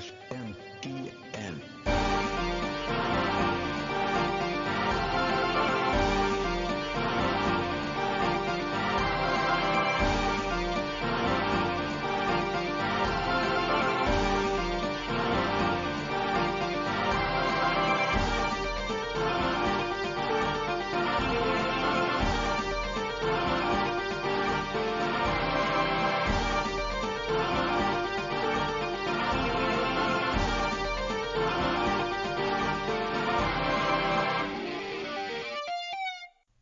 SMTN.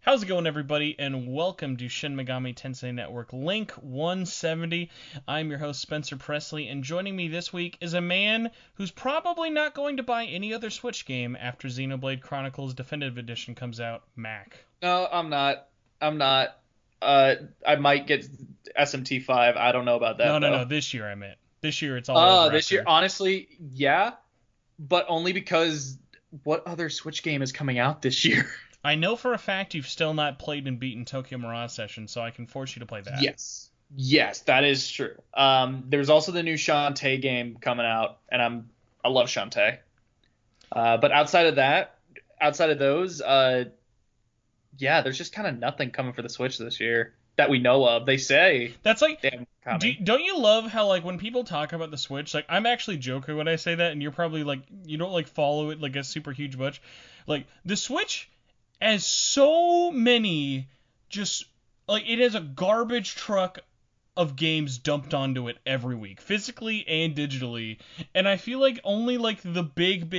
How's it going, everybody, and welcome to Shin Megami Tensei Network Link 170. I'm your host, Spencer Presley, and joining me this week is a man who's probably not going to buy any other Switch game after Xenoblade Chronicles Definitive Edition comes out, Mac. No, I'm not. I might get SMT5. I don't know about that, No, though. this year I meant. This year it's all over. This year, honestly, yeah, but only because what other Switch game is coming out this year? I know for a fact you've still not played and beaten Tokyo Mirage Session, so I can force you to play that. Yes, that is true. There's also the new Shantae game coming out, and I love Shantae. But outside of those, yeah, there's just kind of nothing coming for the Switch this year that we know of. They say that's like, don't you love how, like, when people talk about the Switch, like, I'm actually joking when I say that, and you're probably like, you don't like follow it like a super huge much. Like, the Switch has so many, just like, it has a garbage truck of games dumped onto it every week, physically and digitally, and I feel like only like the big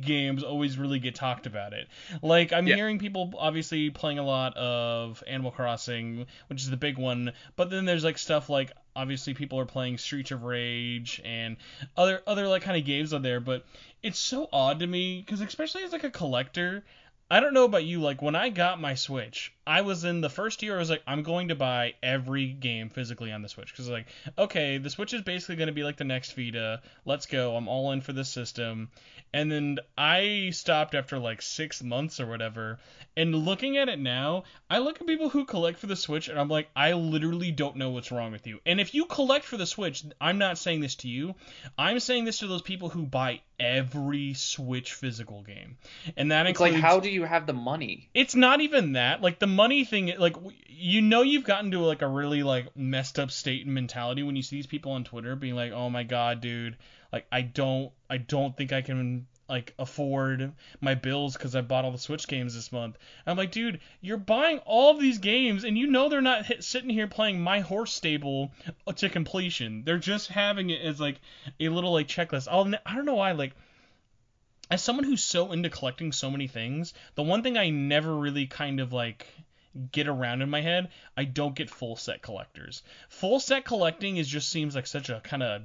games always really get talked about it. Like, I'm hearing people obviously playing a lot of Animal Crossing, which is the big one, but then there's like stuff like, obviously people are playing Streets of Rage and other like kind of games on there, but it's so odd to me because, especially as like a collector, I don't know about you, like, when I got my Switch, I was in the first year, I was like, I'm going to buy every game physically on the Switch, because, like, okay, the Switch is basically going to be like the next Vita, let's go, I'm all in for this system, and then I stopped after, like, 6 months or whatever, and looking at it now, I look at people who collect for the Switch, and I'm like, I literally don't know what's wrong with you, and if you collect for the Switch, I'm not saying this to you, I'm saying this to those people who buy every Switch physical game, and that includes, like, how do you have the money? It's not even that. Like, the money thing, like, you know, you've gotten to like a really like messed up state and mentality when you see these people on Twitter being like, oh my god, dude, like, I don't think I can like afford my bills because I bought all the Switch games this month. I'm like, dude, you're buying all of these games and you know they're not sitting here playing My Horse Stable to completion. They're just having it as like a little like checklist. I don't know why, like, as someone who's so into collecting so many things, the one thing I never really kind of like get around in my head, I don't get full set collectors. Full set collecting just seems like such a kind of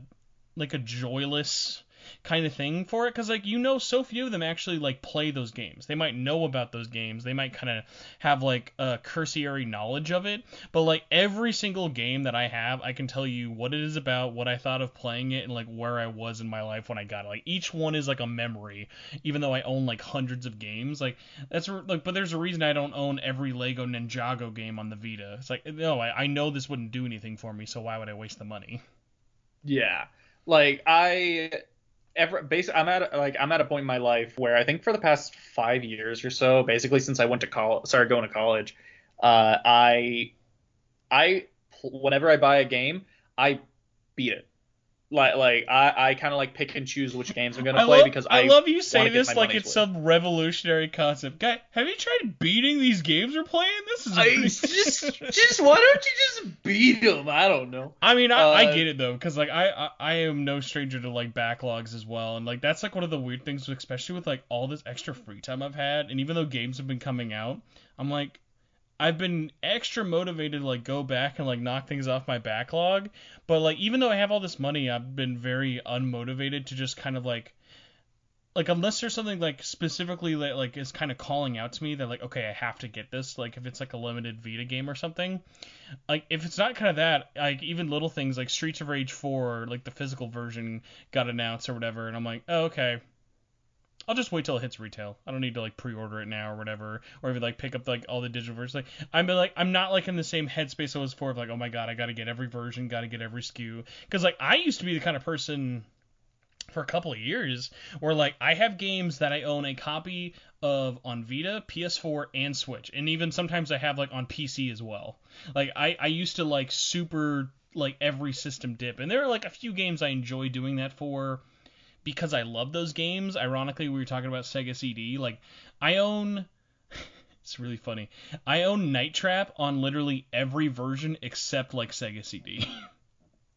like a joyless kind of thing for it, because, like, you know, so few of them actually like play those games. They might know about those games, they might kind of have like a cursory knowledge of it, but like every single game that I have, I can tell you what it is about, what I thought of playing it, and like where I was in my life when I got it. Like, each one is like a memory, even though I own like hundreds of games. Like, that's like, but there's a reason I don't own every Lego Ninjago game on the Vita. It's like, no, I know this wouldn't do anything for me, so why would I waste the money? Yeah, like, I'm at a point in my life where I think for the past 5 years or so, basically since I went to college, started going to college, I whenever I buy a game, I beat it. Like I kind of like pick and choose which games I'm gonna play because I love you say wanna get this my like money's it's worth. some revolutionary concept. Guy, have you tried beating these games we're playing? This is just why don't you just beat them? I don't know. I mean, I get it though, because like I am no stranger to like backlogs as well, and like that's like one of the weird things, especially with like all this extra free time I've had, and even though games have been coming out, I'm like, I've been extra motivated to like go back and like knock things off my backlog, but like even though I have all this money, I've been very unmotivated to just kind of like unless there's something like specifically that like is kind of calling out to me that like, okay, I have to get this, like if it's like a limited Vita game or something, like if it's not kind of that, like even little things like Streets of Rage 4, like the physical version got announced or whatever, and I'm like, oh, okay, I'll just wait till it hits retail. I don't need to like pre-order it now or whatever, or even like pick up like all the digital versions. I'm not like in the same headspace I was before of like, oh my god, I gotta get every version, gotta get every SKU, because like I used to be the kind of person for a couple of years where like I have games that I own a copy of on Vita, PS4, and Switch, and even sometimes I have like on PC as well. Like I used to like super like every system dip, and there are like a few games I enjoy doing that for because I love those games. Ironically, we were talking about Sega CD. Like I own it's really funny. I own Night Trap on literally every version except like Sega CD.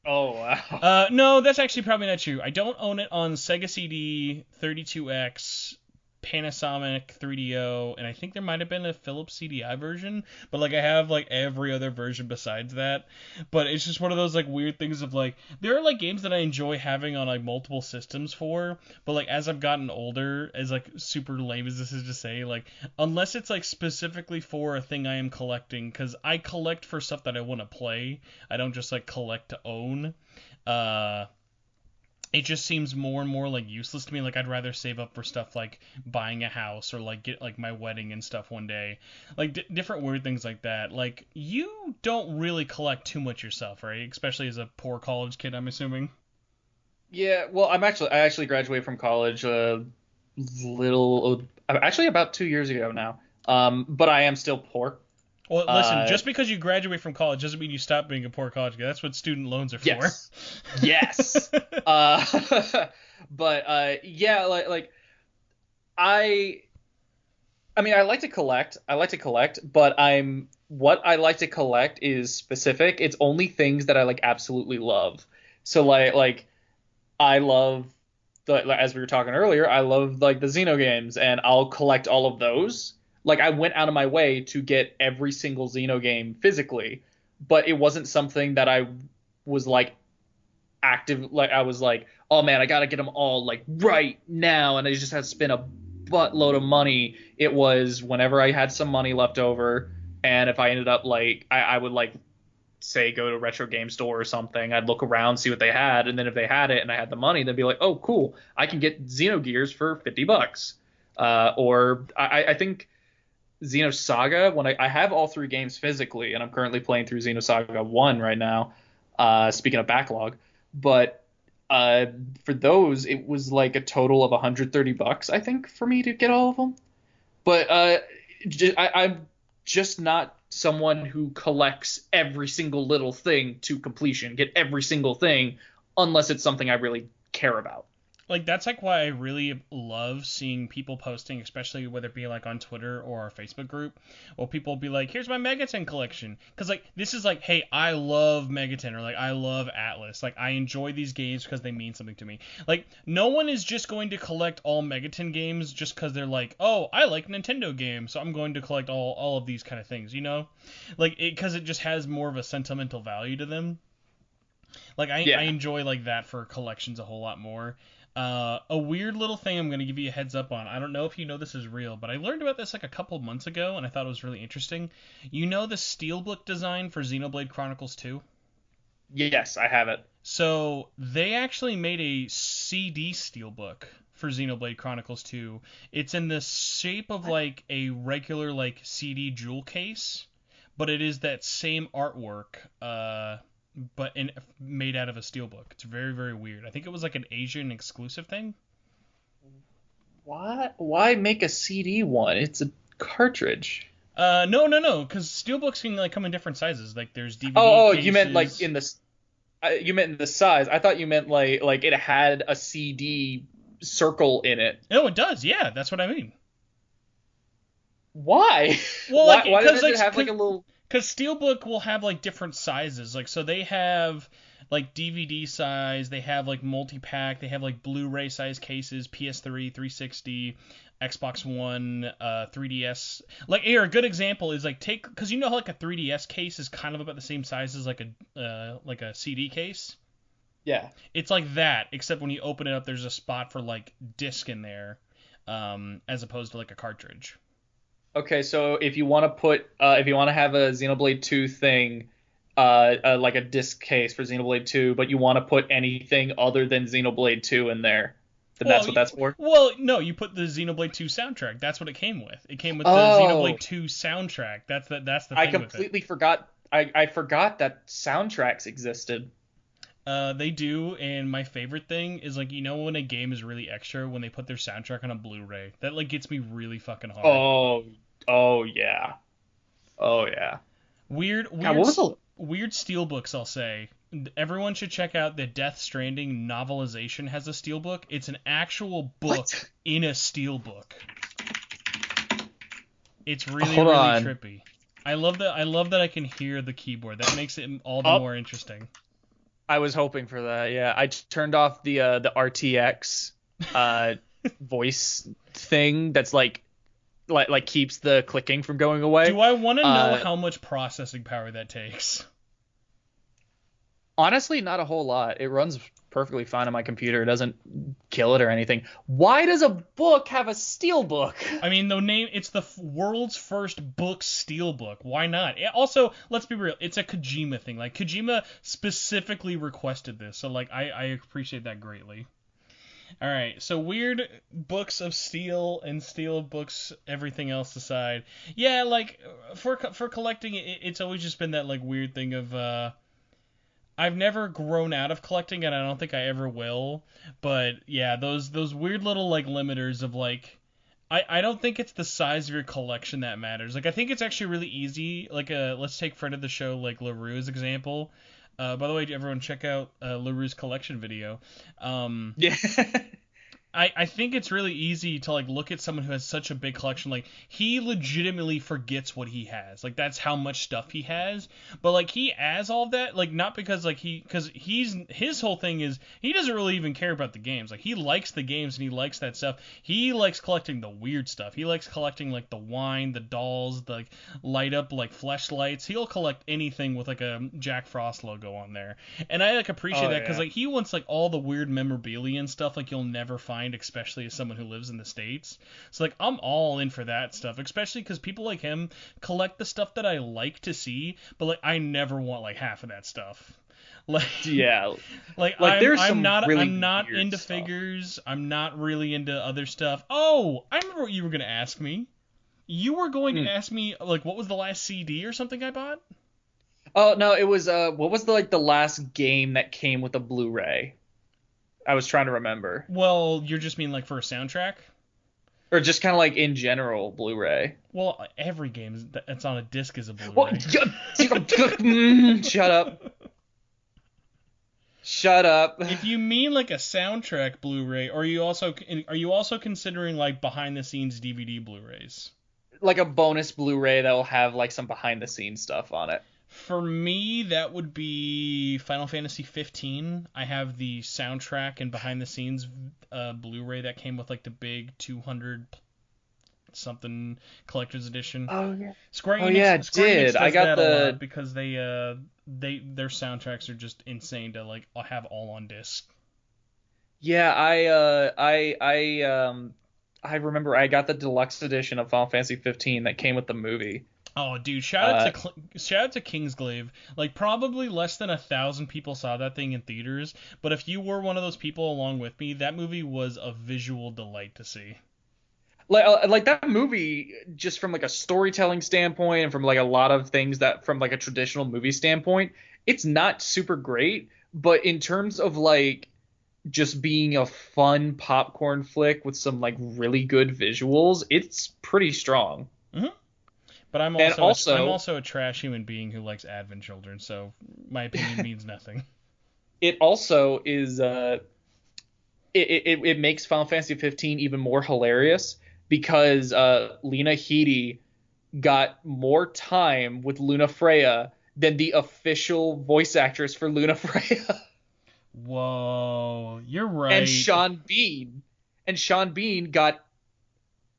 Oh wow. No, that's actually probably not true. I don't own it on Sega CD, 32X, Panasonic 3DO, and I think there might have been a Philips CDI version, but like I have like every other version besides that. But it's just one of those like weird things of like there are like games that I enjoy having on like multiple systems for, but like as I've gotten older, as like super lame as this is to say, like unless it's like specifically for a thing I am collecting, because I collect for stuff that I want to play, I don't just like collect to own. It just seems more and more like useless to me. Like I'd rather save up for stuff like buying a house or like get like my wedding and stuff one day, like different weird things like that. Like you don't really collect too much yourself, right? Especially as a poor college kid, I'm assuming. Yeah, well, I actually graduated from college actually about 2 years ago now. But I am still poor. Well, listen, Uh, just because you graduate from college doesn't mean you stop being a poor college kid. That's what student loans are for. yes, yes. Uh, but yeah, like I, I mean, I like to collect. I like to collect, but what I like to collect is specific. It's only things that I like absolutely love. So like I love like, as we were talking earlier, I love like the Xeno games, and I'll collect all of those. Like I went out of my way to get every single Xeno game physically, but it wasn't something that I was like active. Like I was like, oh man, I gotta get them all like right now, and I just had to spend a buttload of money. It was whenever I had some money left over, and if I ended up like I would like say go to a retro game store or something, I'd look around, see what they had, and then if they had it and I had the money, they'd be like, oh cool, I can get Xenogears for $50. Or I think Xenosaga, when I have all three games physically, and I'm currently playing through Xenosaga 1 right now, speaking of backlog, but for those it was like a total of $130 I think for me to get all of them. But I'm just not someone who collects every single little thing to completion, get every single thing, unless it's something I really care about. Like that's like why I really love seeing people posting, especially whether it be like on Twitter or our Facebook group, or people be like, "Here's my Megaten collection," because like this is like, "Hey, I love Megaten," or like, "I love Atlas." Like I enjoy these games because they mean something to me. Like no one is just going to collect all Megaten games just because they're like, "Oh, I like Nintendo games, so I'm going to collect all of these kind of things," you know? Like it because it just has more of a sentimental value to them. Like I Yeah. enjoy like that for collections a whole lot more. A weird little thing I'm going to give you a heads up on. I don't know if you know this is real, but I learned about this like a couple months ago, and I thought it was really interesting. You know the Steelbook design for Xenoblade Chronicles 2? Yes, I have it. So they actually made a CD Steelbook for Xenoblade Chronicles 2. It's in the shape of like a regular like CD jewel case, but it is that same artwork. But made out of a steelbook. It's very, very weird. I think it was like an Asian exclusive thing. Why make a CD one? It's a cartridge. No, because steelbooks can like come in different sizes. Like there's DVD Oh, you meant like cases. in the you meant in the size. I thought you meant like it had a CD circle in it. No, it does. Yeah, that's what I mean. Why? Well, like Why because doesn't it have like a little? because steelbook will have like different sizes. Like so they have like DVD size. They have like multi-pack. They have like Blu-ray size cases. PS3, 360. Xbox One, 3DS. Like here, a good example is like take because you know how like a 3DS case is kind of about the same size as like a CD case. Yeah. It's like that, except when you open it up, there's a spot for like disc in there, as opposed to like a cartridge. Okay, so if you want to if you want to have a Xenoblade 2 thing, like a disc case for Xenoblade 2, but you want to put anything other than Xenoblade 2 in there, then Well, that's what that's for. no, you put the Xenoblade 2 soundtrack. That's what it came with. It came with the Oh, Xenoblade 2 soundtrack. That's the I thing with it. completely forgot. I forgot that soundtracks existed. They do, and my favorite thing is like when a game is really extra when they put their soundtrack on a Blu-ray. That like gets me really fucking hard. Oh, oh yeah, oh yeah. Weird, God, weird, what was the? weird steelbooks. I'll say everyone should check out the Death Stranding novelization has a steelbook. It's an actual book What? in a steelbook. It's really Hold really on. trippy. I love that. I love that I can hear the keyboard. That makes it all the Oh, more interesting. I was hoping for that. Yeah, I turned off the RTX voice thing that's like keeps the clicking from going away. Do I want to know Uh, how much processing power that takes? Honestly, not a whole lot. It runs perfectly fine on my computer. It doesn't kill it or anything. Why does a book have a steel book? I mean, it's the world's first book steelbook. Why not? Also, let's be real. It's a Kojima thing. Like Kojima specifically requested this, so like I appreciate that greatly. All right, so weird books of steel and steel books, everything else aside. Yeah, like for collecting, it's always just been that like weird thing of I've never grown out of collecting, and I don't think I ever will. But yeah, those weird little like limiters of like I don't think it's the size of your collection that matters. Like I think it's actually really easy. Like let's take friend of the show like LaRue's example. By the way, everyone check out LaRue's collection video. Yeah. I think it's really easy to like look at someone who has such a big collection. Like he legitimately forgets what he has. Like that's how much stuff he has. But like he has all of that. Like not because like because his whole thing is he doesn't really even care about the games. Like he likes the games and he likes that stuff. He likes collecting the weird stuff. He likes collecting like the wine, the dolls, the like, light up like fleshlights. He'll collect anything with like a Jack Frost logo on there. And I like appreciate Oh that because yeah. like he wants like all the weird memorabilia and stuff like you'll never find, especially as someone who lives in the States. So like I'm all in for that stuff, especially because people like him collect the stuff that I like to see, but like I never want like half of that stuff. Like Yeah. like Like there's I'm some not really I'm not weird into stuff. figures. I'm not really into other stuff. Oh, I remember what you were gonna ask me. You were going to Hmm. ask me like what was the last CD or something I bought? Oh no, it was what was the last game that came with a Blu-ray? I was trying to remember. Well, you're just mean like for a soundtrack? Or just kind of like in general Blu-ray. Well, every game that's on a disc is a Well, Blu-ray. shut up. Shut up. If you mean like a soundtrack Blu-ray, or are you also considering like behind the scenes DVD Blu-rays? Like a bonus Blu-ray that will have like some behind the scenes stuff on it. For me, that would be Final Fantasy 15. I have the soundtrack and behind the scenes Blu-ray that came with like the big 200 something collector's edition. Oh yeah. Square Oh Enix, yeah, it Square Enix did. I does got that a lot the because their soundtracks are just insane to like have all on disc. yeah, I remember I got the deluxe edition of Final Fantasy 15 that came with the movie. Oh, dude! Uh Shout out to Kingsglaive. Like, probably less than 1,000 people saw that thing in theaters. But if you were one of those people along with me, that movie was a visual delight to see. like that movie just from like a storytelling standpoint and from like a lot of things that from like a traditional movie standpoint, it's not super great, but in terms of like just being a fun popcorn flick with some like really good visuals, it's pretty strong. hmm But And I'm also, also a trash human being who likes Advent Children, so my opinion means nothing. it also is it makes Final Fantasy 15 even more hilarious because Lena Headey got more time with Luna Freya than the official voice actress for Luna Freya. Whoa, you're and right. Sean Bean and Sean Bean got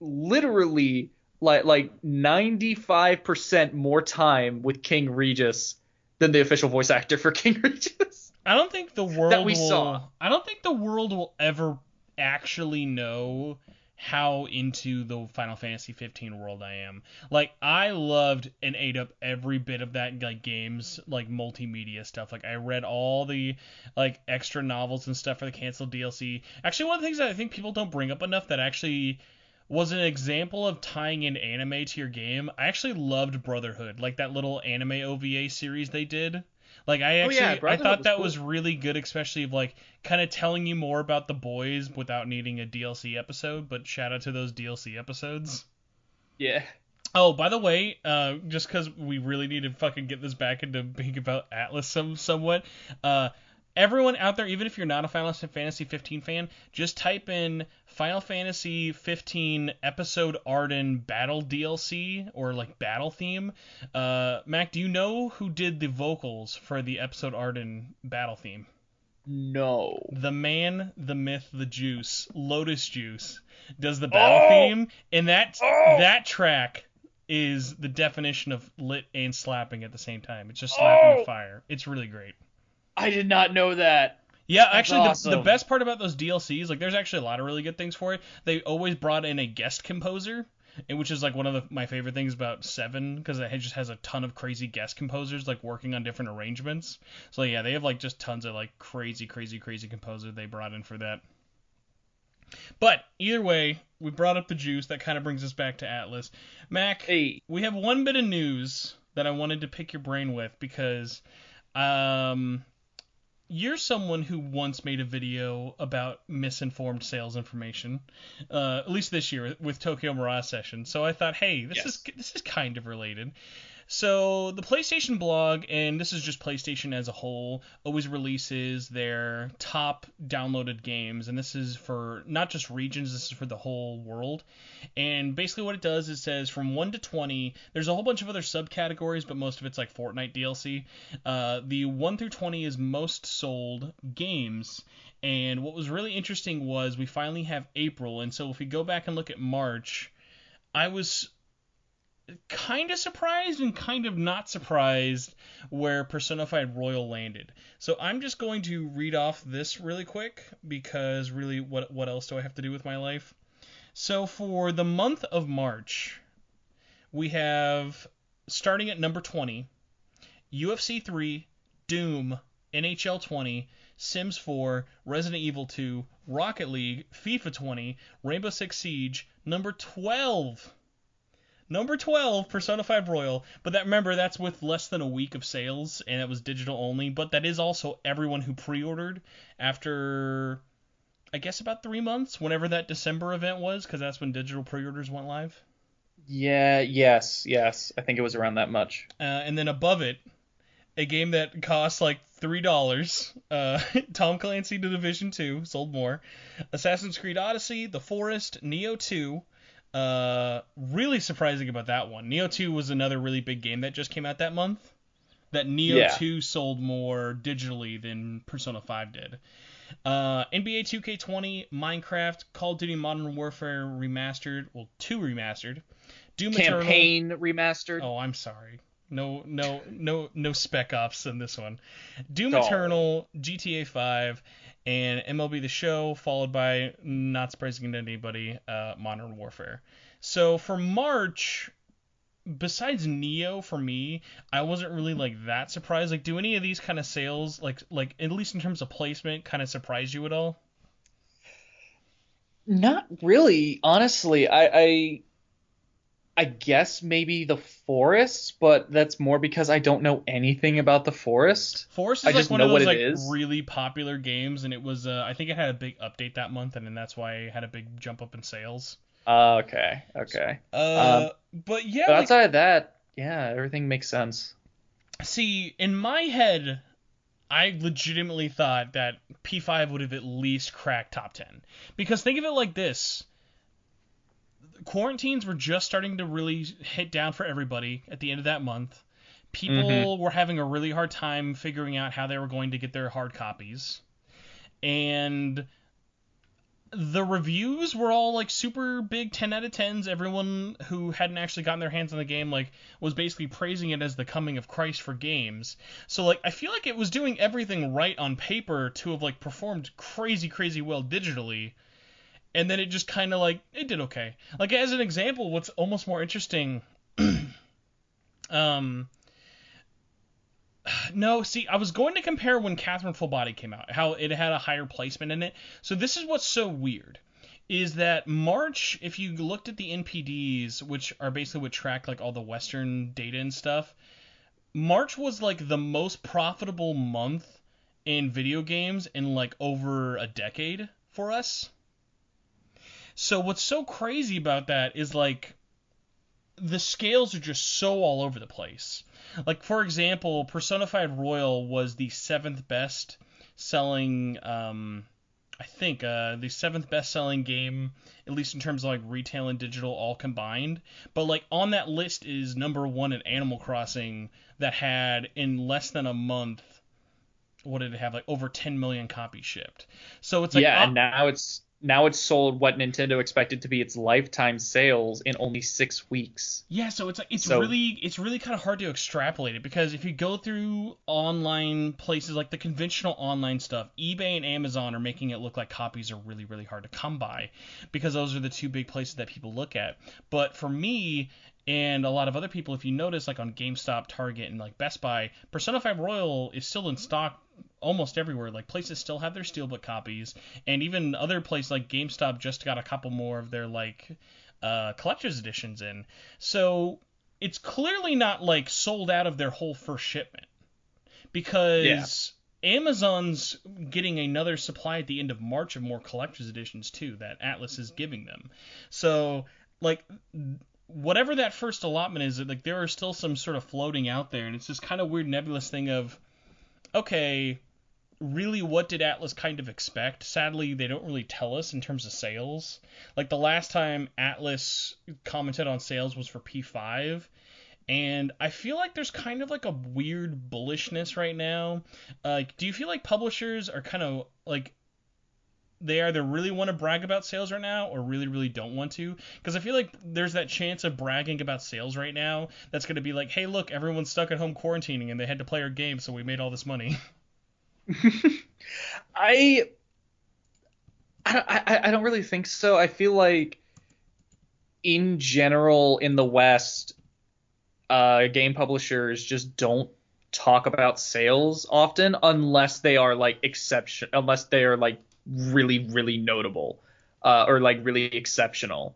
literally like 95% more time with King Regis than the official voice actor for King Regis I don't think the that world we saw. will. I don't think the world will ever actually know how into the Final Fantasy 15 world I am. Like I loved and ate up every bit of that like games like multimedia stuff. Like I read all the like extra novels and stuff for the canceled DLC. Actually, one of the things that I think people don't bring up enough that actually was an example of tying in anime to your game. I actually loved Brotherhood, like that little anime OVA series they did. Like Oh yeah, I Brotherhood thought was that cool. was really good, especially of like kind of telling you more about the boys without needing a DLC episode. But shout out to those DLC episodes. Yeah. Oh, by the way, just because we really need to fucking get this back into being about Atlas somewhat, uh, everyone out there, even if you're not a Final Fantasy 15 fan, just type in Final Fantasy 15 Episode Arden Battle DLC or like Battle Theme. Mac, do you know who did the vocals for the Episode Arden Battle Theme? No. The man, the myth, the juice, Lotus Juice, does the battle Oh! theme, and Oh! that track is the definition of lit and slapping at the same time. It's just slapping with Oh! fire. It's really great. I did not know that. Yeah, That's actually, the awesome. best part about those DLCs, like, there's actually a lot of really good things for it. They always brought in a guest composer, and which is like one of my favorite things about 7, because it just has a ton of crazy guest composers like working on different arrangements. So yeah, they have like just tons of like crazy composers they brought in for that. But either way, we brought up the juice. That kind of brings us back to Atlas. Mac, Hey. we have one bit of news that I wanted to pick your brain with because you're someone who once made a video about misinformed sales information, at least this year with Tokyo Mirage Session. So I thought, hey, Yes. this is kind of related. So the PlayStation blog, and this is just PlayStation as a whole, always releases their top downloaded games, and this is for not just regions, this is for the whole world. And basically what it does is says from 1 to 20, there's a whole bunch of other subcategories, but most of it's like Fortnite DLC. The 1 through 20 is most sold games. And what was really interesting was we finally have April, and so if we go back and look at March, I was kind of surprised and kind of not surprised where Personified Royal landed. So I'm just going to read off this really quick because really what else do I have to do with my life? So for the month of March, we have starting at number 20, UFC 3, Doom, NHL 20, Sims 4, Resident Evil 2, Rocket League, FIFA 20, Rainbow Six Siege, number 12. Number 12, Persona 5 Royal, but remember, that's with less than a week of sales, and it was digital only, but that is also everyone who pre-ordered after, I guess, about 3 months, whenever that December event was, because that's when digital pre-orders went live. Yeah, yes. I think it was around that much. And then above it, a game that costs like $3, Tom Clancy The Division 2, sold more, Assassin's Creed Odyssey, The Forest, Neo 2, really surprising about that one. Neo 2 was another really big game that just came out that month. That Neo 2 sold more digitally than Persona 5 did. NBA 2K20, Minecraft, Call of Duty Modern Warfare Remastered, well, 2 Remastered, Doom Campaign Eternal. remastered. Oh, I'm sorry. No Spec Ops in this one. Doom Oh. Eternal, GTA 5, and MLB The Show, followed by, not surprising to anybody, Modern Warfare. So for March, besides Neo, for me, I wasn't really like that surprised. Like, do any of these kind of sales, like at least in terms of placement, kind of surprise you at all? Not really, honestly. I guess maybe the Forest, but that's more because I don't know anything about the Forest. Forest I is like just one know of what those it like is. really popular games, and it was I think it had a big update that month, and then that's why it had a big jump up in sales. Okay. But yeah, But like, outside of that, yeah, everything makes sense. see, in my head, I legitimately thought that P5 would have at least cracked top 10. Because think of it like this. Quarantines were just starting to really hit down for everybody at the end of that month. People were having a really hard time figuring out how they were going to get their hard copies. And the reviews were all like super big 10 out of 10s. Everyone who hadn't actually gotten their hands on the game like was basically praising it as the coming of Christ for games. So like I feel like it was doing everything right on paper to have like performed crazy well digitally. And then it just kind of like it did okay. Like as an example, what's almost more interesting no, see, I was going to compare when Catherine Full Body came out, how it had a higher placement in it. So this is what's so weird, is that March, if you looked at the NPDs, which are basically what track like all the Western data and stuff, March was like the most profitable month in video games in like over a decade for us. So what's so crazy about that is like the scales are just so all over the place. Like for example, Persona 5 Royal was the seventh best selling I think the seventh best selling game, at least in terms of like retail and digital all combined. But like on that list is number one in Animal Crossing that had in less than a month, what did it have, like over 10 million copies shipped. So it's like Yeah, and now it's sold what Nintendo expected to be its lifetime sales in only 6 weeks. yeah, so it's like So it's really kind of hard to extrapolate it, because if you go through online places like the conventional online stuff, eBay and Amazon are making it look like copies are really really hard to come by, because those are the two big places that people look at. But for me and a lot of other people, if you notice, like on GameStop, Target, and like Best Buy, Persona 5 Royal is still in stock almost everywhere. Like places still have their Steelbook copies, and even other places like GameStop just got a couple more of their like collector's editions in. So it's clearly not like sold out of their whole first shipment, yeah, because Amazon's getting another supply at the end of March of more collector's editions too that Atlas is giving them. So like whatever that first allotment is, like there are still some sort of floating out there, and it's this kind of weird nebulous thing of, okay, really, what did Atlas kind of expect? Sadly, they don't really tell us in terms of sales. Like the last time Atlas commented on sales was for P5, and I feel like there's kind of like a weird bullishness right now. Do you feel like publishers are kind of like they either really want to brag about sales right now or really really don't want to? Because I feel like there's that chance of bragging about sales right now that's going to be like, hey, look, everyone's stuck at home quarantining and they had to play our game, so we made all this money. I I don't really think so. I feel like in general in the West, game publishers just don't talk about sales often unless they are like unless they are like really really notable, or like really exceptional.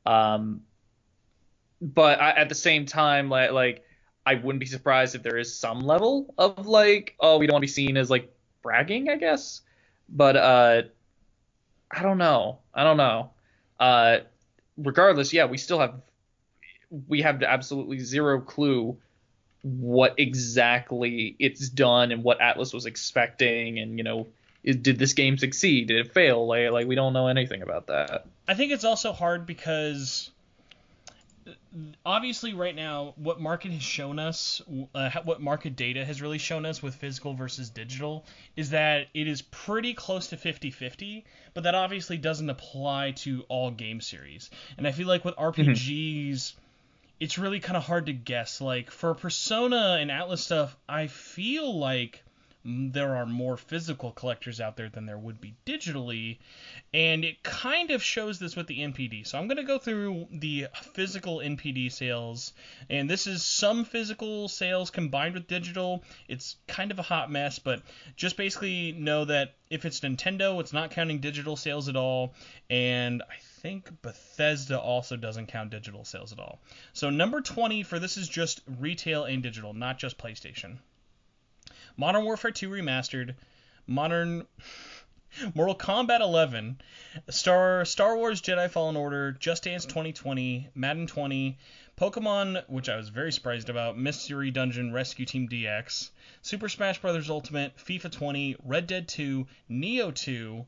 Um, but at the same time, like I wouldn't be surprised if there is some level of like, oh, we don't want to be seen as like bragging, I guess. But I don't know. I don't know. Uh, Regardless, yeah, we have absolutely zero clue what exactly it's done and what Atlas was expecting, and did this game succeed? Did it fail? Like we don't know anything about that. I think it's also hard because obviously right now what market has shown us, what market data has really shown us with physical versus digital, is that it is pretty close to 50-50, but that obviously doesn't apply to all game series. And I feel like with RPGs, it's really kind of hard to guess. Like for Persona and Atlas stuff, I feel like there are more physical collectors out there than there would be digitally, and it kind of shows this with the NPD. So I'm going to go through the physical NPD sales, and this is some physical sales combined with digital. It's kind of a hot mess, but just basically know that if it's Nintendo, it's not counting digital sales at all, and I think Bethesda also doesn't count digital sales at all. So number 20 for this is just retail and digital, not just PlayStation. Modern Warfare 2 Remastered, Mortal Kombat 11, Star Wars Jedi Fallen Order, Just Dance 2020, Madden 20, Pokemon, which I was very surprised about, Mystery Dungeon Rescue Team DX, Super Smash Bros. Ultimate, FIFA 20, Red Dead 2, Neo 2,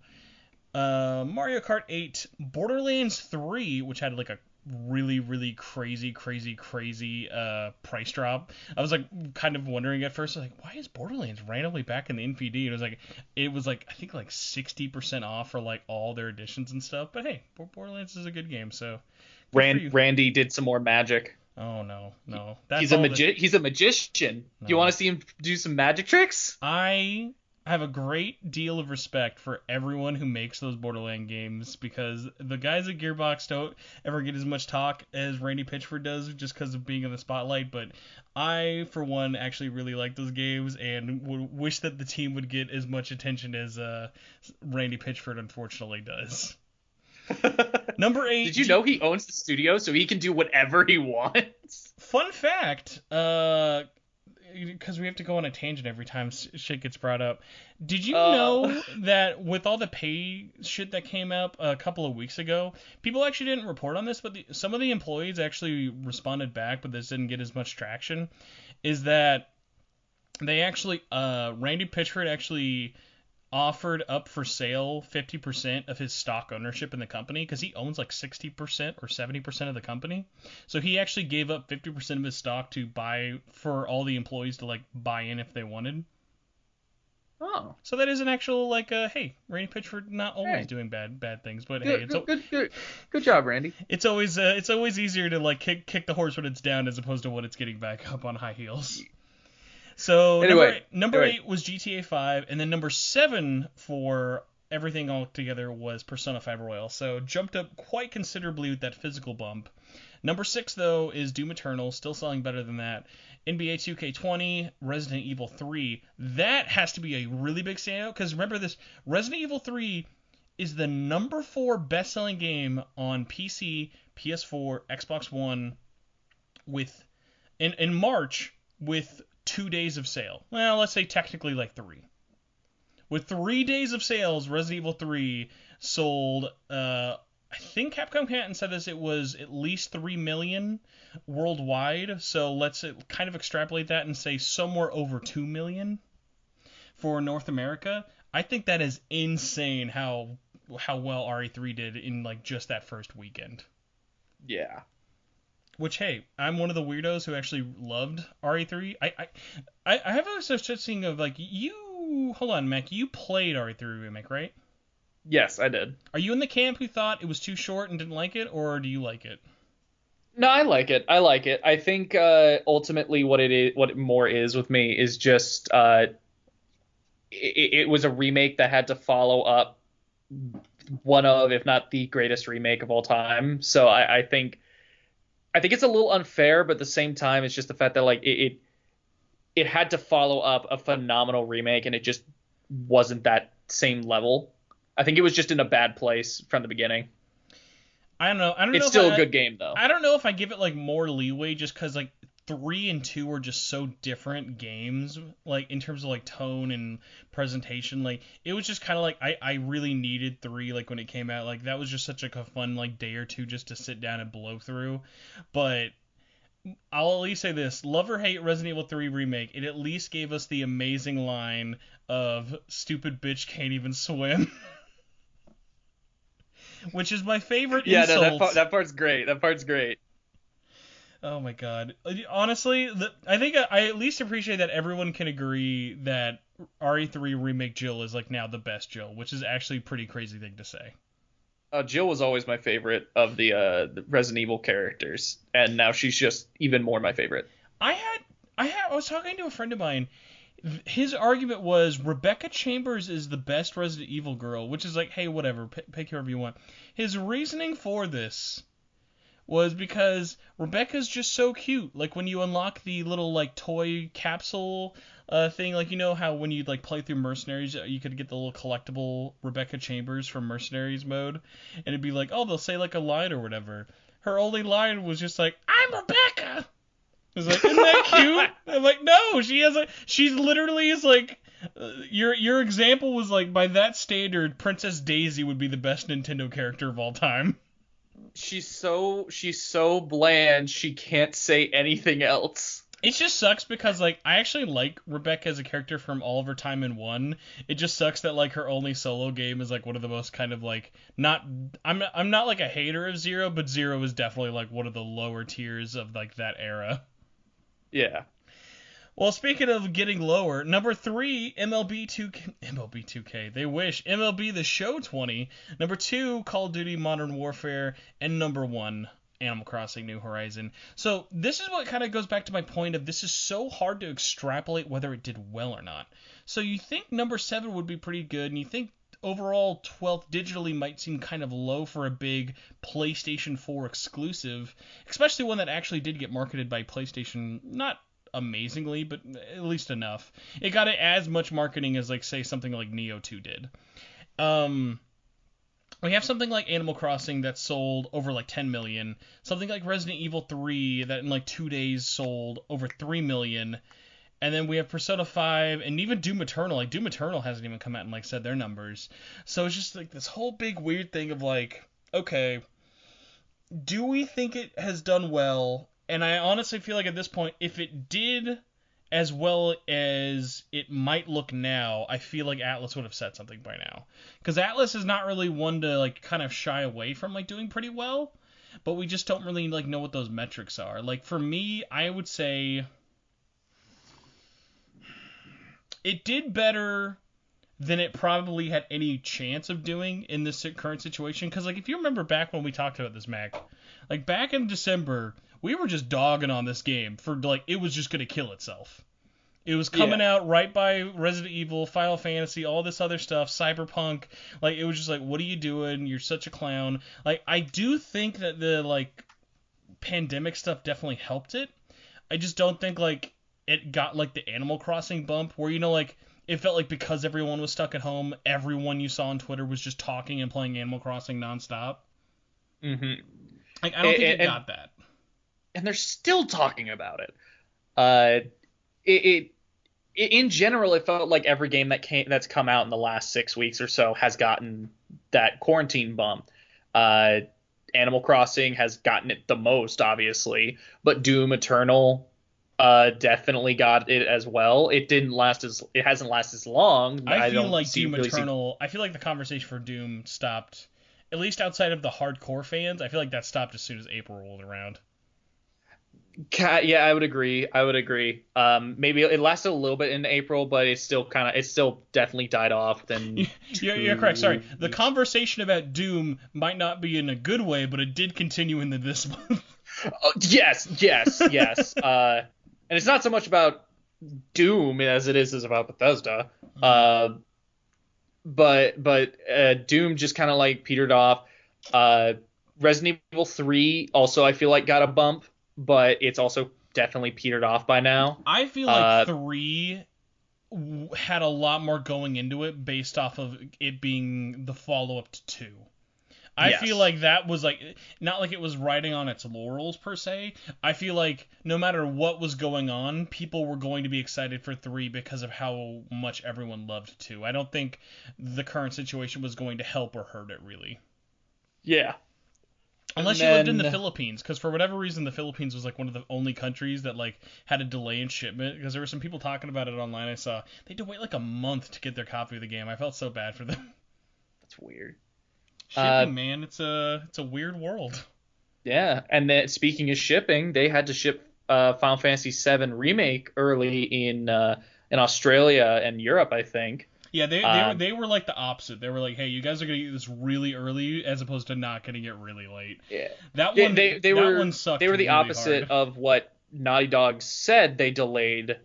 Mario Kart 8, Borderlands 3, which had like a really really crazy price drop. I was like kind of wondering at first, like, why is Borderlands randomly back in the NPD? And it was like I think like 60% off for like all their editions and stuff. But hey, Borderlands is a good game, so good for you. Randy did some more magic. Oh no, He's a magician. No. Do you want to see him do some magic tricks? I have a great deal of respect for everyone who makes those Borderland games, because the guys at Gearbox don't ever get as much talk as Randy Pitchford does just because of being in the spotlight, but I, for one, actually really like those games and would wish that the team would get as much attention as Randy Pitchford unfortunately does. Number 8. Did you know he owns the studio, so he can do whatever he wants? Fun fact, because we have to go on a tangent every time shit gets brought up. Did you know that with all the pay shit that came up a couple of weeks ago, people actually didn't report on this, but some of the employees actually responded back, but this didn't get as much traction, is that they actually, Randy Pitchford actually offered up for sale 50% of his stock ownership in the company, because he owns like 60% or 70% of the company. So he actually gave up 50% of his stock to buy, for all the employees to like buy in if they wanted. Oh. So that is an actual like, hey, Randy Pitchford not always doing bad things, but hey, it's good job, Randy. It's always easier to like kick the horse when it's down as opposed to when it's getting back up on high heels. So number 8 was GTA 5, and then number 7 for everything all together was Persona 5 Royal. So jumped up quite considerably with that physical bump. Number 6 though is Doom Eternal, still selling better than that. NBA 2K20, Resident Evil 3. That has to be a really big standout, because remember this, Resident Evil 3 is the number 4 best-selling game on PC, PS4, Xbox One in March with 2 days of sale. Well, let's say technically like 3. With 3 days of sales, Resident Evil 3 sold, I think Capcom Canton said this, it was at least 3 million worldwide. So let's kind of extrapolate that and say somewhere over 2 million for North America. I think that is insane how well RE3 did in like just that first weekend. Yeah. Which, hey, I'm one of the weirdos who actually loved RE3. I have a such thing of like, hold on, Mac, you played RE3 Remake, right? Yes, I did. Are you in the camp who thought it was too short and didn't like it, or do you like it? No, I like it. I think ultimately what it more is with me is just it was a remake that had to follow up one of, if not the greatest remake of all time. So I think it's a little unfair, but at the same time, it's just the fact that like it had to follow up a phenomenal remake, and it just wasn't that same level. I think it was just in a bad place from the beginning. I don't know. It's still a good game, though. I don't know if I give it like more leeway just because like 3 and 2 are just so different games, like in terms of like tone and presentation. Like it was just kind of like I really needed 3 like when it came out. Like that was just such like a fun like day or two just to sit down and blow through. But I'll at least say this: love or hate Resident Evil 3 Remake, it at least gave us the amazing line of "stupid bitch can't even swim." Which is my favorite insult. No, that part's great. That part's great. Oh my god. Honestly, I think I at least appreciate that everyone can agree that RE3 Remake Jill is like now the best Jill, which is actually a pretty crazy thing to say. Jill was always my favorite of the Resident Evil characters, and now she's just even more my favorite. I was talking to a friend of mine. His argument was Rebecca Chambers is the best Resident Evil girl, which is like, hey, whatever, pick whoever you want. His reasoning for this was because Rebecca's just so cute. Like when you unlock the little like toy capsule thing, like you know how when you like play through Mercenaries, you could get the little collectible Rebecca Chambers from Mercenaries mode, and it'd be like, oh, they'll say like a line or whatever. Her only line was just like, I'm Rebecca. I was like, isn't that cute? I'm like, no, she's literally is like, your example was like, by that standard, Princess Daisy would be the best Nintendo character of all time. She's so bland, she can't say anything else. It just sucks because like I actually like Rebecca as a character from all of her time in 1. It just sucks that like her only solo game is like one of the most kind of like I'm not like a hater of Zero, but Zero is definitely like one of the lower tiers of like that era. Yeah. Well, speaking of getting lower, number 3, MLB 2K, they wish. MLB The Show 20. Number 2, Call of Duty Modern Warfare. And number 1, Animal Crossing New Horizon. So this is what kind of goes back to my point of this is so hard to extrapolate whether it did well or not. So you think number 7 would be pretty good, and you think overall 12th digitally might seem kind of low for a big PlayStation 4 exclusive, especially one that actually did get marketed by PlayStation, not amazingly, but at least enough. It got as much marketing as like say something like Neo 2 did. We have something like Animal Crossing that sold over like 10 million, something like Resident Evil 3 that in like 2 days sold over 3 million. And then we have Persona 5 and even Doom Eternal. Like, Doom Eternal hasn't even come out and, like, said their numbers. So it's just, like, this whole big weird thing of, like, okay, do we think it has done well? And I honestly feel like at this point, if it did as well as it might look now, I feel like Atlas would have said something by now. Because Atlas is not really one to, like, kind of shy away from, like, doing pretty well. But we just don't really, like, know what those metrics are. Like, for me, I would say it did better than it probably had any chance of doing in this current situation. Because, like, if you remember back when we talked about this, Mac, like, back in December, we were just dogging on this game for, like, it was just going to kill itself. It was coming out right by Resident Evil, Final Fantasy, all this other stuff, Cyberpunk. Like, it was just like, what are you doing? You're such a clown. Like, I do think that the, like, pandemic stuff definitely helped it. I just don't think, like, it got, like, the Animal Crossing bump where, you know, like, it felt like because everyone was stuck at home, everyone you saw on Twitter was just talking and playing Animal Crossing nonstop. Mm-hmm. Like, I don't think it got that. And they're still talking about it. In general, it felt like every game that's come out in the last 6 weeks or so has gotten that quarantine bump. Animal Crossing has gotten it the most, obviously, but Doom Eternal definitely got it as well. It hasn't lasted as long. I feel like Doom Eternal. I feel like the conversation for Doom stopped, at least outside of the hardcore fans. I feel like that stopped as soon as April rolled around. Yeah, I would agree. Maybe it lasted a little bit in April, but it still definitely died off. Then you're correct. Sorry, the conversation about Doom might not be in a good way, but it did continue into this month. Yes. And it's not so much about Doom as it is about Bethesda. But Doom just kind of like petered off. Resident Evil 3 also I feel like got a bump, but it's also definitely petered off by now. I feel like 3 had a lot more going into it based off of it being the follow-up to 2. I feel like that was like, not like it was riding on its laurels per se. I feel like no matter what was going on, people were going to be excited for 3 because of how much everyone loved 2. I don't think the current situation was going to help or hurt it really. Yeah. Unless you lived in the Philippines, because for whatever reason, the Philippines was like one of the only countries that like had a delay in shipment. Because there were some people talking about it online. I saw they had to wait like a month to get their copy of the game. I felt so bad for them. That's weird. Shipping, man, it's a weird world. Yeah, and then speaking of shipping, they had to ship Final Fantasy VII Remake early in Australia and Europe, I think. Yeah, they were like the opposite. They were like, hey, you guys are gonna get this really early as opposed to not getting it really late. Yeah, that one sucked. They were the really opposite hard. of what Naughty Dog said they delayed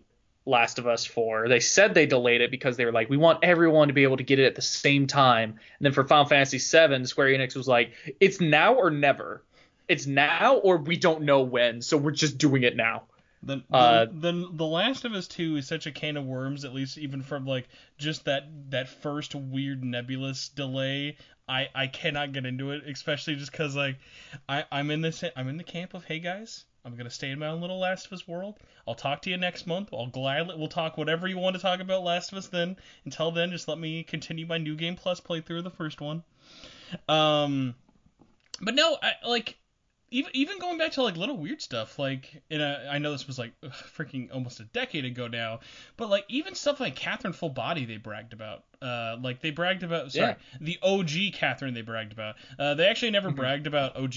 Last of Us 4. They said they delayed it because they were like, we want everyone to be able to get it at the same time. And then for Final Fantasy VII, Square Enix was like, it's now or never. It's now or we don't know when, so we're just doing it now. Then The Last of Us 2 is such a can of worms, at least even from like just that first weird nebulous delay. I cannot get into it, especially just because like I'm in the camp of, hey guys, I'm gonna stay in my own little Last of Us world. I'll talk to you next month. We'll talk whatever you want to talk about Last of Us then. Until then, just let me continue my New Game Plus playthrough of the first one. But no, even going back to like little weird stuff, like I know this was like freaking almost a decade ago now, but like even stuff like Catherine Full Body they bragged about. The OG Catherine they bragged about. They actually never bragged about OG.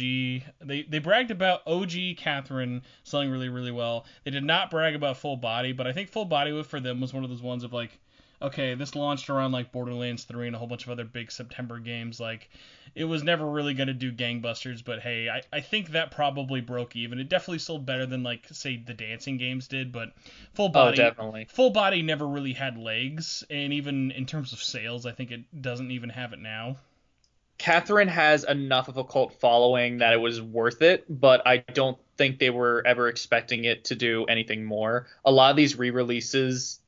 They bragged about OG Catherine selling really, really well. They did not brag about Full Body, but I think Full Body for them was one of those ones of like, okay, this launched around like Borderlands 3 and a whole bunch of other big September games. Like, it was never really going to do gangbusters, but hey, I think that probably broke even. It definitely sold better than, like, say, the dancing games did, but Full Body never really had legs, and even in terms of sales, I think it doesn't even have it now. Catherine has enough of a cult following that it was worth it, but I don't think they were ever expecting it to do anything more. A lot of these re-releases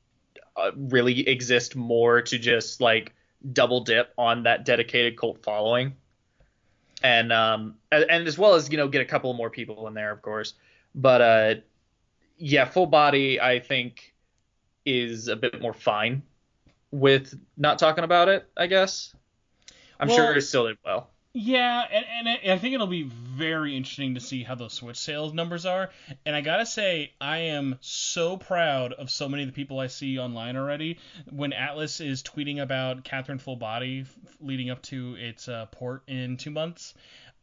really exist more to just like double dip on that dedicated cult following, and as well as, you know, get a couple more people in there, of course. But yeah, Full Body, I think is a bit more fine with not talking about it, I guess. I'm sure Well, it still did well. yeah, and I think it'll be very interesting to see how those Switch sales numbers are. And I gotta say, I am so proud of so many of the people I see online already. When Atlas is tweeting about Catherine Full Body leading up to its port in 2 months,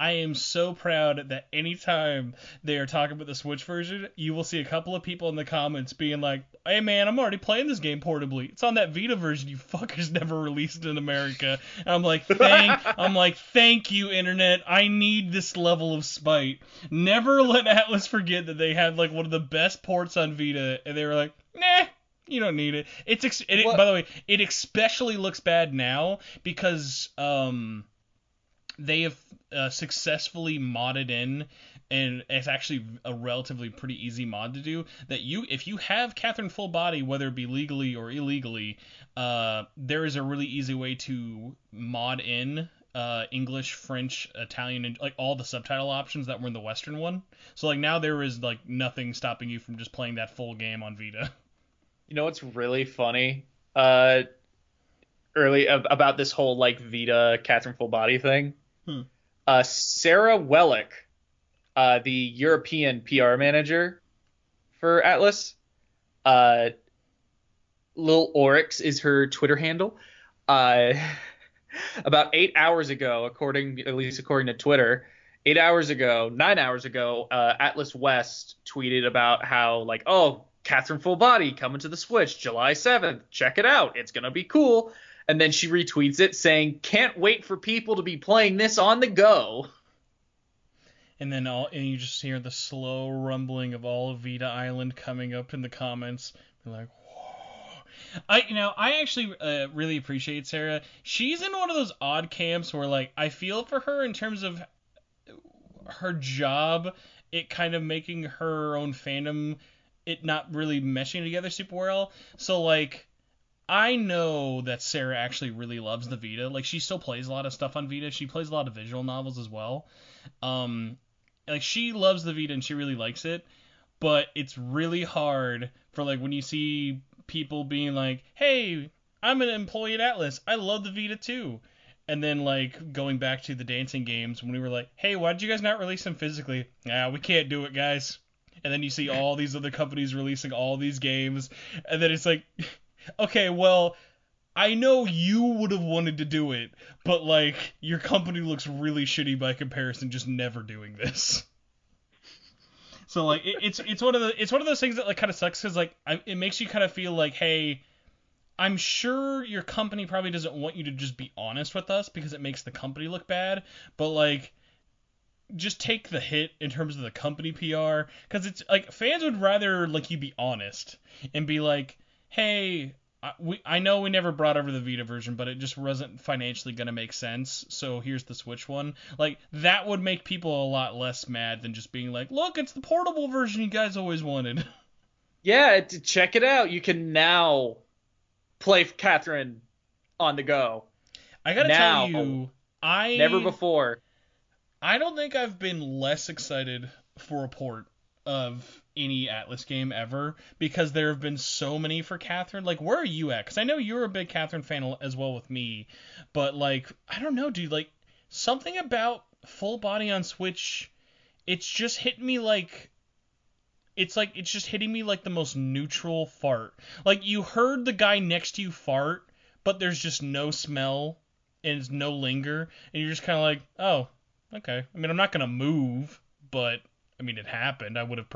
I am so proud that anytime they are talking about the Switch version, you will see a couple of people in the comments being like, "Hey man, I'm already playing this game portably. It's on that Vita version you fuckers never released in America." And I'm like, "Thank you, internet. I need this level of spite. Never let Atlas forget that they had like one of the best ports on Vita, and they were like, nah." You don't need it. By the way, it especially looks bad now because they have successfully modded in, and it's actually a relatively pretty easy mod to do, that if you have Catherine Full Body, whether it be legally or illegally, there is a really easy way to mod in English, French, Italian, and like all the subtitle options that were in the Western one. So like now there is like nothing stopping you from just playing that full game on Vita. You know what's really funny? Early about this whole like Vita Catherine Full Body thing. Hmm. Sarah Wellick, the European PR manager for Atlas, Lil Oryx is her Twitter handle. About 8 hours ago, according to Twitter, 8 hours ago, 9 hours ago, Atlas West tweeted about how like, oh, Catherine Full Body coming to the Switch July 7th. Check it out. It's gonna be cool. And then she retweets it saying, "Can't wait for people to be playing this on the go." And then you just hear the slow rumbling of all of Vita Island coming up in the comments. They're like, whoa. I actually really appreciate Sarah. She's in one of those odd camps where like I feel for her in terms of her job, it kind of making her own fandom, it not really meshing together super well. So like, I know that Sarah actually really loves the Vita. Like she still plays a lot of stuff on Vita. She plays a lot of visual novels as well. Like she loves the Vita and she really likes it. But it's really hard for like when you see people being like, "Hey, I'm an employee at Atlas. I love the Vita too." And then like going back to the dancing games when we were like, "Hey, why did you guys not release them physically?" "Yeah, we can't do it, guys." And then you see all these other companies releasing all these games, and then it's like, okay, well, I know you would have wanted to do it, but like your company looks really shitty by comparison, just never doing this. So like it's one of those things that like kind of sucks because like it makes you kind of feel like, hey, I'm sure your company probably doesn't want you to just be honest with us because it makes the company look bad, but like just take the hit in terms of the company PR, because it's like fans would rather like you be honest and be like, hey, I know we never brought over the Vita version, but it just wasn't financially gonna make sense, so here's the Switch one. Like that would make people a lot less mad than just being like, look, it's the portable version you guys always wanted. Yeah, check it out. You can now play Catherine on the go. I gotta Now, tell you, never before. I don't think I've been less excited for a port of any Atlas game ever, because there have been so many for Catherine. Like, where are you at? Because I know you're a big Catherine fan as well with me, but like, I don't know, dude. Like, something about Full Body on Switch, it's just hitting me like. It's just hitting me like the most neutral fart. Like, you heard the guy next to you fart, but there's just no smell and it's no linger, and you're just kind of like, oh, okay. I mean, I'm not gonna move, but I mean, it happened. I would have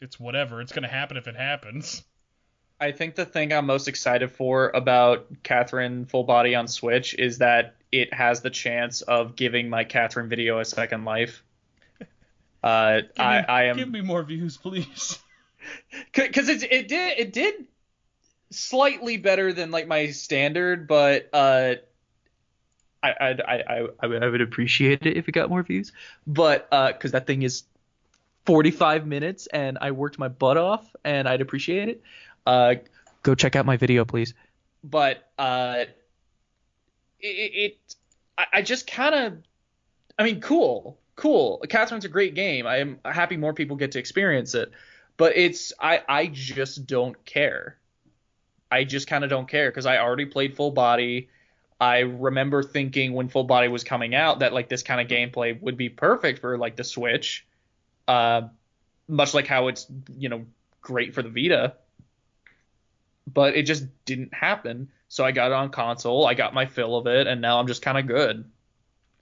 it's whatever. It's gonna happen if it happens. I think the thing I'm most excited for about Catherine Full Body on Switch is that it has the chance of giving my Catherine video a second life. Give me more views, please. Because it did slightly better than like my standard, but I would appreciate it if it got more views. But because that thing is 45 minutes and I worked my butt off, and I'd appreciate it. Go check out my video, please. But I just kind of, I mean, cool. Catherine's a great game. I am happy more people get to experience it. But I just don't care. I just kind of don't care because I already played Full Body. I remember thinking when Full Body was coming out that like this kind of gameplay would be perfect for like the Switch, uh, much like how it's great for the Vita. But it just didn't happen. So I got it on console. I got my fill of it, and now I'm just kind of good.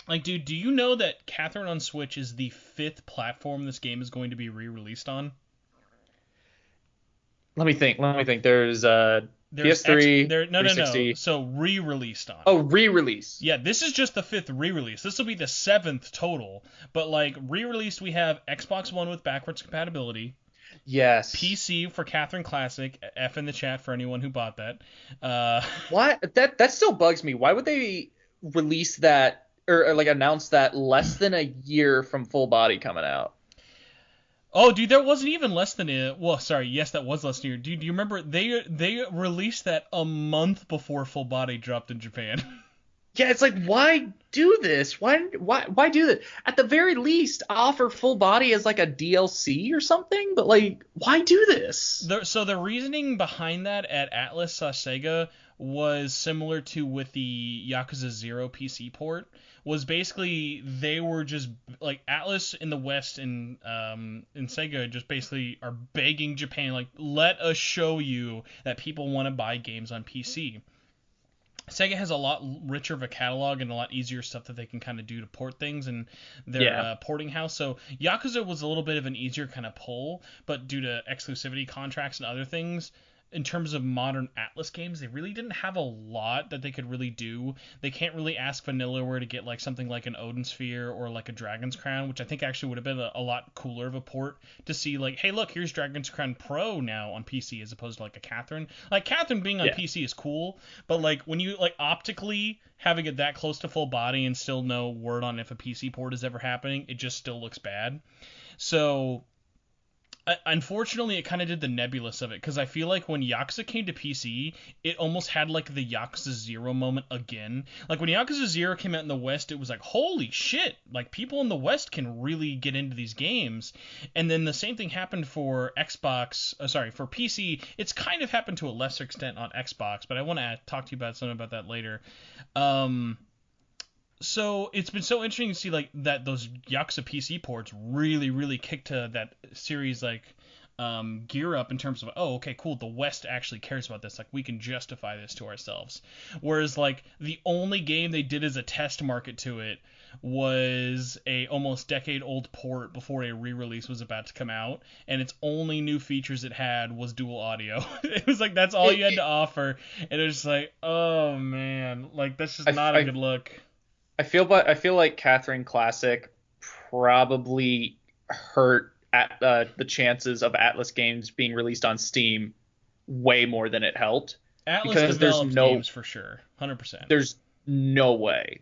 Like, dude, do you know that Catherine on Switch is the 5th platform this game is going to be re-released on? Let me think. There's There's PS3, no. 360. So re-released on. Oh, re-release. Yeah, this is just the 5th re-release. This will be the 7th total. But like re-released, we have Xbox One with backwards compatibility. Yes. PC for Catherine Classic. F in the chat for anyone who bought that. Why that still bugs me. Why would they release that or like announce that less than a year from Full Body coming out? Oh, dude, there wasn't even less than a. Well, sorry, yes, that was less than a year. Dude, do you remember they released that a month before Full Body dropped in Japan? Yeah, it's like, why do this? Why do this? At the very least, offer Full Body as like a DLC or something. But like, why do this? So the reasoning behind that at Atlas/Sega was similar to with the Yakuza 0 PC port. Was basically they were just like Atlas in the West and Sega just basically are begging Japan, like, let us show you that people want to buy games on PC. Sega has a lot richer of a catalog and a lot easier stuff that they can kind of do to port things in their porting house. So Yakuza was a little bit of an easier kind of pull, but due to exclusivity contracts and other things, in terms of modern Atlas games, they really didn't have a lot that they could really do. They can't really ask Vanillaware to get like something like an Odin Sphere or like a Dragon's Crown, which I think actually would have been a lot cooler of a port to see like, hey, look, here's Dragon's Crown Pro now on PC as opposed to like a Catherine. Like Catherine being on PC is cool, but like when you like optically having it that close to Full Body and still no word on if a PC port is ever happening, it just still looks bad. So unfortunately, it kind of did the nebulous of it, because I feel like when Yakuza came to PC, it almost had like the Yakuza 0 moment again. Like when Yakuza 0 came out in the West, it was like, holy shit, like people in the West can really get into these games. And then the same thing happened for for PC. It's kind of happened to a lesser extent on Xbox, but I want to talk to you about something about that later. So it's been so interesting to see like that those Yakuza PC ports really, really kicked to that series like gear up in terms of, oh, okay, cool, the West actually cares about this, like we can justify this to ourselves. Whereas like the only game they did as a test market to it was a almost decade old port before a re-release was about to come out, and its only new features it had was dual audio. It was like that's all you had to offer, and it was just like, oh man, like that's just not a good look. I feel like Catherine Classic probably hurt at the chances of Atlas games being released on Steam way more than it helped. Atlas because developed games for sure, 100%. There's no way.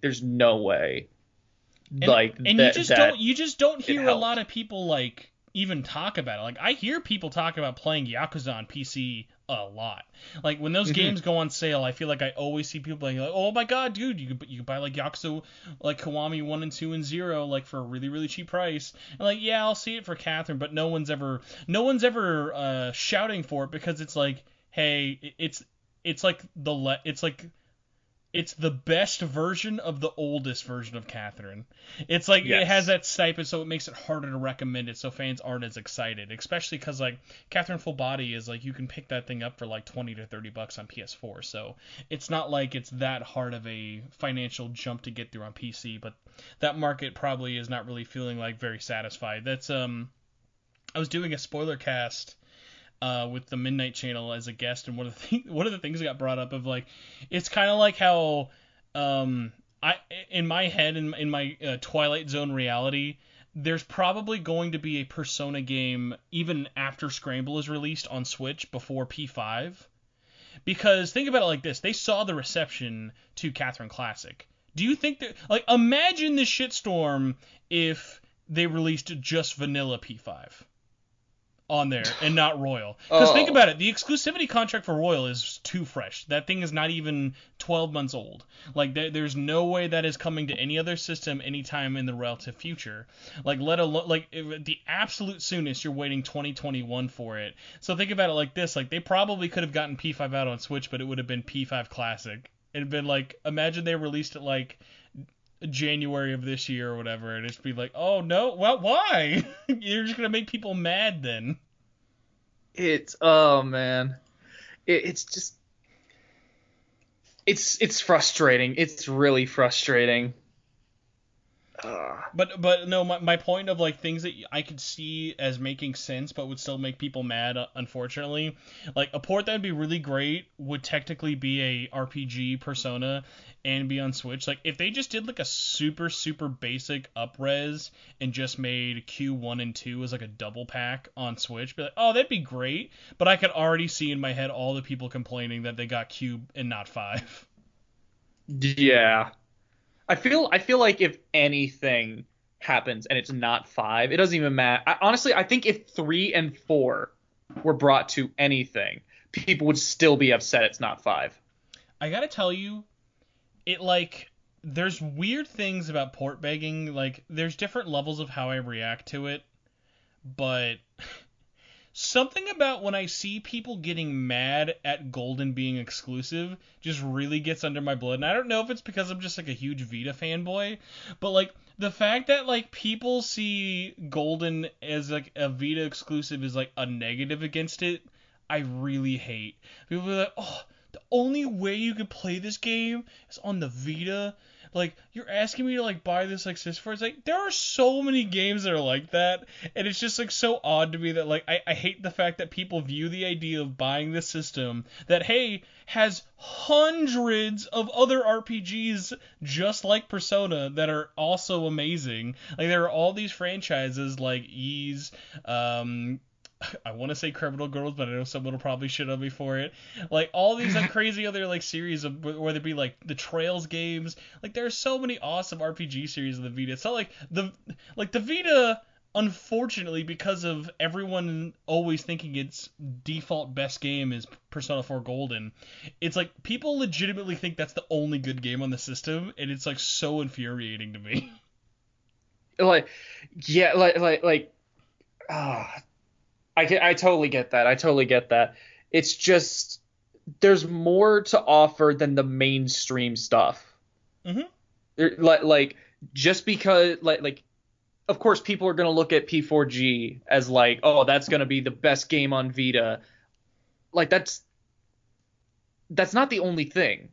You just don't hear a lot of people like even talk about it. Like I hear people talk about playing Yakuza on PC a lot. Like when those games go on sale, I feel like I always see people being like, "Oh my god, dude, you can buy like Yakuza, like Kiwami 1 and 2 and 0 like for a really, really cheap price." And like, yeah, I'll see it for Catherine, but no one's ever shouting for it, because it's like, hey, it's the best version of the oldest version of Catherine. It's like, It has that stipend, so it makes it harder to recommend it, so fans aren't as excited. Especially because, like, Catherine Full Body is, like, you can pick that thing up for, like, $20 to $30 on PS4, so it's not like it's that hard of a financial jump to get through on PC, but that market probably is not really feeling, like, very satisfied. That's, I was doing a spoiler cast with the Midnight Channel as a guest, and one of the things that got brought up of like, it's kind of like how in my head, in my Twilight Zone reality, there's probably going to be a Persona game even after Scramble is released on Switch before P5, because think about it like this: they saw the reception to Catherine Classic. Do you think that, like, imagine this shitstorm if they released just vanilla P5? on there and not Royal. Because think Oh. about it, the exclusivity contract for Royal is too fresh. That thing is not even 12 months old. Like there's no way that is coming to any other system anytime in the relative future. Like let alone the absolute soonest you're waiting 2021 for it. So think about it like this: like they probably could have gotten P5 out on Switch, but it would have been P5 Classic. It'd been like, imagine they released it like January of this year or whatever, and it's be like, oh no, well, why? You're just gonna make people mad then. Oh man, it's just it's frustrating. It's really frustrating. But no, my point of like things that I could see as making sense but would still make people mad, unfortunately, like a port that would be really great would technically be a RPG Persona and be on Switch. Like if they just did like a super basic upres and just made Q1 and 2 as like a double pack on Switch, be like, oh, that'd be great. But I could already see in my head all the people complaining that they got Q and not 5. Yeah. I feel like if anything happens and it's not 5, it doesn't even matter. Honestly, I think if 3 and 4 were brought to anything, people would still be upset it's not 5. I gotta tell you, it like there's weird things about port begging. Like there's different levels of how I react to it, but something about when I see people getting mad at Golden being exclusive just really gets under my blood. And I don't know if it's because I'm just like a huge Vita fanboy, but like the fact that like people see Golden as like a Vita exclusive is like a negative against it, I really hate. People are like, oh, the only way you can play this game is on the Vita. Like, you're asking me to, like, buy this, like, system for it. It's like, there are so many games that are like that, and it's just, like, so odd to me that, like, I hate the fact that people view the idea of buying this system that, hey, has hundreds of other RPGs just like Persona that are also amazing. Like, there are all these franchises like Ys, I want to say Criminal Girls, but I know someone will probably shit on me for it. Like all these like crazy other like series of whether it be like the Trails games. Like there are so many awesome RPG series in the Vita. It's not like the Vita, unfortunately, because of everyone always thinking its default best game is Persona 4 Golden. It's like people legitimately think that's the only good game on the system, and it's like so infuriating to me. Like, yeah, ah. I totally get that. I totally get that. It's just there's more to offer than the mainstream stuff. Mm-hmm. Like just because like of course people are gonna look at P4G as like, oh, that's gonna be the best game on Vita. Like that's not the only thing.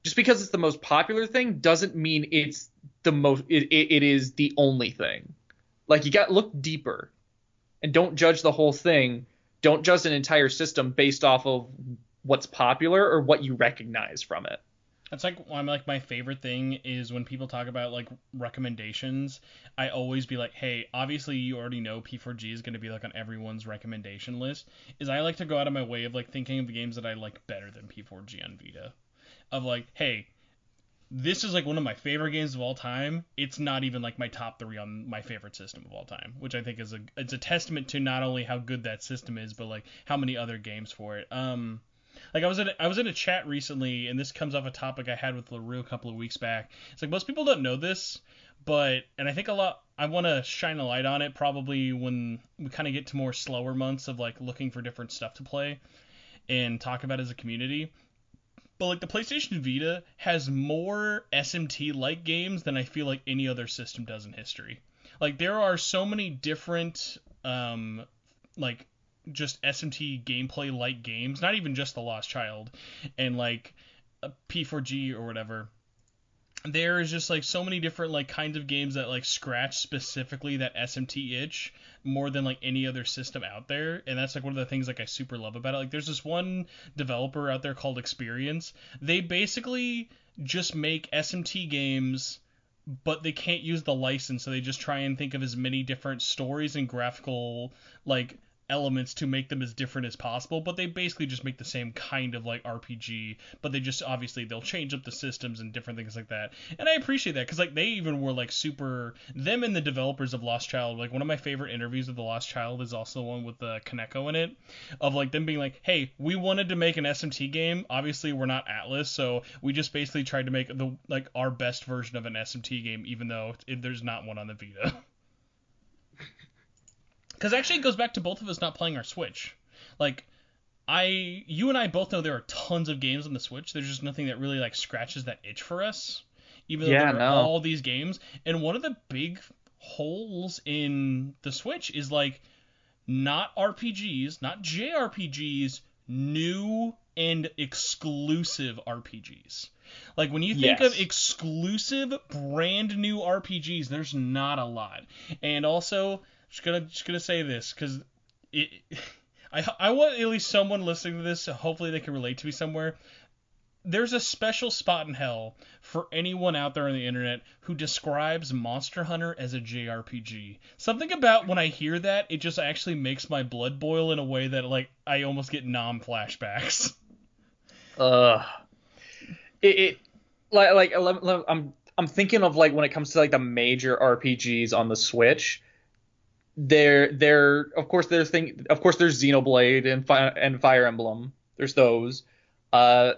Just because it's the most popular thing doesn't mean it's the most. It is the only thing. Like you got to look deeper. And don't judge the whole thing. Don't judge an entire system based off of what's popular or what you recognize from it. That's like my favorite thing is when people talk about like recommendations. I always be like, hey, obviously you already know P4G is going to be like on everyone's recommendation list. Is I like to go out of my way of like thinking of the games that I like better than P4G on Vita. Of like, hey, this is like one of my favorite games of all time. It's not even like my top 3 on my favorite system of all time, which I think is it's a testament to not only how good that system is, but like how many other games for it. Like I was in a chat recently, and this comes off a topic I had with LaRue a couple of weeks back. It's like most people don't know this, and I think I want to shine a light on it probably when we kind of get to more slower months of like looking for different stuff to play and talk about as a community. But like the PlayStation Vita has more SMT-like games than I feel like any other system does in history. Like there are so many different like just SMT gameplay-like games, not even just The Lost Child and like P4G or whatever. There is just like so many different like kinds of games that like scratch specifically that SMT itch more than like any other system out there, and that's like one of the things like I super love about it. Like there's this one developer out there called Experience. They basically just make SMT games, but they can't use the license, so they just try and think of as many different stories and graphical like elements to make them as different as possible, but they basically just make the same kind of like RPG, but they just obviously they'll change up the systems and different things like that. And I appreciate that because like they even were like super them and the developers of Lost Child. Like one of my favorite interviews of the Lost Child is also one with the Kaneko in it, of like them being like, hey, we wanted to make an SMT game. Obviously we're not Atlas, so we just basically tried to make the like our best version of an SMT game, even though there's not one on the Vita. Because actually it goes back to both of us not playing our Switch. Like, you and I both know there are tons of games on the Switch. There's just nothing that really, like, scratches that itch for us. Even though there are all these games. And one of the big holes in the Switch is, like, not RPGs, not JRPGs, new and exclusive RPGs. Like, when you think of exclusive, brand new RPGs, there's not a lot. And also... Just gonna say this because I want at least someone listening to this. Hopefully they can relate to me somewhere. There's a special spot in hell for anyone out there on the internet who describes Monster Hunter as a JRPG. Something about when I hear that, it just actually makes my blood boil in a way that like I almost get Nom flashbacks. I'm thinking of like when it comes to like the major RPGs on the Switch. Of course there's Xenoblade and Fire Emblem. There's those, and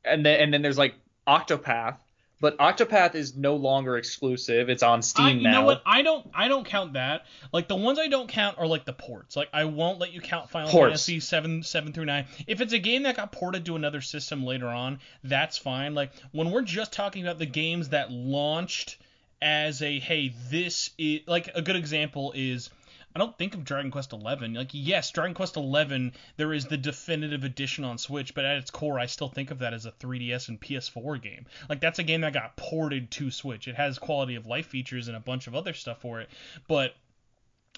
then there's like Octopath, but Octopath is no longer exclusive. It's on Steam now. You know what? I don't count that. Like the ones I don't count are like the ports. Like I won't let you count Final Fantasy 7 through 9. If it's a game that got ported to another system later on, that's fine. Like when we're just talking about the games that launched as a hey, this is like a good example is I don't think of Dragon Quest XI. Like yes, Dragon Quest XI there is the definitive edition on Switch, but at its core I still think of that as a 3DS and PS4 game. Like that's a game that got ported to Switch. It has quality of life features and a bunch of other stuff for it, but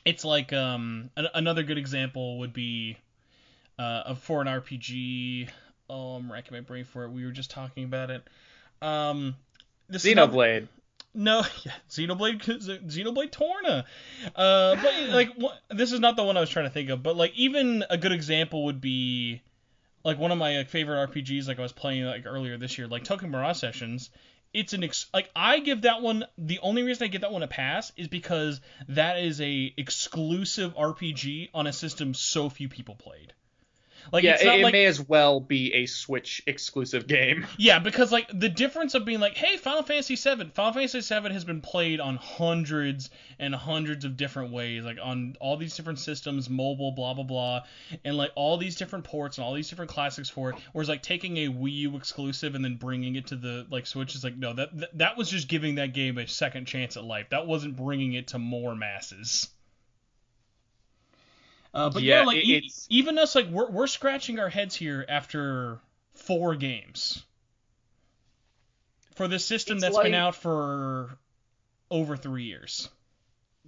it's like another good example would be for an RPG. Oh, I'm racking my brain for it. We were just talking about it. Xenoblade. No, yeah, Xenoblade Torna. But like, this is not the one I was trying to think of. But like, even a good example would be like one of my favorite RPGs. Like I was playing like earlier this year, like Tokyo Mirage Sessions. It's like I give that one. The only reason I give that one a pass is because that is a exclusive RPG on a system so few people played. Like, yeah, it may as well be a Switch exclusive game. Yeah, because like the difference of being like, hey, Final Fantasy VII has been played on hundreds and hundreds of different ways, like on all these different systems, mobile, blah blah blah, and like all these different ports and all these different classics for it. Whereas like taking a Wii U exclusive and then bringing it to the like Switch is like, no, that was just giving that game a second chance at life. That wasn't bringing it to more masses. But yeah, like even us, like we're scratching our heads here after 4 games for this system that's been out for over 3 years.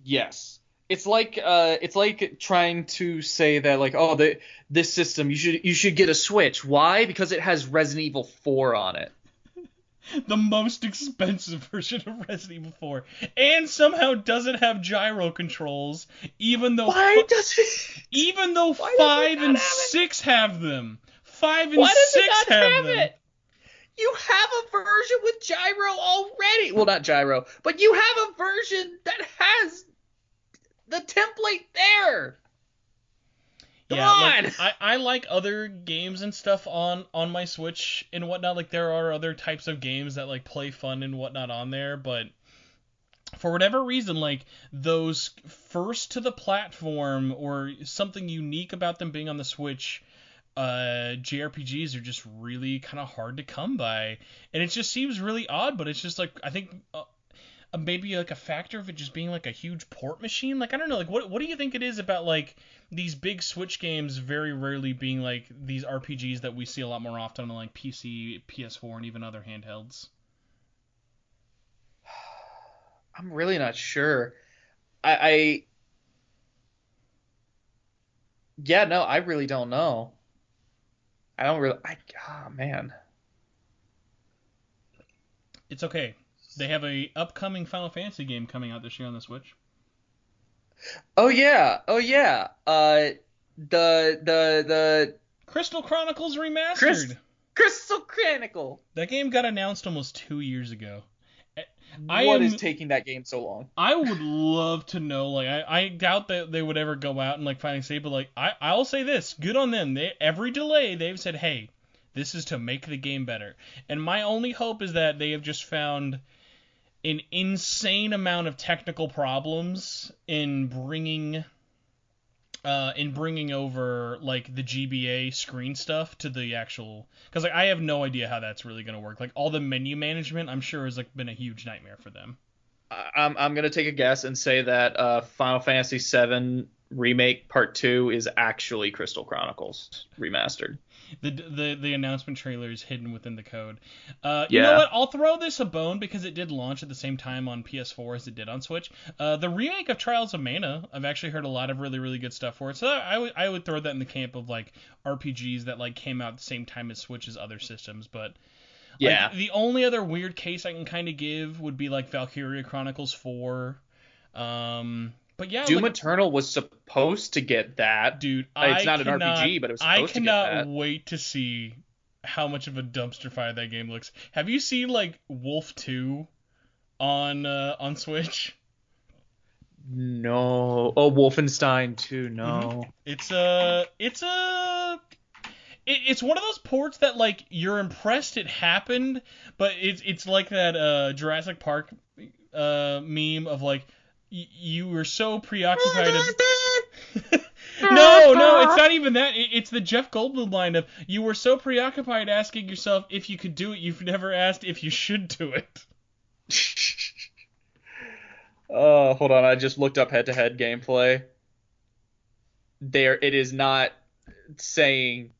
Yes, it's like trying to say that like, oh, this system you should get a Switch. Why? Because it has Resident Evil 4 on it. The most expensive version of Resident Evil 4, and somehow doesn't have gyro controls, even though 5 and 6 have them. 5 and 6 have them. You have a version with gyro already. Well, not gyro, but you have a version that has the template there. Come on! Like, I like other games and stuff on my Switch and whatnot. Like, there are other types of games that, like, play fun and whatnot on there, but for whatever reason, like, those first to the platform or something unique about them being on the Switch, JRPGs are just really kind of hard to come by. And it just seems really odd, but it's just, like, I think... maybe like a factor of it just being like a huge port machine. Like I don't know, like what do you think it is about like these big Switch games very rarely being like these RPGs that we see a lot more often on like PC, PS4, and even other handhelds? I'm really not sure. I really don't know. Oh man. It's okay. They have a upcoming Final Fantasy game coming out this year on the Switch. Oh yeah. the Crystal Chronicles Chris, Remastered. Crystal Chronicle. That game got announced almost 2 years ago. I What is am. taking that game so long? I would love to know. Like, I doubt that they would ever go out and like finally say, but like, I'll say this: good on them. Every delay they've said, hey, this is to make the game better. And my only hope is that they have just found an insane amount of technical problems in bringing over like the GBA screen stuff to the actual, because like I have no idea how that's really gonna work. Like all the menu management, I'm sure has like been a huge nightmare for them. I'm gonna take a guess and say that Final Fantasy VII Remake Part 2 is actually Crystal Chronicles Remastered. The announcement trailer is hidden within the code. You know Yeah. what? I'll throw this a bone because it did launch at the same time on PS4 as it did on Switch. The remake of Trials of Mana, I've actually heard a lot of really really good stuff for it. So I would throw that in the camp of like RPGs that like came out at the same time as Switch's other systems. But Yeah. like the only other weird case I can kind of give would be like Valkyria Chronicles 4. But yeah, Doom like Eternal was supposed to get that. dude, It's not an RPG, but it was I supposed to get cannot that. wait to see how much of a dumpster fire that game looks. Have you seen like Wolf 2 on Switch? No. Oh, Wolfenstein 2, Hmm. no. It's one of those ports that like you're impressed it happened, but it's like that Jurassic Park meme of like you were so preoccupied. No, it's not even that. It's the Jeff Goldblum line of you were so preoccupied asking yourself if you could do it, you've never asked if you should do it. Oh, hold on. I just looked up head-to-head gameplay. It is not saying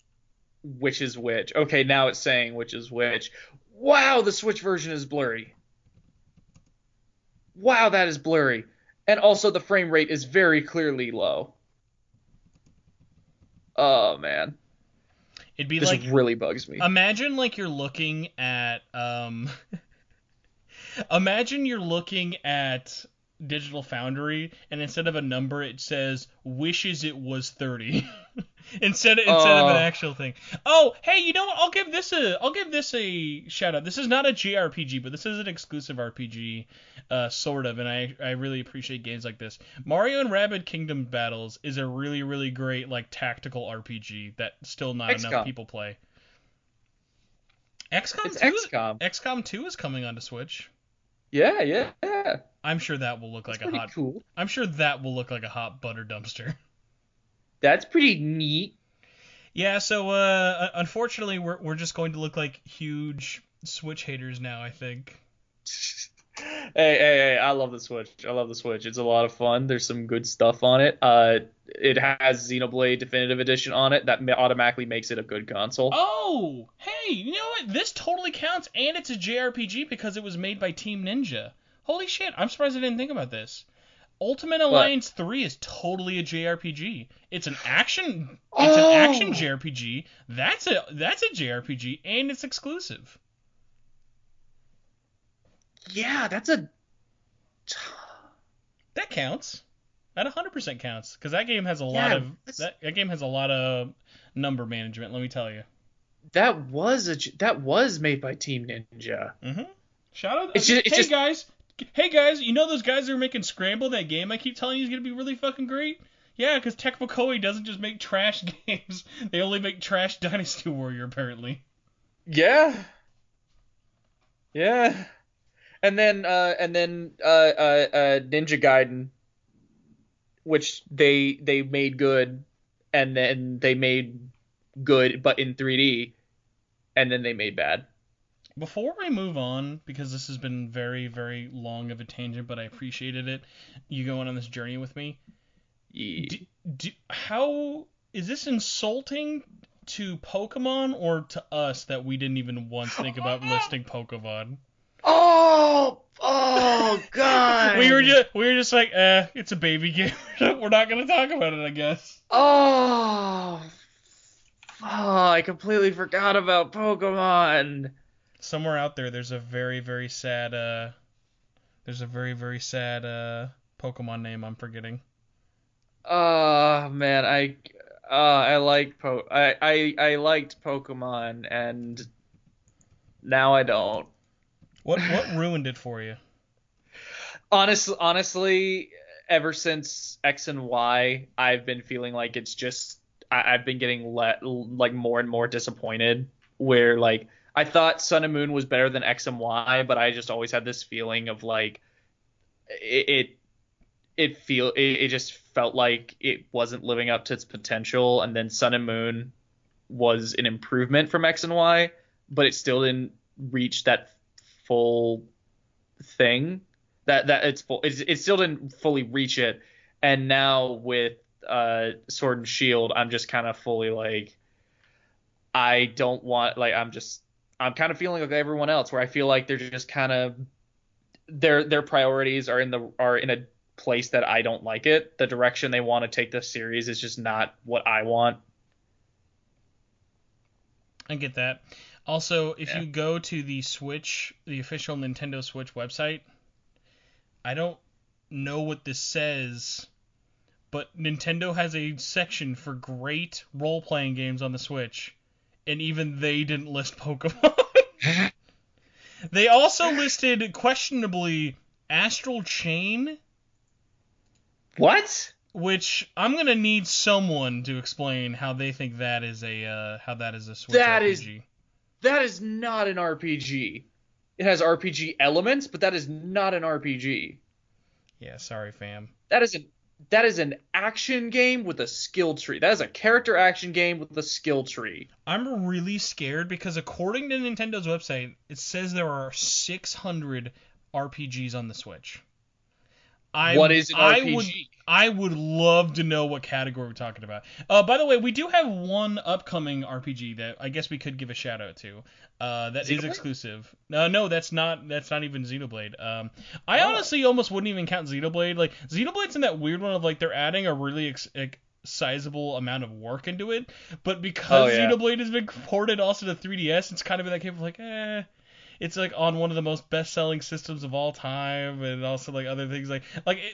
which is which. Okay, now it's saying which is which. Wow, the Switch version is blurry. Wow, that is blurry. And also the frame rate is very clearly low. Oh man, It'd be this like really bugs me. imagine like you're looking at imagine you're looking at Digital Foundry and instead of a number it says wishes it was 30 instead of an Oh, actual thing. Oh, hey, you know what? I'll give this a shout out. This is not a JRPG, but this is an exclusive RPG sort of, and I really appreciate games like this. Mario and Rabbids Kingdom Battles is a really really great like tactical RPG that still not enough XCOM. people play. It's XCOM. XCOM 2 is coming onto Switch. Yeah, yeah, yeah. I'm sure that will look That's like a pretty hot. cool. I'm sure that will look like a hot butter dumpster. That's pretty neat. Yeah, so unfortunately, we're just going to look like huge Switch haters now. I think. Hey, I love the Switch. I love the Switch. It's a lot of fun. There's some good stuff on it. It has Xenoblade Definitive Edition on it that automatically makes it a good console. Oh, hey, you know what? This totally counts, and it's a JRPG because it was made by Team Ninja. Holy shit! I'm surprised I didn't think about this. Ultimate But Alliance 3 is totally a JRPG. It's an action. It's an action oh, JRPG. That's a JRPG, and it's exclusive. yeah, that's a That counts. That 100% counts because that game has a lot yeah. of that game has a lot of number management. Let me tell you. That was made by Team Ninja. Mm-hmm. Shout out. It's just Hey guys, you know those guys that are making Scramble, that game I keep telling you is gonna be really fucking great? Yeah, because Tecmo Koei doesn't just make trash games; they only make trash Dynasty Warrior apparently. yeah, yeah. And then Ninja Gaiden, which they made good, and then they made good but in 3D, and then they made bad. Before we move on, because this has been very, very long of a tangent, but I appreciated it, you going on this journey with me. Ye- How is this insulting to Pokemon or to us that we didn't even once think about listing Pokemon? Oh we were God. just like, it's a baby game. We're not gonna talk about it, I guess. Oh, I completely forgot about Pokemon. Somewhere out there, there's a very, very sad, Pokemon name I'm forgetting. Oh man, I liked Pokemon, and now I don't. What ruined it for you? Honestly, ever since X and Y, I've been feeling like it's just I've been getting like more and more disappointed. Where like I thought Sun and Moon was better than X and Y, but I just always had this feeling of like it it just felt like it wasn't living up to its potential. And then Sun and Moon was an improvement from X and Y, but it still didn't reach that full thing. That it's full. It still didn't fully reach it. And now with Sword and Shield, I'm just kind of fully like I don't want like I'm kind of feeling like everyone else, where I feel like they're just kind of their priorities are in a place that I don't like it. The direction they want to take this series is just not what I want. I get that. Also, if you go to the Switch, the official Nintendo Switch website, I don't know what this says, but Nintendo has a section for great role-playing games on the Switch, and even they didn't list Pokemon. They also listed, questionably, Astral Chain. What? Which I'm gonna need someone to explain how they think that is a Switch RPG. That is not an RPG. It has RPG elements, but that is not an RPG. Yeah, sorry, fam. That is an action game with a skill tree. That is a character action game with a skill tree. I'm really scared because according to Nintendo's website, it says there are 600 RPGs on the Switch. What is an RPG? I would love to know what category we're talking about. By the way, we do have one upcoming RPG that I guess we could give a shout out to. That is exclusive. No, that's not even Xenoblade. I honestly almost wouldn't even count Xenoblade. Like Xenoblade's in that weird one of like they're adding a really sizable amount of work into it, but because Xenoblade has been ported also to 3DS, it's kind of in that case of like, it's like on one of the most best-selling systems of all time, and also like other things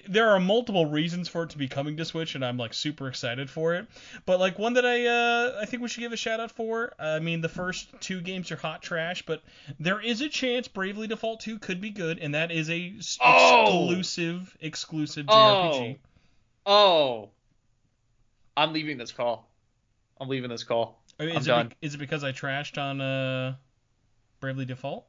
there are multiple reasons for it to be coming to Switch, and I'm like super excited for it. But like one that I think we should give a shout out for. I mean, the first two games are hot trash, but there is a chance Bravely Default 2 could be good, and that is a exclusive JRPG. I'm leaving this call. I'm done. Is it because I trashed on Bravely Default?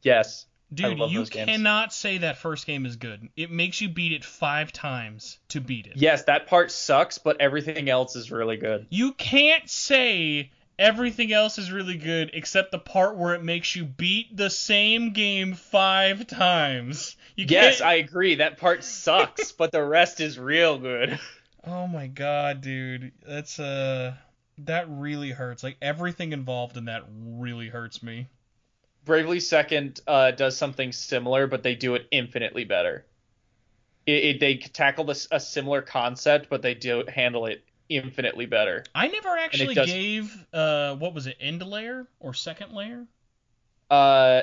Yes. Dude, you cannot say that first game is good. It makes you beat it 5 times to beat it. Yes, that part sucks, but everything else is really good. You can't say everything else is really good except the part where it makes you beat the same game 5 times. Yes, I agree. That part sucks, but the rest is real good. Oh my god, dude. That's that really hurts. Like everything involved in that really hurts me. Bravely Second does something similar, but they do it infinitely better. They tackle a similar concept, but they do handle it infinitely better. I never actually gave what was it, End Layer or Second Layer?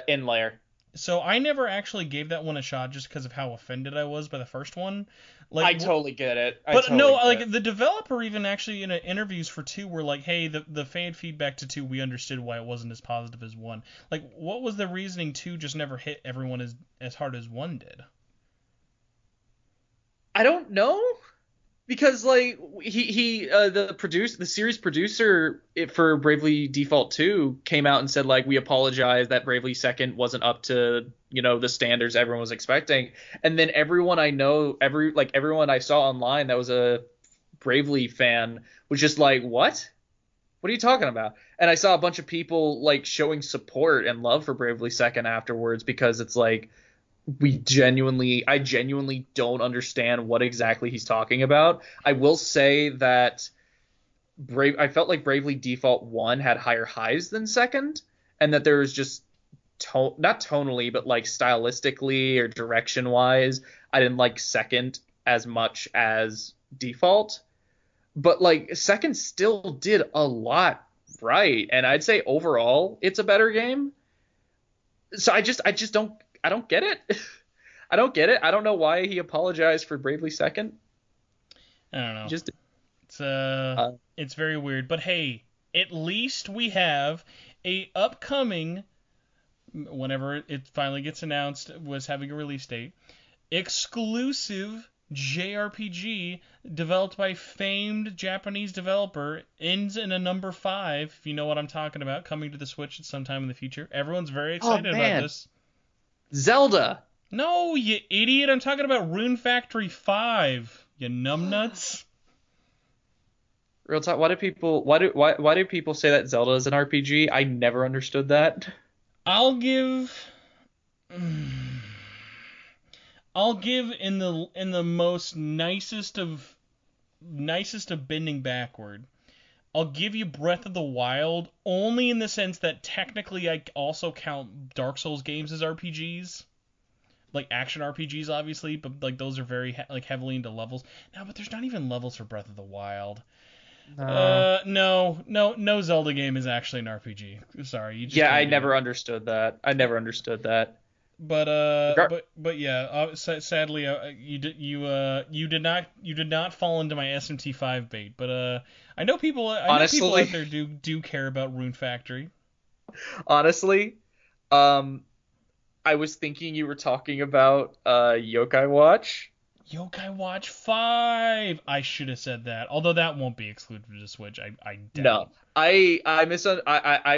End Layer. So I never actually gave that one a shot just because of how offended I was by the first one. Like, I totally get it. The developer even actually in interviews for 2 were like, hey, the fan feedback to 2, we understood why it wasn't as positive as 1. Like, what was the reasoning 2 just never hit everyone as hard as 1 did? I don't know. Because like the series producer for Bravely Default 2 came out and said like we apologize that Bravely Second wasn't up to the standards everyone was expecting, and then everyone I know everyone I saw online that was a Bravely fan was just like what are you talking about? And I saw a bunch of people like showing support and love for Bravely Second afterwards because it's like I genuinely don't understand what exactly he's talking about. I will say that I felt like Bravely Default 1 had higher highs than Second, and that there was just not tonally, but like stylistically or direction wise, I didn't like Second as much as Default. But like Second still did a lot right, and I'd say overall it's a better game. So I don't get it. I don't get it. I don't know why he apologized for Bravely Second. I don't know. It's very weird. But hey, at least we have a upcoming, whenever it finally gets announced, was having a release date, exclusive JRPG developed by famed Japanese developer, ends in a number 5, if you know what I'm talking about, coming to the Switch at some time in the future. Everyone's very excited about this. Zelda. No, you idiot! I'm talking about Rune Factory 5. You numbnuts. Real talk. Why do people say that Zelda is an RPG? I never understood that. I'll give in the most nicest of bending backward. I'll give you Breath of the Wild, only in the sense that technically I also count Dark Souls games as RPGs. Like action RPGs, obviously, but like those are very heavily into levels. No, but there's not even levels for Breath of the Wild. No Zelda game is actually an RPG. Sorry, you just Yeah, can't I do never it. understood that. I never understood that. But yeah, sadly, you did not fall into my SMT5 bait. But I know people Honestly, out there do care about Rune Factory. honestly, I was thinking you were talking about Yokai Watch. Yokai Watch 5. I should have said that. Although that won't be exclusive to Switch. I No, doubt. I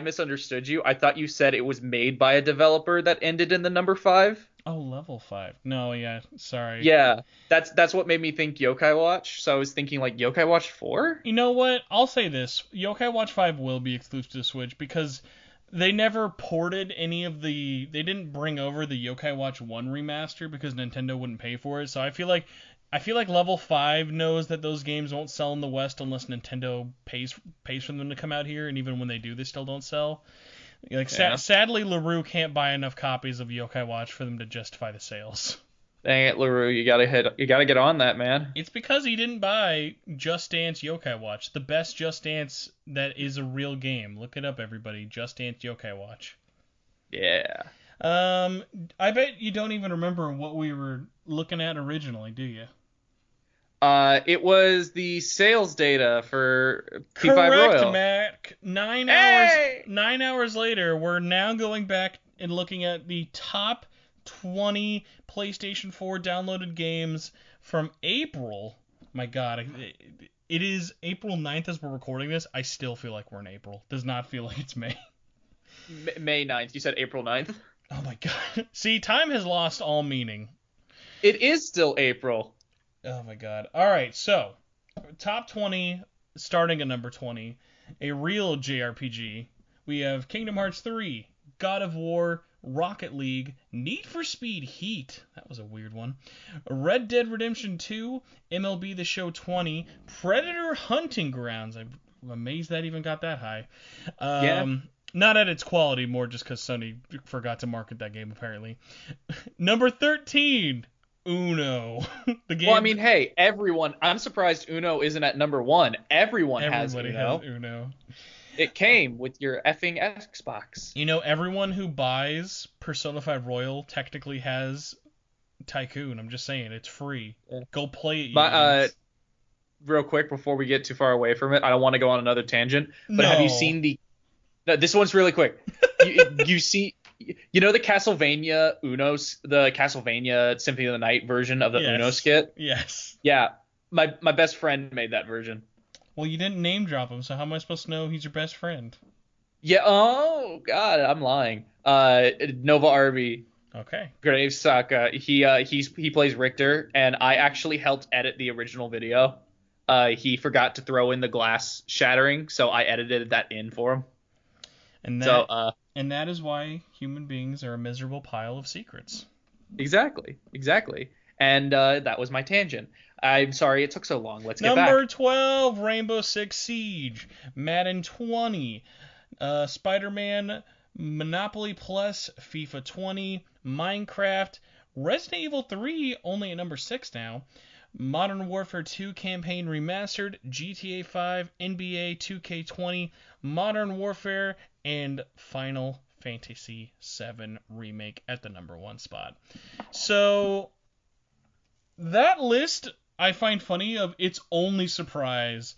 misunderstood you. I thought you said it was made by a developer that ended in the number 5. Oh, level 5. No, yeah, sorry. Yeah, that's what made me think Yokai Watch. So I was thinking like Yokai Watch 4? You know what? I'll say this. Yokai Watch 5 will be exclusive to Switch because they never ported any of the... They didn't bring over the Yokai Watch 1 remaster because Nintendo wouldn't pay for it. So I feel like Level 5 knows that those games won't sell in the West unless Nintendo pays for them to come out here, and even when they do, they still don't sell. Like Yeah. Sadly, LaRue can't buy enough copies of Yokai Watch for them to justify the sales. Dang it, LaRue, you gotta get on that, man. It's because he didn't buy Just Dance Yokai Watch, the best Just Dance that is a real game. Look it up, everybody. Just Dance Yokai Watch. Yeah. I bet you don't even remember what we were looking at originally, do you? It was the sales data for P5 Correct, Royal. Mac. 9 Hey! hours. 9 hours later, we're now going back and looking at the top 20 PlayStation 4 downloaded games from April. My God, it is April 9th as we're recording this. I still feel like we're in April. Does not feel like it's May. May 9th. You said April 9th? Oh my God. See, time has lost all meaning. It is still April. Oh my God. All right, so top 20, starting at number 20, a real JRPG. We have Kingdom Hearts 3, God of War, Rocket League, Need for Speed Heat. That was a weird one. Red Dead Redemption 2, MLB The Show 20, Predator Hunting Grounds. I'm amazed that even got that high. Yeah. Not at its quality, more just because Sony forgot to market that game, apparently. Number 13, Uno. The game. Well, I mean, hey, everyone. I'm surprised Uno isn't at number 1. Everybody has Uno. It came with your effing Xbox. You know, everyone who buys Persona 5 Royal technically has Tycoon. I'm just saying, it's free. Yeah. Go play it, you But idiots. real quick before we get too far away from it, I don't want to go on another tangent. But No. have you seen the? No, this one's really quick. You see, you know the Castlevania the Castlevania Symphony of the Night version of the Yes. Uno skit? Yes. Yeah, my best friend made that version. Well, you didn't name drop him, so how am I supposed to know he's your best friend? Yeah. Oh God, I'm lying. Nova Arby, Okay. Graves Saka. He plays Richter, and I actually helped edit the original video. He forgot to throw in the glass shattering, so I edited that in for him. And that is why human beings are a miserable pile of secrets. Exactly. And that was my tangent. I'm sorry it took so long. Let's get Number back. 12, Rainbow Six Siege, Madden 20, Spider-Man, Monopoly Plus, FIFA 20, Minecraft, Resident Evil 3, only at number 6 now, Modern Warfare 2 Campaign Remastered, GTA 5, NBA 2K20, Modern Warfare, and Final Fantasy VII Remake at the number 1 spot. So that list I find funny of its only surprise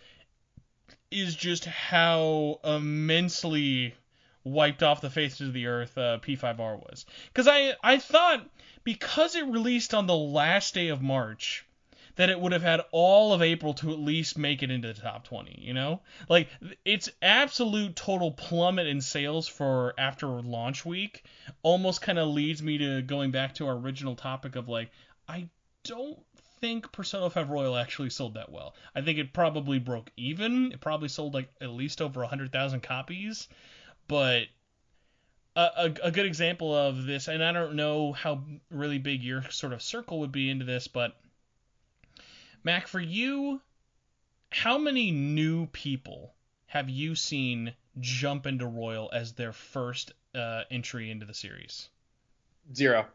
is just how immensely wiped off the face of the earth P5R was. Because I thought, because it released on the last day of March, that it would have had all of April to at least make it into the top 20, you know? Like, its absolute total plummet in sales for after launch week almost kind of leads me to going back to our original topic of, like, I don't think Persona 5 Royal actually sold that well. I think it probably broke even. It probably sold, like, at least over 100,000 copies. But a good example of this, and I don't know how really big your sort of circle would be into this, but Mac, for you, how many new people have you seen jump into Royal as their first entry into the series? 0.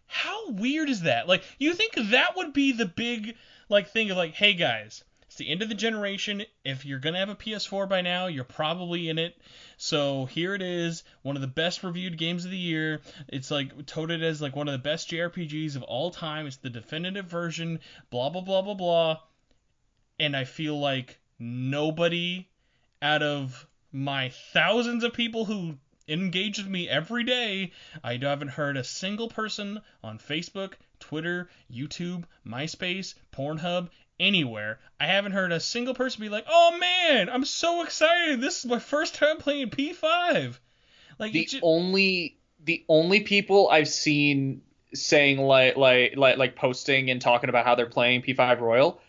How weird is that? Like, you think that would be the big, like, thing of, like, hey, guys, it's the end of the generation. If you're going to have a PS4 by now, you're probably in it. So here it is, one of the best reviewed games of the year. It's, like, touted as, like, one of the best JRPGs of all time. It's the definitive version, blah, blah, blah, blah, blah. And I feel like nobody out of my thousands of people who engage with me every day, I haven't heard a single person on Facebook, Twitter, YouTube, MySpace, Pornhub, anywhere. I haven't heard a single person be like, "Oh man, I'm so excited! This is my first time playing P5." Like the only people I've seen saying like posting and talking about how they're playing P5 Royal,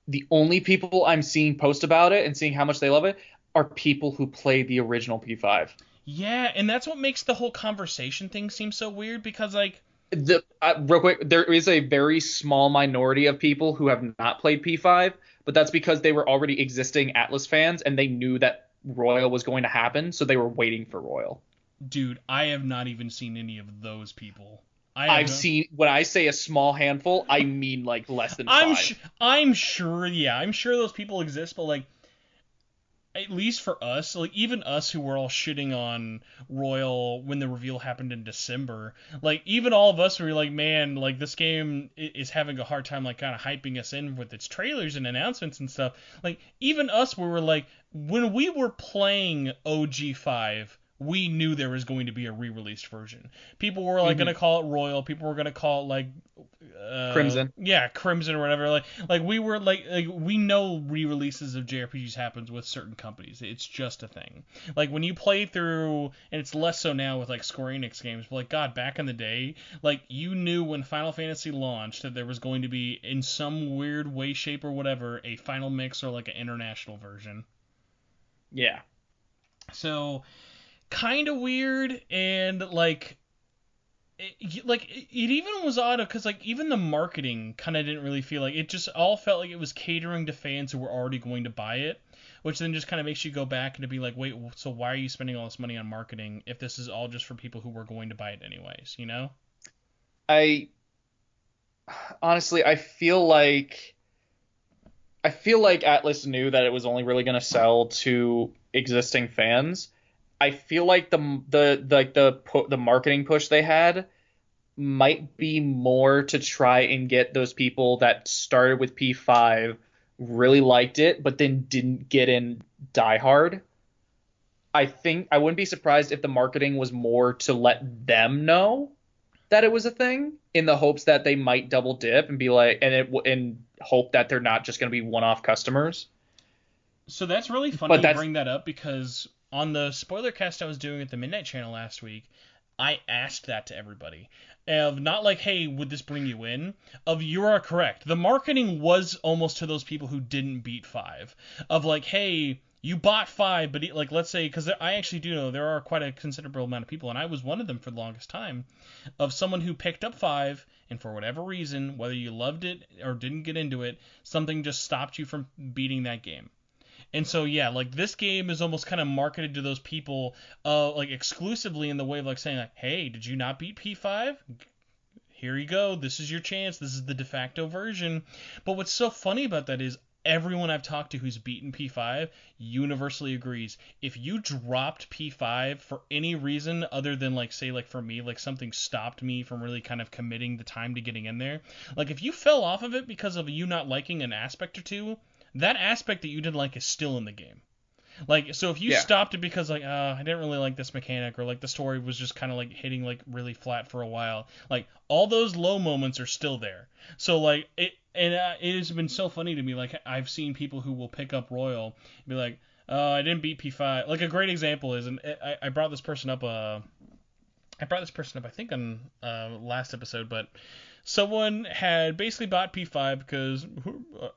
the only people I'm seeing post about it and seeing how much they love it are people who play the original P5. Yeah, and that's what makes the whole conversation thing seem so weird, because, like, real quick, there is a very small minority of people who have not played P5, but that's because they were already existing Atlas fans and they knew that Royal was going to happen, so they were waiting for Royal. Dude, I have not even seen any of those people. I've seen, when I say a small handful, I mean like less than 5. I'm sure those people exist, but, like, at least for us, like, even us who were all shitting on Royal when the reveal happened in December, like, even all of us were like, man, like, this game is having a hard time, like, kind of hyping us in with its trailers and announcements and stuff. Like, even us, we were like, when we were playing OG5, we knew there was going to be a re-released version. People were, like, going to call it Royal. People were going to call it, like, Crimson. Yeah, Crimson or whatever. Like we were like we know re-releases of JRPGs happens with certain companies. It's just a thing. Like, when you play through, and it's less so now with, like, Square Enix games, but, like, God, back in the day, like, you knew when Final Fantasy launched that there was going to be, in some weird way, shape, or whatever, a final mix or, like, an international version. Yeah. So, kind of weird, and, like, it even was odd because, like, even the marketing kind of didn't really feel like it. Just all felt like it was catering to fans who were already going to buy it, which then just kind of makes you go back and to be like, wait, so why are you spending all this money on marketing if this is all just for people who were going to buy it anyways, you know? Honestly, I feel like Atlas knew that it was only really going to sell to existing fans. I feel like the marketing push they had might be more to try and get those people that started with P5, really liked it, but then didn't get in Die Hard. I think I wouldn't be surprised if the marketing was more to let them know that it was a thing, in the hopes that they might double dip and be like, and hope that they're not just going to be one-off customers. So that's really funny you bring that up, because on the spoiler cast I was doing at the Midnight Channel last week, I asked that to everybody. Of not like, hey, would this bring you in? Of, you are correct. The marketing was almost to those people who didn't beat 5. Of like, hey, you bought 5, but like, let's say, because I actually do know there are quite a considerable amount of people, and I was one of them for the longest time, of someone who picked up 5, and for whatever reason, whether you loved it or didn't get into it, something just stopped you from beating that game. And so, yeah, like, this game is almost kind of marketed to those people, like, exclusively in the way of, like, saying, like, hey, did you not beat P5? Here you go. This is your chance. This is the de facto version. But what's so funny about that is everyone I've talked to who's beaten P5 universally agrees. If you dropped P5 for any reason other than, like, say, like, for me, like, something stopped me from really kind of committing the time to getting in there. Like, if you fell off of it because of you not liking an aspect or two, that aspect that you didn't like is still in the game. Like, so if you stopped it because, like, I didn't really like this mechanic, or, like, the story was just kind of, like, hitting, like, really flat for a while, like, all those low moments are still there. So, like, it has been so funny to me, like, I've seen people who will pick up Royal and be like, I didn't beat P5. Like, a great example is, and I brought this person up, I think, on last episode, but someone had basically bought P5 because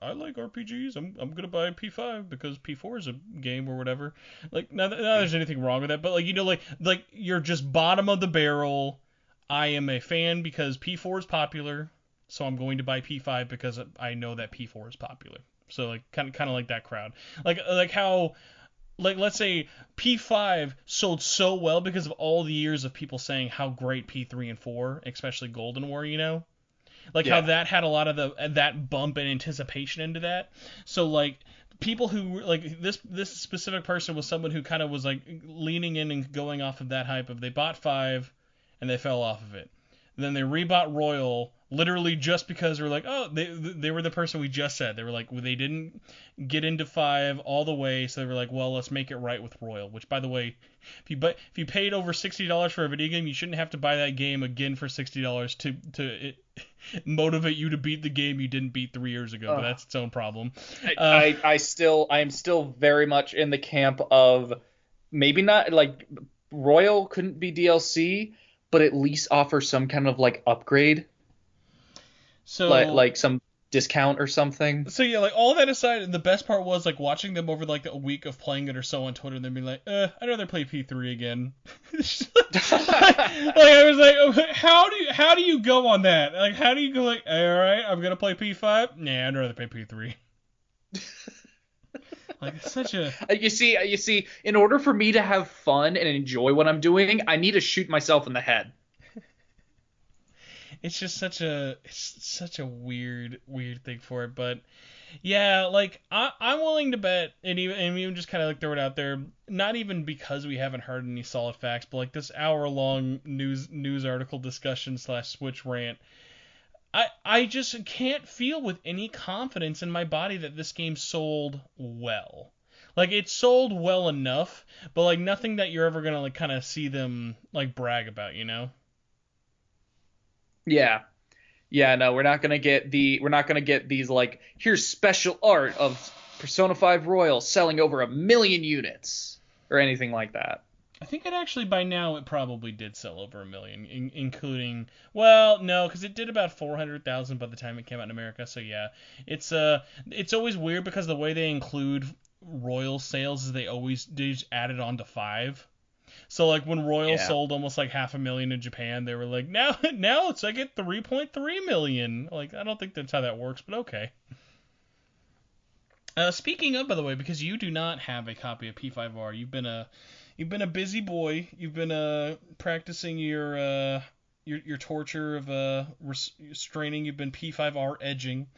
I like RPGs. I'm gonna buy P5 because P4 is a game or whatever. Like, not there's anything wrong with that, but, like, you know, like you're just bottom of the barrel. I am a fan because P4 is popular, so I'm going to buy P5 because I know that P4 is popular. So, like, kind of like that crowd. Like how. Like, let's say P5 sold so well because of all the years of people saying how great P3 and 4, especially Golden War, you know? Like, how that had a lot of that bump and anticipation into that. So, like, people who, like, this specific person was someone who kind of was, like, leaning in and going off of that hype of they bought 5 and they fell off of it. Then they rebought Royal literally just because they were like, oh, they were the person we just said. They were like, well, they didn't get into 5 all the way, so they were like, well, let's make it right with Royal. Which, by the way, if you paid over $60 for a video game, you shouldn't have to buy that game again for $60 to motivate you to beat the game you didn't beat 3 years ago. But that's its own problem. I am still very much in the camp of maybe not, like, Royal couldn't be DLC, but at least offer some kind of, like, upgrade. So like some discount or something. So yeah, like, all that aside, the best part was, like, watching them over, like, a week of playing it or so on Twitter, and then being like, I'd rather play P3 again. I was like, oh, how do you go on that? Like, how do you go, like, all right, I'm gonna play P5? Nah, I'd rather play P3. Like, it's such a... You see, in order for me to have fun and enjoy what I'm doing, I need to shoot myself in the head. It's just such a weird thing for it, but yeah, like, I'm willing to bet, and even just kind of, like, throw it out there, not even because we haven't heard any solid facts, but, like, this hour-long news article discussion / Switch rant, I just can't feel with any confidence in my body that this game sold well. Like, it sold well enough, but, like, nothing that you're ever gonna, like, kind of see them, like, brag about, you know? Yeah. No, we're not gonna get these, like, here's special art of Persona 5 Royal selling over 1 million units or anything like that. I think by now it probably did sell over 1 million, including, well, no, because it did about 400,000 by the time it came out in America. So yeah, it's always weird because the way they include Royal sales is they just add it on to 5. So, like, when Royal sold almost like 500,000 in Japan, they were like, now it's like at 3.3 million. Like, I don't think that's how that works, but okay. Speaking of, by the way, because you do not have a copy of P5R, you've been a busy boy. You've been practicing your torture of restraining. You've been P5R edging.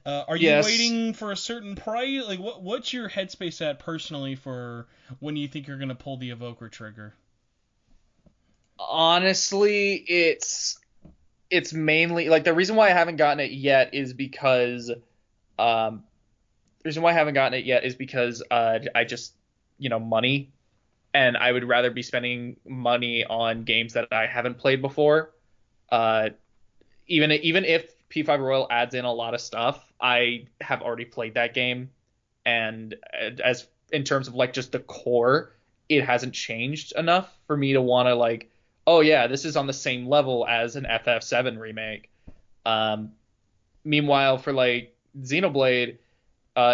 Are you waiting for a certain price? Like, what's your headspace at personally for when you think you're gonna pull the Evoker trigger? Honestly, it's mainly, like, the reason why I haven't gotten it yet is because I just, money, and I would rather be spending money on games that I haven't played before. Even if P5 Royal adds in a lot of stuff, I have already played that game, and as in terms of, like, just the core, it hasn't changed enough for me to want to, like, oh yeah, this is on the same level as an FF7 remake. Meanwhile, for, like, Xenoblade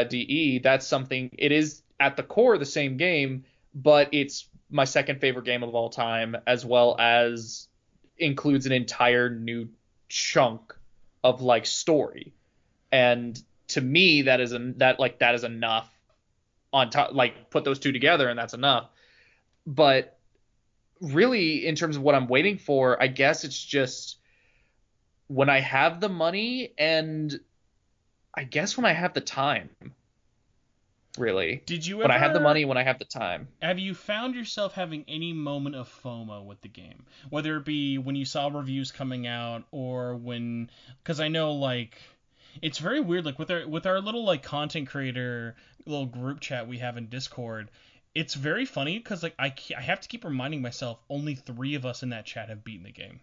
DE, that's something, it is at the core the same game, but it's my second favorite game of all time, as well as includes an entire new chunk of, like, story. And to me, that is enough on top, like, put those two together and that's enough. But really, in terms of what I'm waiting for, I guess it's just when I have the money, and I guess when I have the time. really. Did you When I have the ever money, when I have the time. have you found yourself having any moment of FOMO with the game? Whether it be when you saw reviews coming out or when, because I know like it's very weird like with our little like content creator little group chat we have in Discord. It's very funny because like I have to keep reminding myself only 3 of us in that chat have beaten the game.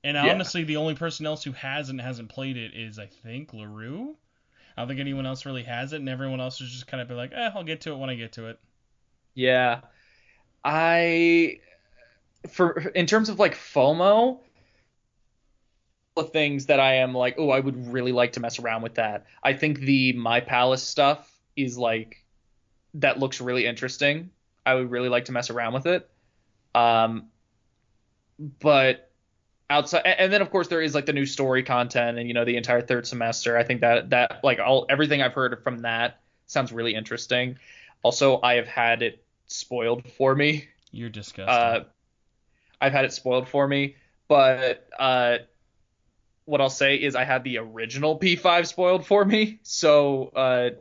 And Yeah. honestly, the only person else who hasn't played it is I think LaRue. I don't think anyone else really has it, and everyone else is just kind of be like, I'll get to it when I get to it. Yeah. I for in terms of like FOMO, the things that I am like, oh, I would really like to mess around with that. I think the My Palace stuff is like that looks really interesting. I would really like to mess around with it. Um, but outside, and then of course there is like the new story content and the entire third semester. I think that like all everything I've heard from that sounds really interesting. Also, I have had it spoiled for me. You're disgusting. Uh, I've had it spoiled for me, but what I'll say is I had the original P5 spoiled for me, so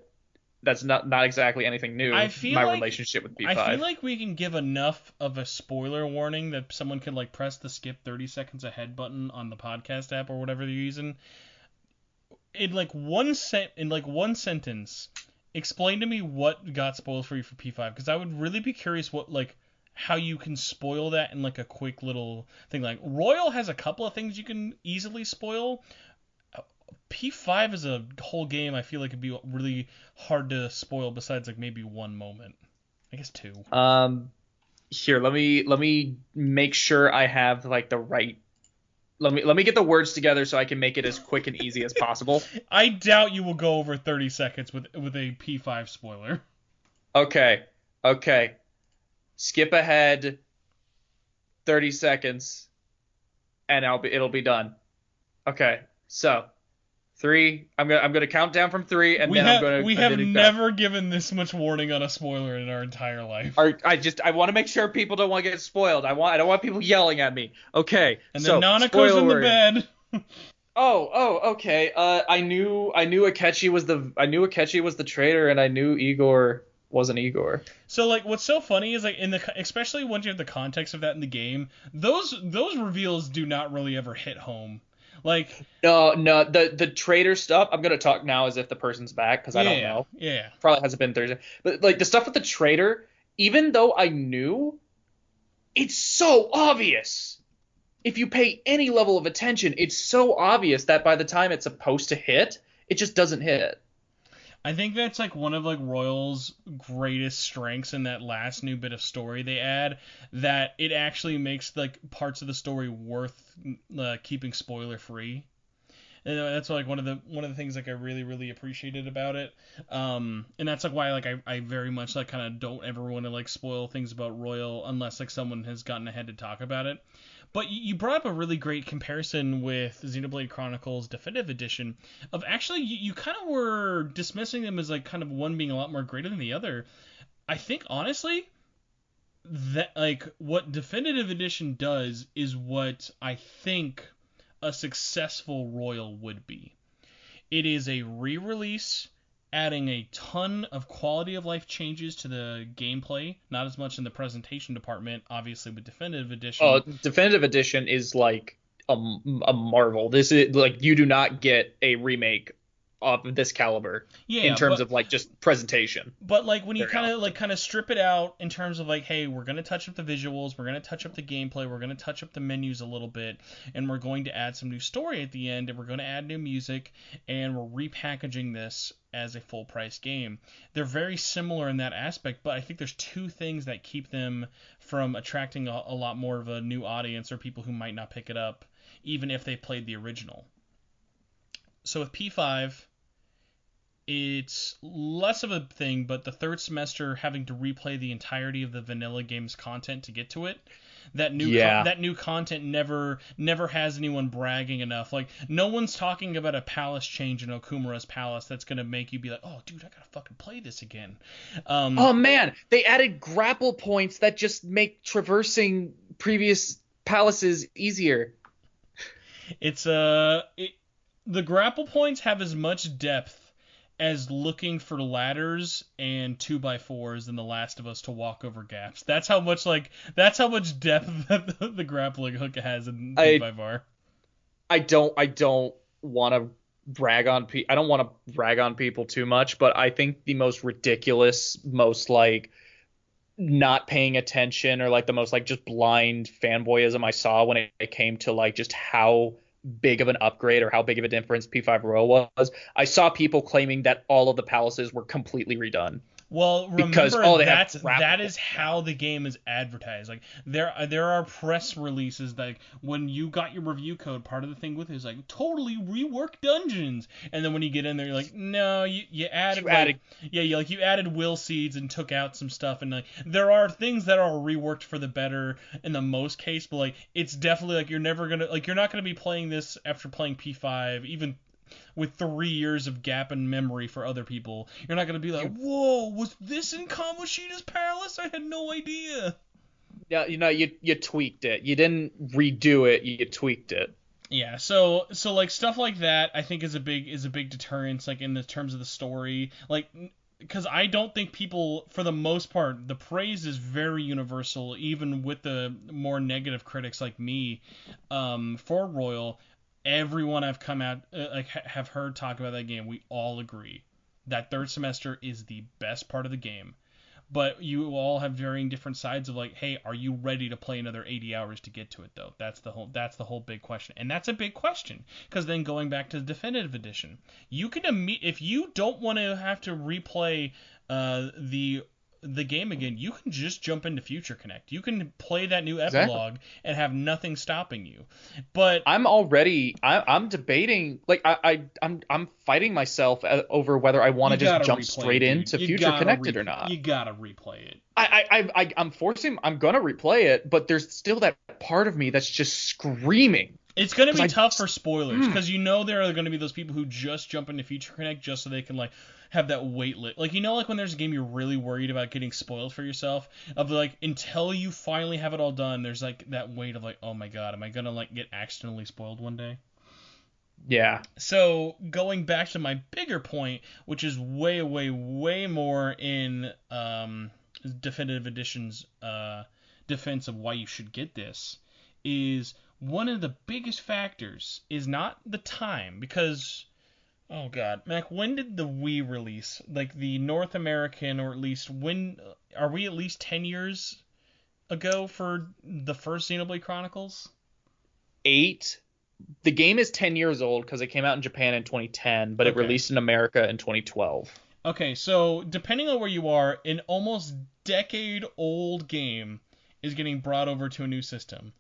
that's not exactly anything I new. feel My like relationship with I feel P5. like we can give enough of a spoiler warning that someone could like press the skip 30 seconds ahead button on the podcast app or whatever they're using. In like one sentence, explain to me what got spoiled for you for P5 because I would really be curious what like how you can spoil that in like a quick little thing. Like Royal has a couple of things you can easily spoil. P5 is a whole game I feel like it'd be really hard to spoil besides like maybe one moment. I guess 2. Um, Here, let me make sure I have like the right. Let me get the words together so I can make it as quick and easy as possible. I doubt you will go over 30 seconds with a P5 spoiler. Okay, okay. Skip ahead 30 seconds, and it'll be done. Okay, so 3. I'm gonna count down from 3, and then We and have then you go. never given this much warning on a spoiler in our entire life. I want to make sure people don't want to get spoiled. I don't want people yelling at me. Okay, And then so Nanako's spoiler in the warning. bed. Okay. I knew Akechi was the traitor, and I knew Igor wasn't Igor. So like what's so funny is like especially once you have the context of that in the game, those reveals do not really ever hit home. Like No, the traitor stuff. I'm gonna talk now as if the person's back because I don't yeah, know. yeah. Probably hasn't been Thursday, but like the stuff with the traitor, even though I knew, it's so obvious. If you pay any level of attention, it's so obvious that by the time it's supposed to hit, it just doesn't hit. I think that's like one of like Royal's greatest strengths in that last new bit of story they add, that it actually makes like parts of the story worth keeping spoiler free. And that's like one of the things like I really appreciated about it. And that's like why like I very much like kind of don't ever want to like spoil things about Royal unless like someone has gotten ahead to talk about it. But you brought up a really great comparison with Xenoblade Chronicles Definitive Edition of actually you kind of were dismissing them as like kind of one being a lot more greater than the other. I think honestly that like what Definitive Edition does is what I think a successful Royal would be. It is a re-release adding a ton of quality of life changes to the gameplay, not as much in the presentation department, obviously with Definitive Oh, Edition. Definitive Edition is like a marvel. This is like you do not get a remake of this caliber in Yeah, terms of like just presentation. but like when you Very often. kind of strip it out in terms of like, hey, we're gonna touch up the visuals, we're gonna touch up the gameplay, we're gonna touch up the menus a little bit, and we're going to add some new story at the end, and we're gonna add new music, and we're repackaging this as a full price game. They're very similar in that aspect, but I think there's 2 things that keep them from attracting a lot more of a new audience or people who might not pick it up, even if they played the original. So with P5, it's less of a thing, but the third semester having to replay the entirety of the vanilla game's content to get to it, Yeah. that new content never has anyone bragging enough. Like no one's talking about a palace change in Okumura's palace that's gonna make you be like, oh dude, I gotta fucking play this again. Oh man, they added grapple points that just make traversing previous palaces easier. It's the grapple points have as much depth as looking for ladders and 2x4s in The Last of Us to walk over gaps. That's how much depth the grappling hook has in P5R. I don't want to I don't want to brag on people too much, but I think the most ridiculous, most like not paying attention, or like the most like just blind fanboyism I saw when it came to like just how big of an upgrade or how big of a difference P5 Royal was. I saw people claiming that all of the palaces were completely redone. Well, Because remember that is how the game is advertised. Like there are press releases like when you got your review code, part of the thing with it is like totally rework dungeons, and then when you get in there, you're like, no, you added you added will seeds and took out some stuff, and like there are things that are reworked for the better in the most case, but like it's definitely like you're not gonna be playing this after playing P5 even with 3 years of gap in memory for other people. You're not going to be like, whoa, was this in Kamoshida's Palace? I had no idea. Yeah, you tweaked it. You didn't redo it, you tweaked it. Yeah, so like stuff like that I think is a big deterrence, like in the terms of the story. Like, because I don't think people, for the most part, the praise is very universal, even with the more negative critics like me, for Royal. Everyone I've come out have heard talk about that game, we all agree that third semester is the best part of the game. But you all have varying different sides of like, hey, are you ready to play another 80 hours to get to it though? That's the whole big question. And that's a big question, because then going back to the definitive edition, you can if you don't want to have to replay the game again, you can just jump into Future Connect. You can play that new epilogue and have nothing stopping you. But I'm debating, like I'm fighting myself over whether I want to just jump straight into Future Connected or not. You gotta replay it. I'm gonna replay it, but there's still that part of me that's just screaming. It's going to be tough for spoilers, because there are going to be those people who just jump into Future Connect just so they can like have that wait list. Like, like when there's a game you're really worried about getting spoiled for yourself, of like until you finally have it all done, there's like that wait of like, oh my god, am I going to like get accidentally spoiled one day? Yeah. So going back to my bigger point, which is way, way, way more in Definitive Edition's defense of why you should get this, is one of the biggest factors is not the time, because, oh god, Mac, when did the Wii release? Like the North American, or at least when, are we at least 10 years ago for the first Xenoblade Chronicles? 8. The game is 10 years old because it came out in Japan in 2010, but it released in America in 2012. Okay, so depending on where you are, an almost decade-old game is getting brought over to a new system.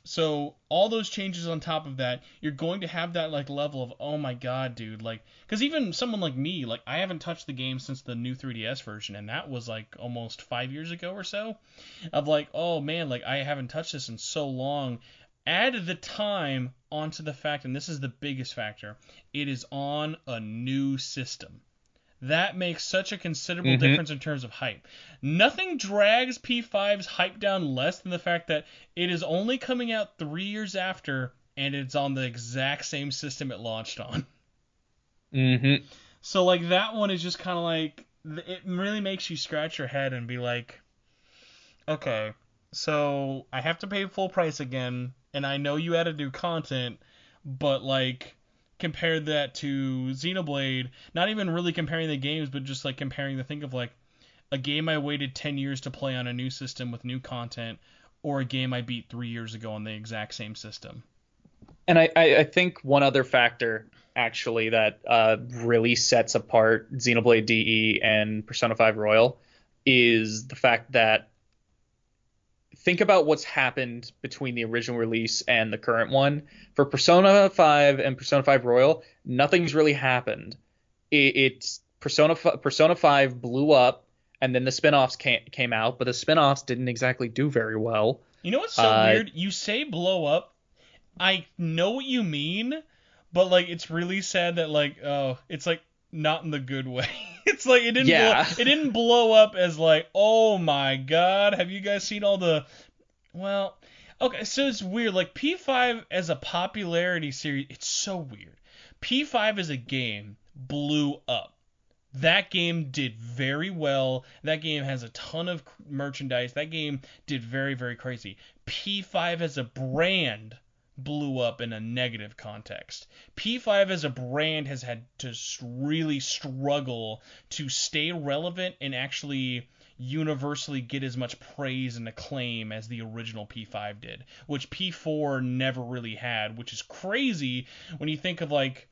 So all those changes on top of that, you're going to have that like level of, oh my god, dude, like, because even someone like me, like, I haven't touched the game since the new 3DS version, and that was like almost 5 years ago or so, of like, oh man, like, I haven't touched this in so long. Add the time onto the fact, and this is the biggest factor, it is on a new system. That makes such a considerable difference in terms of hype. Nothing drags P5's hype down less than the fact that it is only coming out 3 years after, and it's on the exact same system it launched on. So, like, that one is just kind of like, it really makes you scratch your head and be like, okay, so I have to pay full price again, and I know you added new content, but, like, compare that to Xenoblade, not even really comparing the games, but just like comparing the thing of like a game I waited 10 years to play on a new system with new content, or a game I beat 3 years ago on the exact same system. And I think one other factor actually that really sets apart Xenoblade DE and Persona 5 Royal is the fact that, think about what's happened between the original release and the current one. For Persona 5 and Persona 5 Royal, nothing's really happened. It's Persona 5 blew up, and then the spin-offs came out, but the spin-offs didn't exactly do very well. You know what's so weird? You say blow up. I know what you mean, but like it's really sad that like, oh, it's like not in the good way. It's like it didn't blow up as like, oh my god, have you guys seen all the, well, okay, so it's weird, like P5 as a popularity series, it's so weird. P5 as a game blew up. That game did very well. That game has a ton of merchandise. That game did very, very crazy. P5 as a brand blew up in a negative context. P5 as a brand has had to really struggle to stay relevant and actually universally get as much praise and acclaim as the original P5 did, which P4 never really had, which is crazy when you think of like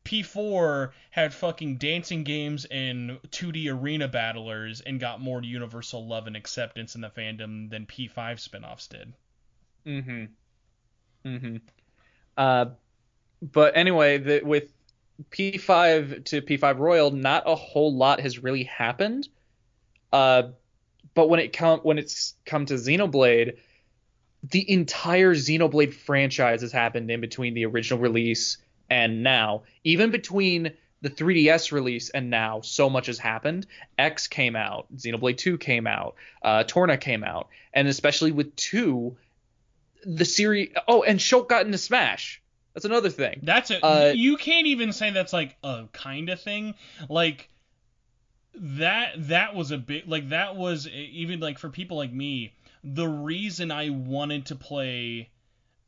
P4 had fucking dancing games and 2D arena battlers and got more universal love and acceptance in the fandom than P5 spin-offs did. Mm-hmm. Mm-hmm. But anyway, with P5 to P5 Royal, not a whole lot has really happened. But when it's come to Xenoblade, the entire Xenoblade franchise has happened in between the original release and now. Even between the 3DS release and now, so much has happened. X came out, Xenoblade 2 came out, Torna came out, and especially with 2, the series. Oh, and Shulk got into Smash. That's another thing. That's a you can't even say that's like a kind of thing. Like that was a big, like, that was, even like for people like me, the reason I wanted to play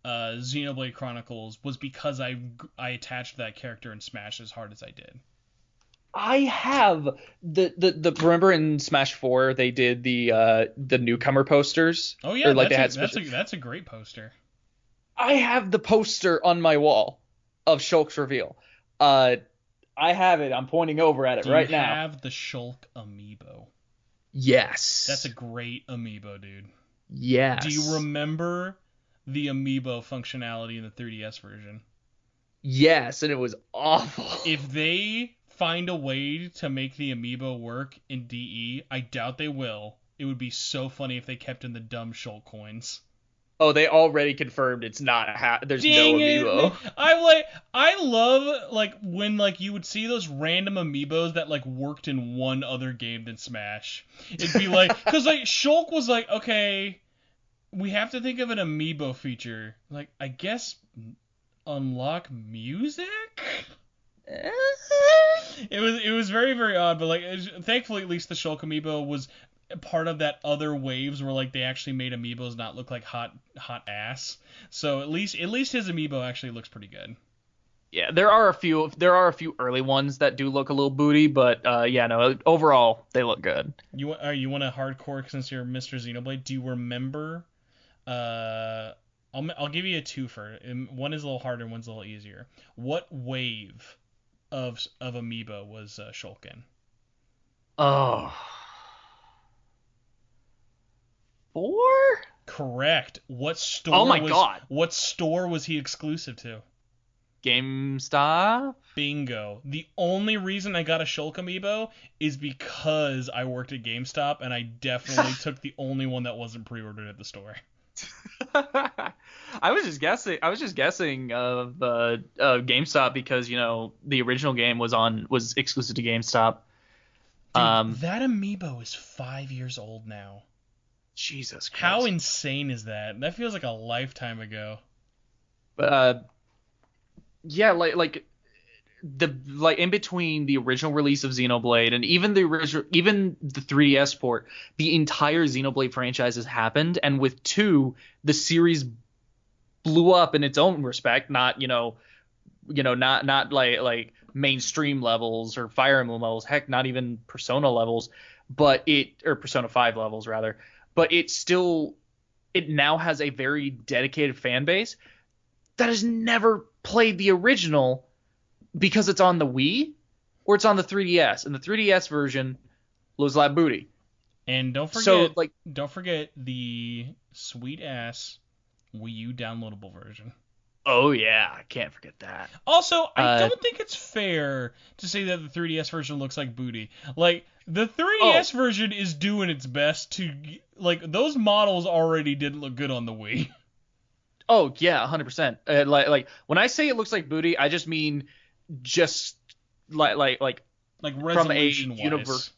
Xenoblade Chronicles was because I attached that character in Smash as hard as I did. I have the remember in Smash 4 they did the newcomer posters. Oh yeah, or like that's a great poster. I have the poster on my wall of Shulk's reveal. I have it. I'm pointing over at it right now. Do you have the Shulk amiibo? Yes. That's a great amiibo, dude. Yes. Do you remember the amiibo functionality in the 3DS version? Yes, and it was awful. If they find a way to make the amiibo work in DE, I doubt they will. It would be so funny if they kept in the dumb Shulk coins. Oh, they already confirmed it's not there's Dang no amiibo. I love like when like you would see those random amiibos that like worked in one other game than Smash. It'd be like, cuz like Shulk was like, okay, we have to think of an amiibo feature. Like, I guess unlock music? It was very, very odd, but like thankfully at least the Shulk amiibo was part of that other waves where like they actually made amiibos not look like hot ass. So at least his amiibo actually looks pretty good. Yeah, there are a few early ones that do look a little booty, but yeah, no, overall they look good. You want a hardcore since you're Mr. Xenoblade? Do you remember? I'll give you a twofer. One is a little harder, one's a little easier. What wave of amiibo was Shulk in? Oh. 4? Correct. What store? Oh my god! What store was he exclusive to? GameStop? Bingo. The only reason I got a Shulk amiibo is because I worked at GameStop, and I definitely took the only one that wasn't pre-ordered at the store. I was just guessing of GameStop because, you know, the original game was exclusive to GameStop. Dude, that amiibo is 5 years old now. Jesus Christ. How insane is that? That feels like a lifetime ago. Yeah, like in between the original release of Xenoblade and even the 3DS port, the entire Xenoblade franchise has happened, and with 2, the series blew up in its own respect, not not like mainstream levels or Fire Emblem levels, heck, not even Persona levels, or Persona 5 levels rather. But it now has a very dedicated fan base that has never played the original because it's on the Wii or it's on the 3DS, and the 3DS version looks like booty. And don't forget the sweet ass Wii U downloadable version. Oh yeah, I can't forget that. Also, I don't think it's fair to say that the 3DS version looks like booty. Like, the 3DS version is doing its best to, like, those models already didn't look good on the Wii. Oh yeah, 100%. Like when I say it looks like booty, I just mean like resolution wise.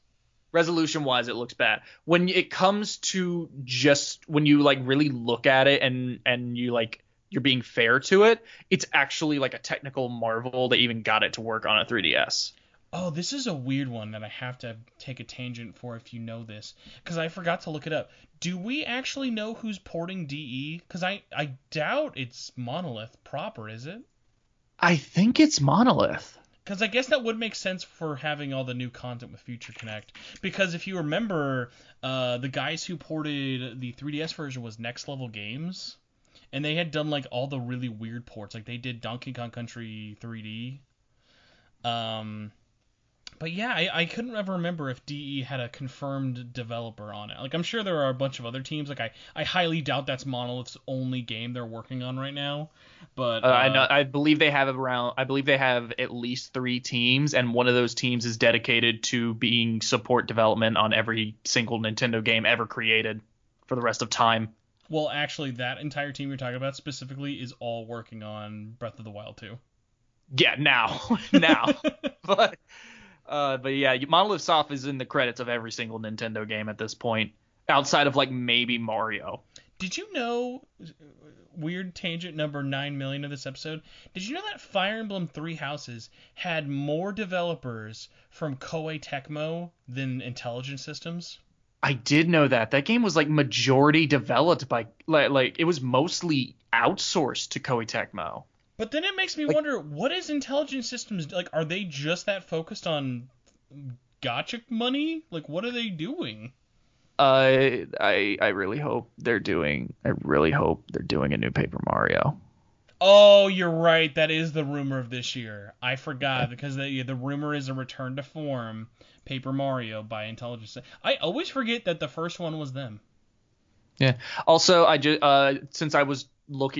Resolution wise, it looks bad. When it comes to just when you like really look at it and you like you're being fair to it, it's actually like a technical marvel that even got it to work on a 3DS. Oh, this is a weird one that I have to take a tangent for if you know this, because I forgot to look it up. Do we actually know who's porting DE? Because I doubt it's Monolith proper, is it? I think it's Monolith. Because I guess that would make sense for having all the new content with Future Connect. Because if you remember, the guys who ported the 3DS version was Next Level Games, and they had done like all the really weird ports. Like they did Donkey Kong Country 3D. But yeah, I couldn't ever remember if DE had a confirmed developer on it. Like I'm sure there are a bunch of other teams. Like I highly doubt that's Monolith's only game they're working on right now. But I know. I believe they have at least 3 teams, and one of those teams is dedicated to being support development on every single Nintendo game ever created for the rest of time. Well, actually, that entire team you're talking about specifically is all working on Breath of the Wild 2. Yeah, now, but yeah, Monolith Soft is in the credits of every single Nintendo game at this point, outside of like maybe Mario. Did you know, weird tangent number 9 million of this episode, did you know that Fire Emblem Three Houses had more developers from Koei Tecmo than Intelligent Systems? I did know that. That game was like majority developed by like it was mostly outsourced to Koei Tecmo. But then it makes me wonder, what is Intelligent Systems like? Are they just that focused on gacha money? Like, what are they doing? I really hope they're doing. I really hope they're doing a new Paper Mario. Oh, you're right. That is the rumor of this year. I forgot because the rumor is a return to form, Paper Mario by Intelligent Systems. I always forget that the first one was them. Yeah. Also, I just since I was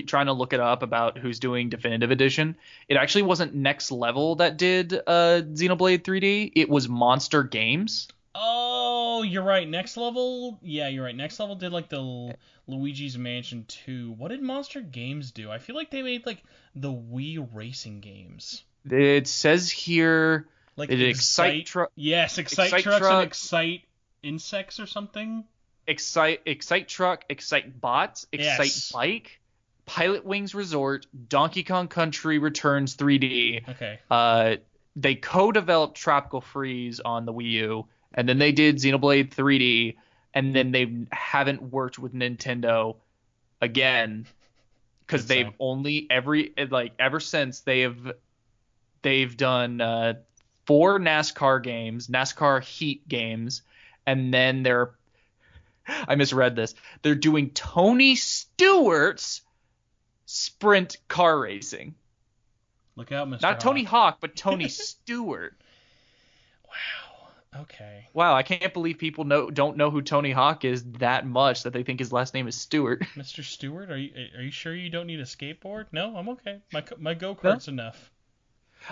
trying to look it up about who's doing Definitive Edition, it actually wasn't Next Level that did Xenoblade 3D. It was Monster Games. Oh, you're right. Next Level. Yeah, you're right. Next Level did like the Luigi's Mansion 2. What did Monster Games do? I feel like they made like the Wii racing games. It says here like Excite Truck. Yes, Excite Trucks and Excite Insects or something. Excite Truck, Excite Bots, Excite Bike, Pilot Wings Resort, Donkey Kong Country Returns 3D. Okay. They co-developed Tropical Freeze on the Wii U, and then they did Xenoblade 3D, and then they haven't worked with Nintendo again because they've only ever since they've done 4 NASCAR games, NASCAR Heat games, and then I misread this. They're doing Tony Stewart's sprint car racing. Look out, Mr. Not Tony Hawk, but Tony Stewart. Wow. Okay. Wow, I can't believe people don't know who Tony Hawk is that much that they think his last name is Stewart. Mr. Stewart, are you sure you don't need a skateboard? No, I'm okay. My go-kart's enough.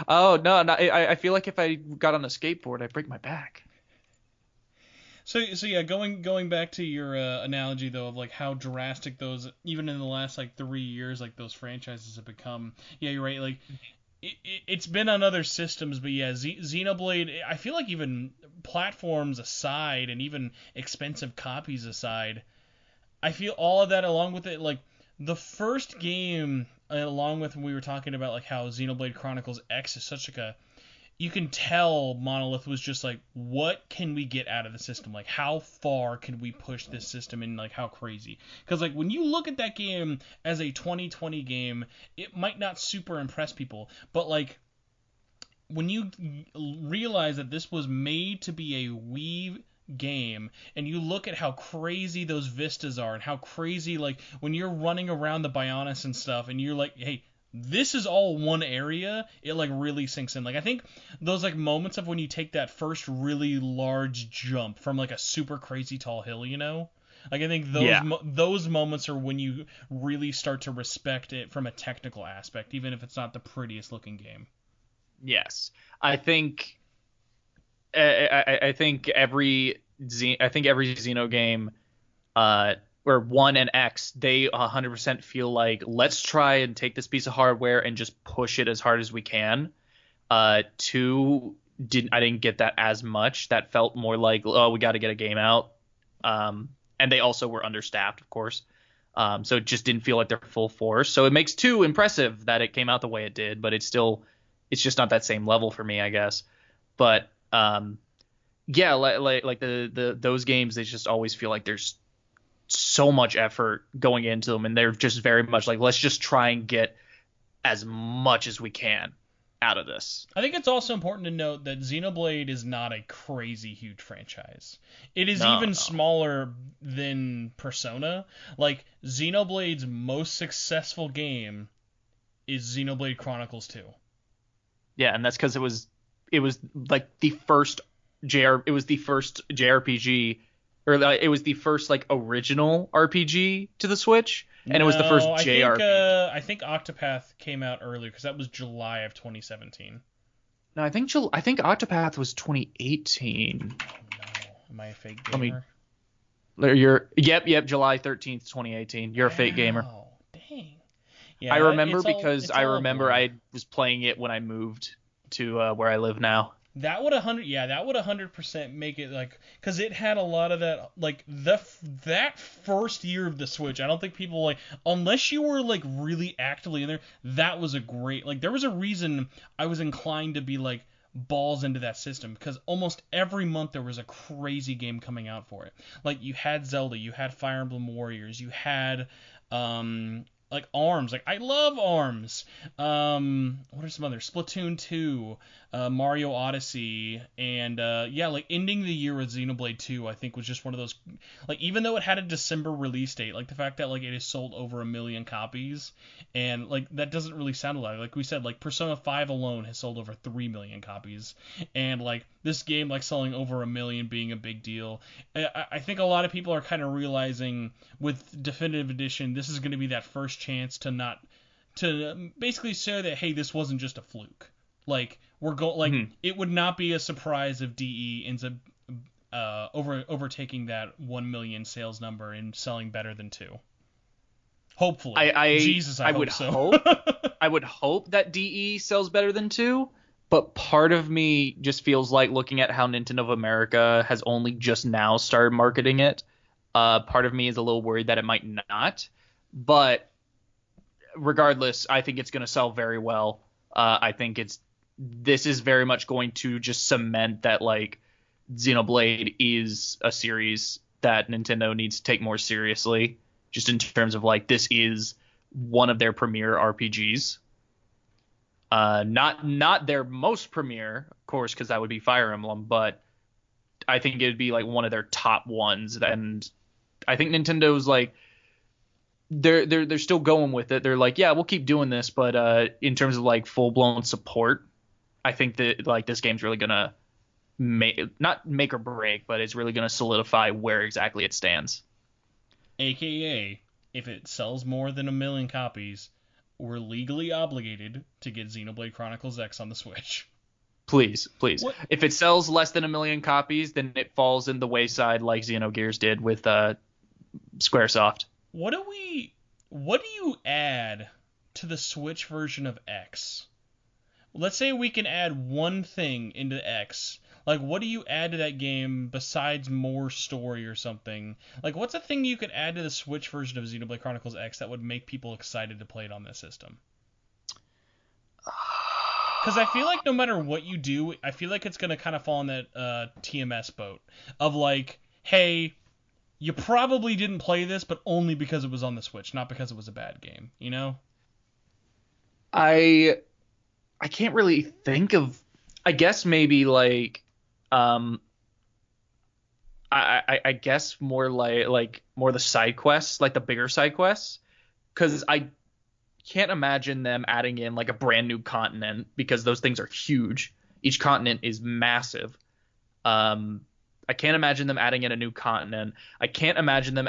Oh no, I feel like if I got on a skateboard, I'd break my back. So yeah, going back to your analogy though of like how drastic those, even in the last like 3 years, like those franchises have become. Yeah, you're right. Like it's been on other systems, but yeah, Xenoblade. I feel like even platforms aside, and even expensive copies aside, I feel all of that along with it, like the first game, along with when we were talking about like how Xenoblade Chronicles X is such like a, you can tell Monolith was just like, what can we get out of the system? Like, how far can we push this system and, like, how crazy? Because, like, when you look at that game as a 2020 game, it might not super impress people. But, like, when you realize that this was made to be a Wii game, and you look at how crazy those vistas are, and how crazy, like, when you're running around the Bionis and stuff, and you're like, hey, this is all one area, it like really sinks in. Like I think those like moments of when you take that first really large jump from like a super crazy tall hill, you know? Like I think those moments are when you really start to respect it from a technical aspect, even if it's not the prettiest looking game. Yes. I think every Xeno game or 1 and X, they 100% feel like, let's try and take this piece of hardware and just push it as hard as we can. 2, I didn't get that as much. That felt more like, oh, we got to get a game out. And they also were understaffed, of course. So it just didn't feel like they're full force. So it makes 2 impressive that it came out the way it did, but it's just not that same level for me, I guess. But yeah, like the those games, they just always feel like there's so much effort going into them, and they're just very much like, let's just try and get as much as we can out of this. I think it's also important to note that Xenoblade is not a crazy huge franchise. It is even smaller than Persona. Like, Xenoblade's most successful game is Xenoblade Chronicles 2. Yeah, and that's because it was like the first JRPG, or it was the first like original RPG to the Switch, and it was the first JRPG. I think Octopath came out earlier because that was July of 2017. No, I think Octopath was 2018. Oh, no, am I a fake gamer? Yep, July 13th, 2018. You're a fake gamer. Oh, dang. Yeah, I remember because I was playing it when I moved to where I live now. That would 100% make it, like, because it had a lot of that, like, that first year of the Switch. I don't think people, like, unless you were like really actively in there, that was a great, like, there was a reason I was inclined to be like balls into that system, because almost every month there was a crazy game coming out for it. Like, you had Zelda, you had Fire Emblem Warriors, you had like ARMS. Like, I love ARMS. What are some others? Splatoon 2, Mario Odyssey, and yeah, like, ending the year with Xenoblade 2, I think was just one of those, like, even though it had a December release date, like, the fact that, like, it has sold over 1 million copies, and, like, that doesn't really sound a lot. Like we said, like, Persona 5 alone has sold over 3 million copies, and, like, this game, like, selling over 1 million being a big deal. I think a lot of people are kind of realizing with Definitive Edition, this is going to be that first chance to basically say that, hey, this wasn't just a fluke. Like, it would not be a surprise if DE ends up overtaking that 1 million sales number and selling better than 2. Hopefully. I would so. hope. I would hope that DE sells better than 2, but part of me just feels like, looking at how Nintendo of America has only just now started marketing it, part of me is a little worried that it might not. But regardless, I think it's going to sell very well. I think this is very much going to just cement that, like, Xenoblade is a series that Nintendo needs to take more seriously, just in terms of, like, this is one of their premier RPGs. Not their most premier, of course, because that would be Fire Emblem, but I think it'd be like one of their top ones. And I think Nintendo's like, they're still going with it. They're like, yeah, we'll keep doing this, but in terms of like full blown support, I think that, like, this game's really gonna not make or break, but it's really gonna solidify where exactly it stands. AKA, if it sells more than 1 million copies, we're legally obligated to get Xenoblade Chronicles X on the Switch. Please. What? If it sells less than 1 million copies, then it falls in the wayside like Xenogears did with Squaresoft. What do you add to the Switch version of X? Let's say we can add one thing into X. Like, what do you add to that game besides more story or something? Like, what's a thing you could add to the Switch version of Xenoblade Chronicles X that would make people excited to play it on this system? Because I feel like no matter what you do, I feel like it's going to kind of fall on that TMS boat of, like, hey, you probably didn't play this, but only because it was on the Switch, not because it was a bad game, you know? I can't really think of, I guess maybe like, I guess more like more the side quests, like the bigger side quests, because I can't imagine them adding in like a brand new continent, because those things are huge. Each continent is massive. I can't imagine them adding in a new continent. I can't imagine them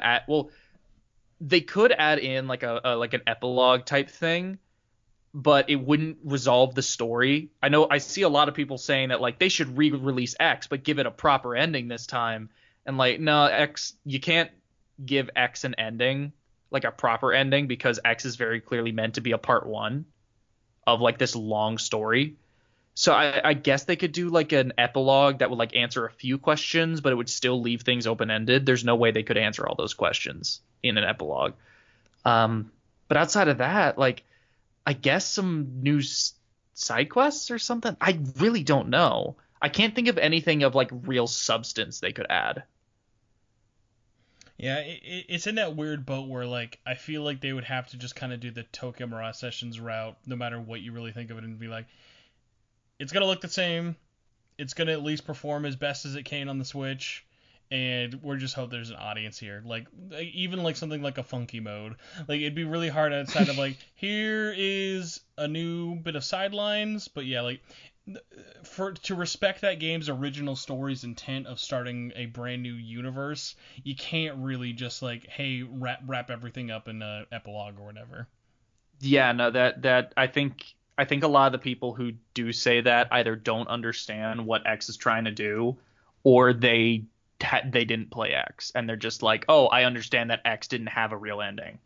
they could add in like like an epilogue type thing, but it wouldn't resolve the story. I know I see a lot of people saying that, like, they should re-release X, but give it a proper ending this time. And, like, no, X, you can't give X an ending, like a proper ending, because X is very clearly meant to be a part 1 of, like, this long story. So I guess they could do like an epilogue that would like answer a few questions, but it would still leave things open-ended. There's no way they could answer all those questions in an epilogue. But outside of that, like, I guess some new side quests or something. I really don't know. I can't think of anything of like real substance they could add. Yeah, it's in that weird boat where, like, I feel like they would have to just kind of do the Tokemura Sessions route, no matter what you really think of it, and be like, it's going to look the same, it's going to at least perform as best as it can on the Switch, and we're just hope there's an audience here. Like, even, like, something like a funky mode. Like, it'd be really hard outside of, like, here is a new bit of sidelines, but yeah, like, to respect that game's original story's intent of starting a brand new universe, you can't really just like, hey, wrap everything up in an epilogue or whatever. Yeah, no, that I think a lot of the people who do say that either don't understand what X is trying to do, or they didn't play X and they're just like, oh, I understand that X didn't have a real ending.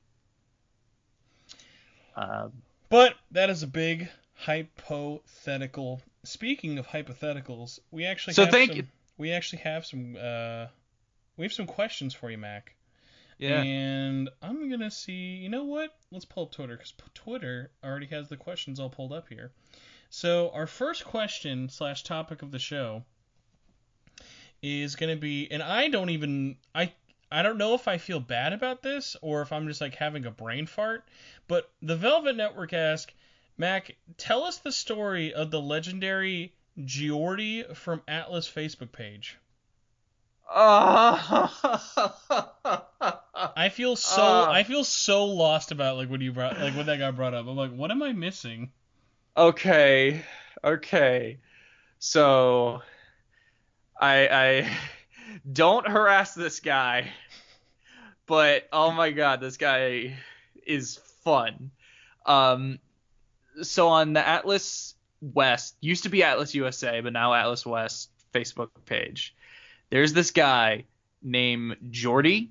But that is a big hypothetical. Speaking of hypotheticals, we actually have some questions for you, Mac. Yeah. And I'm gonna see. You know what? Let's pull up Twitter, because Twitter already has the questions all pulled up here. So our first question / topic of the show is gonna be, and I don't know if I feel bad about this or if I'm just like having a brain fart, but the Velvet Network asked, Mac, tell us the story of the legendary Geordie from Atlas Facebook page. I feel so lost about like when that got brought up. I'm like, what am I missing? Okay. So I don't harass this guy, but oh my god, this guy is fun. So on the Atlas West, used to be Atlas USA, but now Atlas West Facebook page, there's this guy named Jordy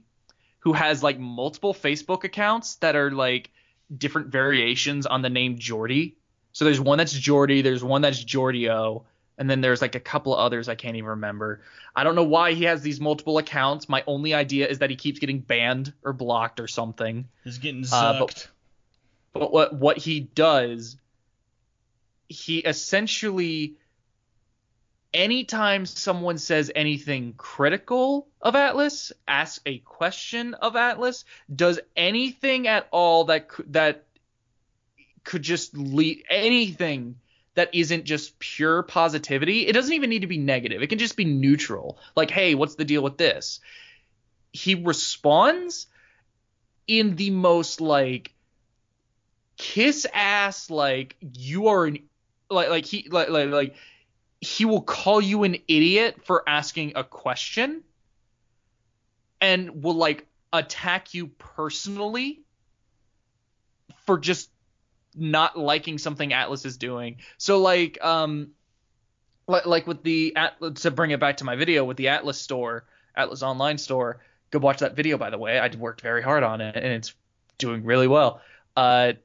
who has like multiple Facebook accounts that are like different variations on the name Jordy. So there's one that's Jordy, there's one that's Jordio, and then there's like a couple of others I can't even remember. I don't know why he has these multiple accounts. My only idea is that he keeps getting banned or blocked or something. He's getting zucked. But what he does, he essentially, anytime someone says anything critical of Atlas, asks a question of Atlas, does anything at all that could just lead, anything that isn't just pure positivity. It doesn't even need to be negative. It can just be neutral. Like, hey, what's the deal with this? He responds in the most like kiss ass, like you are an like he will call you an idiot for asking a question and will like attack you personally for just not liking something Atlas is doing. So like with the to bring it back to my video with the Atlas store, Atlas online store, go watch that video, by the way. I worked very hard on it and it's doing really well. I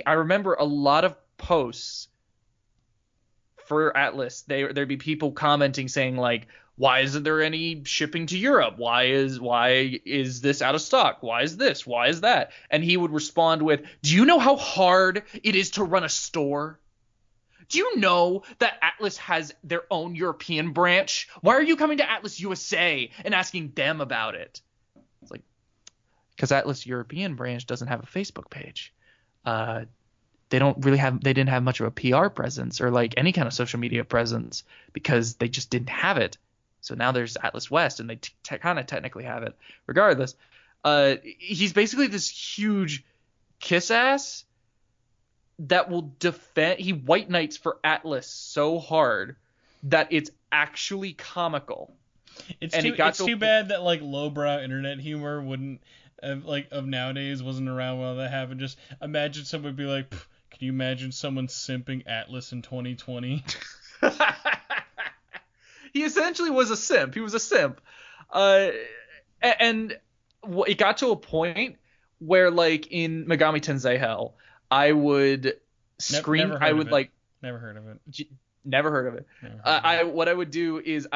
remember a lot of posts for Atlas, there'd be people commenting saying like, why isn't there any shipping to Europe? Why is this out of stock? Why is this? Why is that? And he would respond with, do you know how hard it is to run a store? Do you know that Atlas has their own European branch? Why are you coming to Atlas USA and asking them about it? It's like, because Atlas European branch doesn't have a Facebook page. They didn't have much of a PR presence or like any kind of social media presence because they just didn't have it. So now there's Atlas West and they kind of technically have it. Regardless, he's basically this huge kiss ass that will defend. He white knights for Atlas so hard that it's actually comical. It's too bad that like lowbrow internet humor wouldn't of nowadays wasn't around while that happened. Just imagine someone be like, can you imagine someone simping Atlas in 2020? He essentially was a simp. He was a simp. And it got to a point where, like, in Megami Tensei Hell, I would scream. Never heard of it. Never heard of it. What I would do is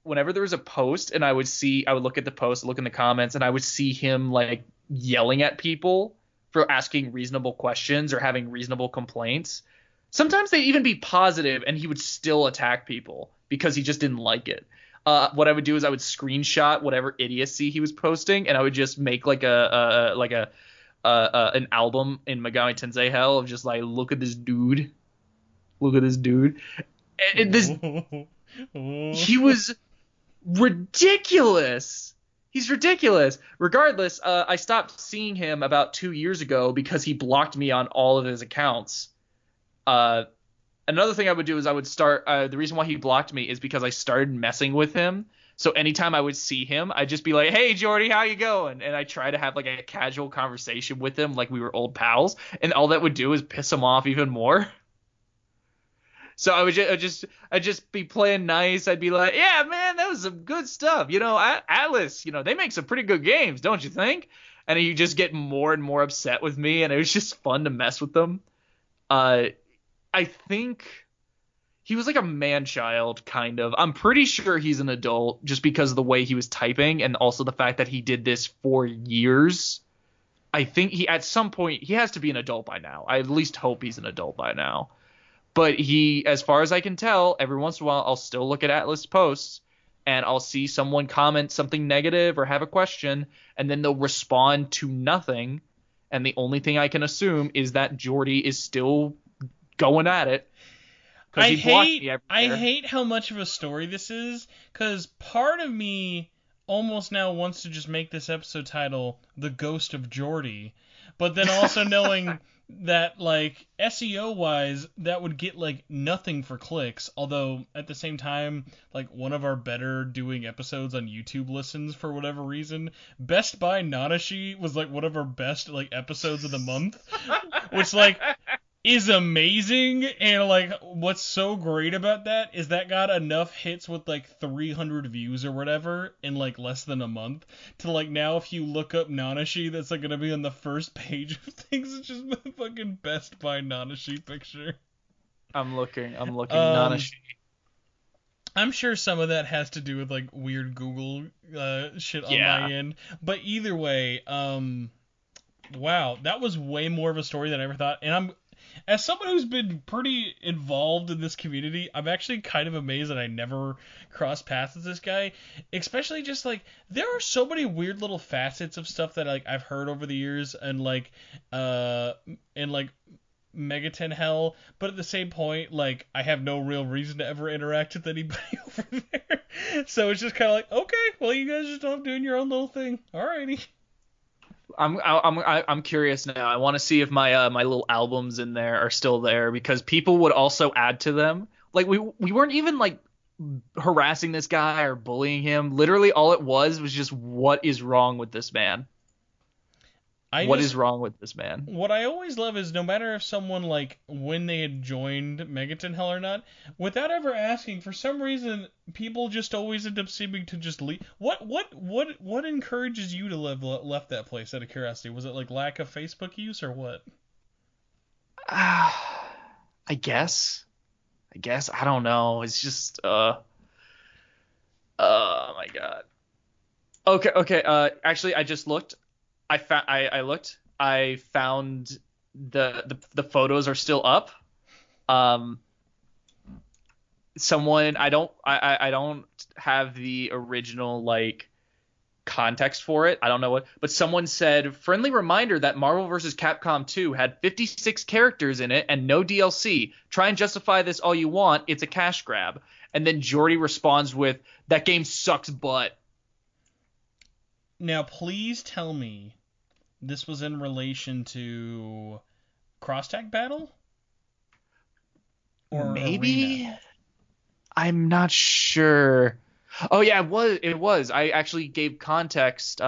whenever there was a post and I would look at the post, look in the comments, and I would see him like yelling at people for asking reasonable questions or having reasonable complaints. Sometimes they'd even be positive, and he would still attack people because he just didn't like it. What I would do is I would screenshot whatever idiocy he was posting, and I would just make like an album in Megami Tensei Hell of just like, look at this dude. And he was ridiculous. He's ridiculous. Regardless, I stopped seeing him about 2 years ago because he blocked me on all of his accounts. Another thing I would do is I would start. The reason why he blocked me is because I started messing with him. So anytime I would see him, I'd just be like, "Hey, Jordy, how you going?" And I try to have like a casual conversation with him, like we were old pals. And all that would do is piss him off even more. So I'd just be playing nice. I'd be like, "Yeah, man, that was some good stuff. Atlas, they make some pretty good games, don't you think?" And he'd just get more and more upset with me, and it was just fun to mess with them. I think he was like a man-child, kind of. I'm pretty sure he's an adult just because of the way he was typing and also the fact that he did this for years. I think at some point, he has to be an adult by now. I at least hope he's an adult by now. But as far as I can tell, every once in a while, I'll still look at Atlas posts and I'll see someone comment something negative or have a question, and then they'll respond to nothing. And the only thing I can assume is that Jordy is still going at it. I hate how much of a story this is, because part of me almost now wants to just make this episode title The Ghost of Jordy, but then also knowing that, like, SEO-wise, that would get, like, nothing for clicks, although, at the same time, like, one of our better doing episodes on YouTube listens for whatever reason. Best Buy Nanashi was, like, one of our best, like, episodes of the month, which, like, is amazing, and like what's so great about that is that got enough hits with like 300 views or whatever in like less than a month to like now if you look up Nanashi, that's like gonna be on the first page of things. It's just the fucking Best Buy Nanashi picture. I'm looking Nanashi. I'm sure some of that has to do with like weird Google shit on my end, but either way, wow, that was way more of a story than I ever thought, and as someone who's been pretty involved in this community, I'm actually kind of amazed that I never crossed paths with this guy. Especially just like there are so many weird little facets of stuff that like I've heard over the years and like Megaton Hell, but at the same point, like I have no real reason to ever interact with anybody over there. So it's just kind of like, okay, well you guys just off doing your own little thing. Alrighty. I'm curious now. I want to see if my my little albums in there are still there, because people would also add to them. Like we weren't even like harassing this guy or bullying him. Literally all it was just, what is wrong with this man? What is wrong with this man? What I always love is no matter if someone, like, when they had joined Megaton Hell or not, without ever asking, for some reason, people just always end up seeming to just leave. What encourages you to left that place, out of curiosity? Was it, like, lack of Facebook use or what? I guess. I don't know. It's just, oh my God. Okay. Actually, I just looked. I looked. I found the photos are still up. Someone I don't have the original like context for it. I don't know what, but someone said, friendly reminder that Marvel vs. Capcom 2 had 56 characters in it and no DLC. Try and justify this all you want. It's a cash grab. And then Jordy responds with, that game sucks butt. Now, please tell me this was in relation to Cross-Tag Battle? Or maybe? Arena? I'm not sure. Oh, yeah, it was. I actually gave context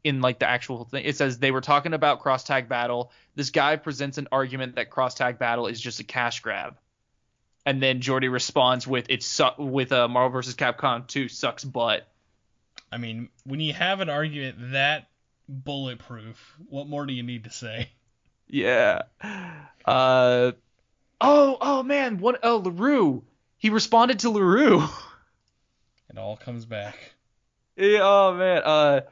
in like the actual thing. It says they were talking about Cross-Tag Battle. This guy presents an argument that Cross-Tag Battle is just a cash grab. And then Jordy responds with, Marvel vs. Capcom 2 sucks butt. I mean, when you have an argument that bulletproof, what more do you need to say? Yeah. Oh man, LaRue. He responded to LaRue. It all comes back. Yeah, oh man.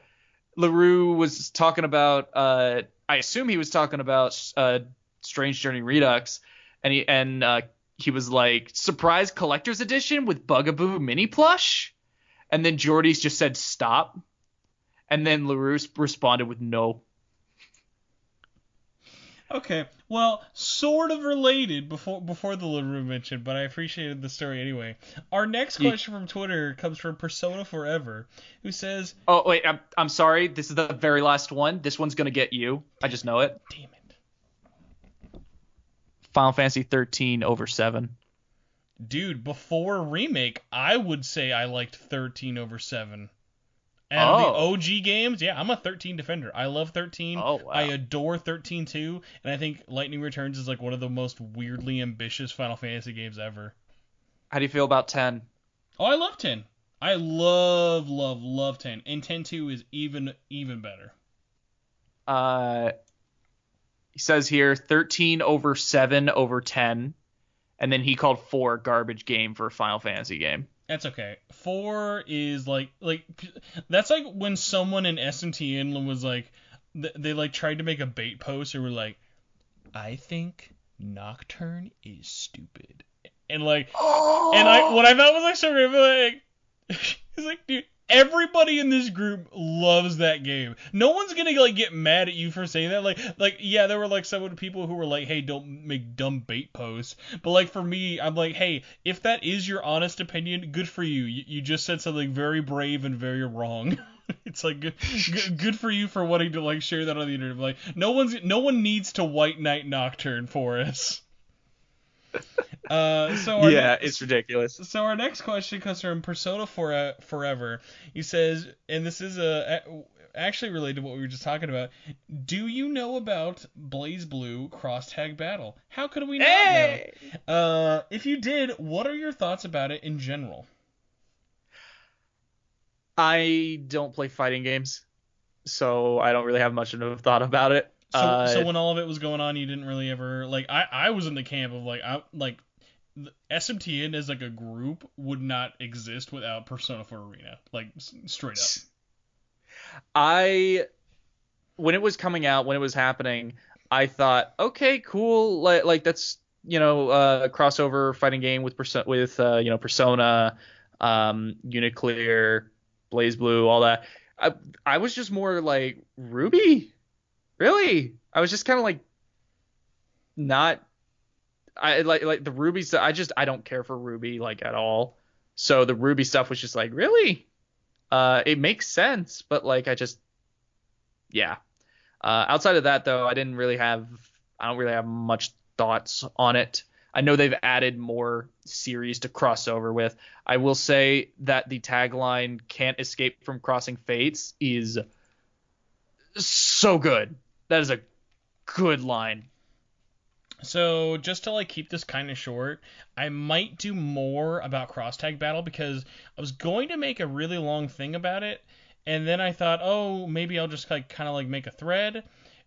LaRue was talking about I assume he was talking about Strange Journey Redux, he was like, surprise collector's edition with Bugaboo mini plush, and then Jordy's just said stop, and then LaRue responded with no. Okay, well, sort of related before the LaRue mention, but I appreciated the story anyway. Our next question from Twitter comes from Persona Forever, who says... Oh, wait, I'm sorry. This is the very last one. This one's going to get you. I just know it. Damn it. Final Fantasy 13 over 7. Dude, before Remake, I would say I liked 13 over 7. Out of the OG games, yeah, I'm a 13 defender. I love 13. Oh, wow. I adore 13 too, and I think Lightning Returns is like one of the most weirdly ambitious Final Fantasy games ever. How do you feel about 10? Oh, I love 10. I love 10. And 10-2 is even better. He says here 13 over 7 over 10, and then he called 4 garbage game for a Final Fantasy game. That's okay. 4 is like that's like when someone in SMTN was like, they like tried to make a bait post and were like, I think Nocturne is stupid, and like, and what I thought was like so great, like, it's like, dude, everybody in this group loves that game. No one's gonna like get mad at you for saying that. Like yeah, there were like some people who were like, hey, don't make dumb bait posts. But like for me, I'm like, hey, if that is your honest opinion, good for you. You just said something very brave and very wrong. It's like good for you for wanting to like share that on the internet. Like no one needs to White Knight Nocturne for us. It's ridiculous. So our next question comes from Persona Forever. He says, and this is actually related to what we were just talking about. Do you know about Blaze Blue Cross Tag Battle? How could we not know? If you did, what are your thoughts about it in general? I don't play fighting games, so I don't really have much of a thought about it. So when all of it was going on, you didn't really ever like. I was in the camp of like SMTN as like a group would not exist without Persona 4 Arena, like straight up. When it was coming out, when it was happening, I thought, okay, cool, like that's a crossover fighting game with Persona, Uniclear, Blaze Blue, all that. I was just more like, Ruby. Really? I was just kind of like, not. I like the Ruby stuff. I don't care for Ruby like at all. So the Ruby stuff was just like, really? It makes sense, but like yeah. Outside of that though, I don't really have much thoughts on it. I know they've added more series to cross over with. I will say that the tagline "Can't escape from crossing fates" is so good. That is a good line. So just to like keep this kind of short, I might do more about Cross Tag Battle because I was going to make a really long thing about it, and then I thought, oh, maybe I'll just like kind of like make a thread,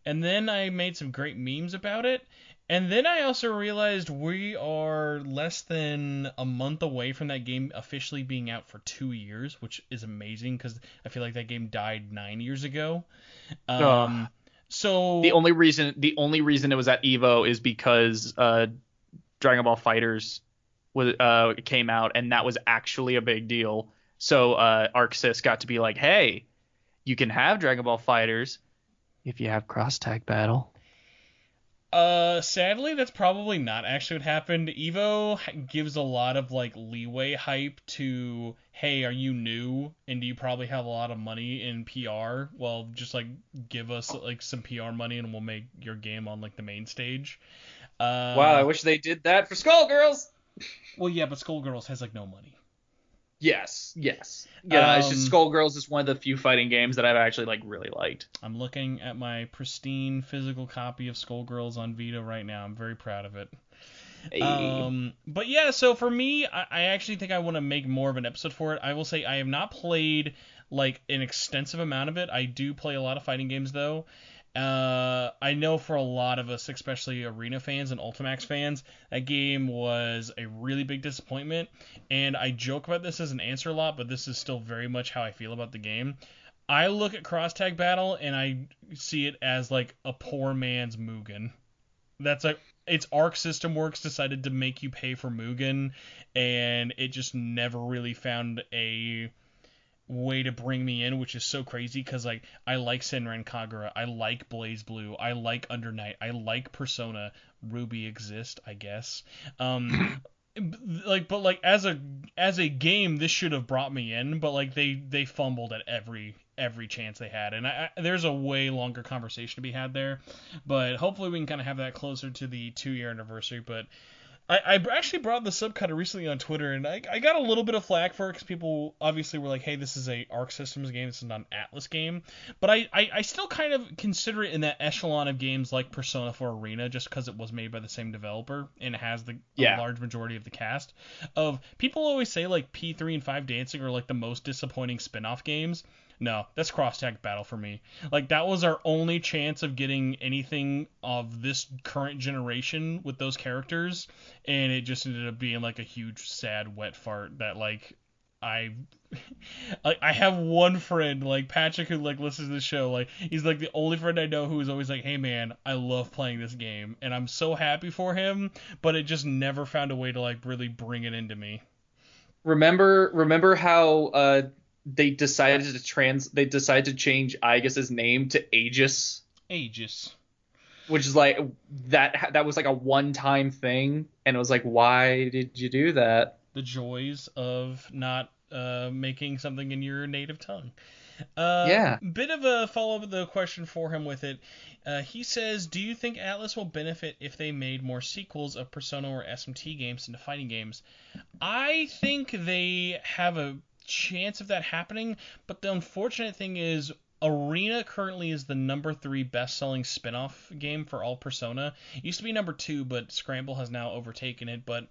and then I made some great memes about it, and then I also realized we are less than a month away from that game officially being out for 2 years, which is amazing because I feel like that game died 9 years ago. So the only reason it was at Evo is because Dragon Ball FighterZ came out, and that was actually a big deal. So ArcSys got to be like, hey, you can have Dragon Ball FighterZ if you have Cross Tag Battle. Sadly, that's probably not actually what happened. Evo gives a lot of like leeway hype to, hey, are you new and do you probably have a lot of money in PR? Well, just like give us like some PR money and we'll make your game on like the main stage. Wow, I wish they did that for Skullgirls. Well, yeah, but Skullgirls has like no money. Yes. Yeah, it's just Skullgirls is one of the few fighting games that I've actually like really liked. I'm looking at my pristine physical copy of Skullgirls on Vita right now. I'm very proud of it. Hey. But yeah, so for me, I actually think I want to make more of an episode for it. I will say I have not played like an extensive amount of it. I do play a lot of fighting games though. I know for a lot of us, especially Arena fans and Ultimax fans, that game was a really big disappointment, and I joke about this as an answer a lot, but this is still very much how I feel about the game. I look at Cross Tag Battle, and I see it as like a poor man's Mugen. That's like its Arc System Works decided to make you pay for Mugen, and it just never really found a way to bring me in, which is so crazy because like I like Senran Kagura, I like Blaze Blue, I like Under Night, I like Persona. Ruby exist, I guess. But as a game, this should have brought me in, but like they fumbled at every chance they had, and there's a way longer conversation to be had there, but hopefully we can kind of have that closer to the 2-year anniversary. But I actually brought this up kind of recently on Twitter, and I got a little bit of flack for it because people obviously were like, hey, this is a Arc Systems game, this is not an Atlas game. But I still kind of consider it in that echelon of games like Persona 4 Arena, just because it was made by the same developer and it has a large majority of the cast. Of people always say like P3 and 5 Dancing are like the most disappointing spin-off games. No, that's Cross-Tag Battle for me. Like, that was our only chance of getting anything of this current generation with those characters, and it just ended up being, like, a huge, sad, wet fart that, like, I have one friend, like, Patrick, who, like, listens to the show, like, he's, like, the only friend I know who is always like, hey, man, I love playing this game, and I'm so happy for him, but it just never found a way to, like, really bring it into me. Remember how, they decided to change Aegis's name to Aegis, which is like that was like a one-time thing, and it was like, why did you do that? The joys of not making something in your native tongue. Bit of a follow-up of the question for him with it. He says, do you think Atlas will benefit if they made more sequels of Persona or SMT games into fighting games? I think they have a chance of that happening, but the unfortunate thing is Arena currently is the number 3 best-selling spin-off game for all Persona. It used to be number 2, but Scramble has now overtaken it. But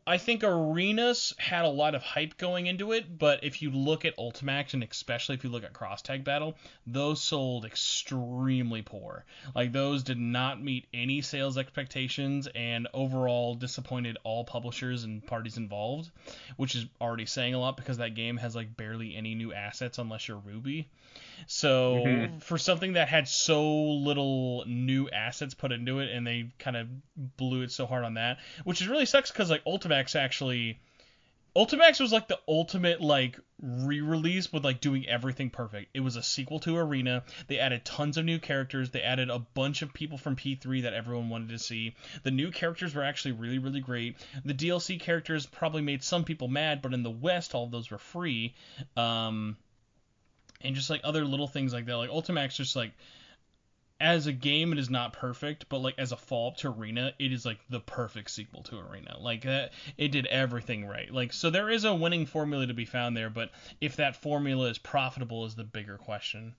I think Arenas had a lot of hype going into it, but if you look at Ultimax, and especially if you look at Cross-Tag Battle, those sold extremely poor. Like, those did not meet any sales expectations, and overall disappointed all publishers and parties involved, which is already saying a lot because that game has, like, barely any new assets unless you're Ruby. So for something that had so little new assets put into it, and they kind of blew it so hard on that, which really sucks because like Ultimax was like the ultimate like re-release with like doing everything perfect. It was a sequel to Arena. They added tons of new characters. They added a bunch of people from P3 that everyone wanted to see. The new characters were actually really, really great. The DLC characters probably made some people mad, but in the West, all of those were free. And just like other little things like that. Like Ultimax just like, as a game, it is not perfect, but like as a follow-up to Arena, it is like the perfect sequel to Arena. Like that, it did everything right. Like, so there is a winning formula to be found there, but if that formula is profitable is the bigger question.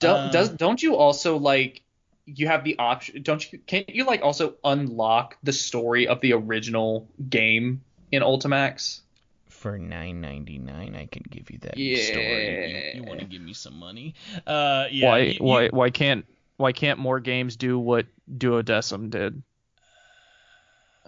Don't you also like, you have the option? Can't you like also unlock the story of the original game in Ultimax? For $9.99, I can give you that story. You want to give me some money? Why can't more games do what Duodecim did?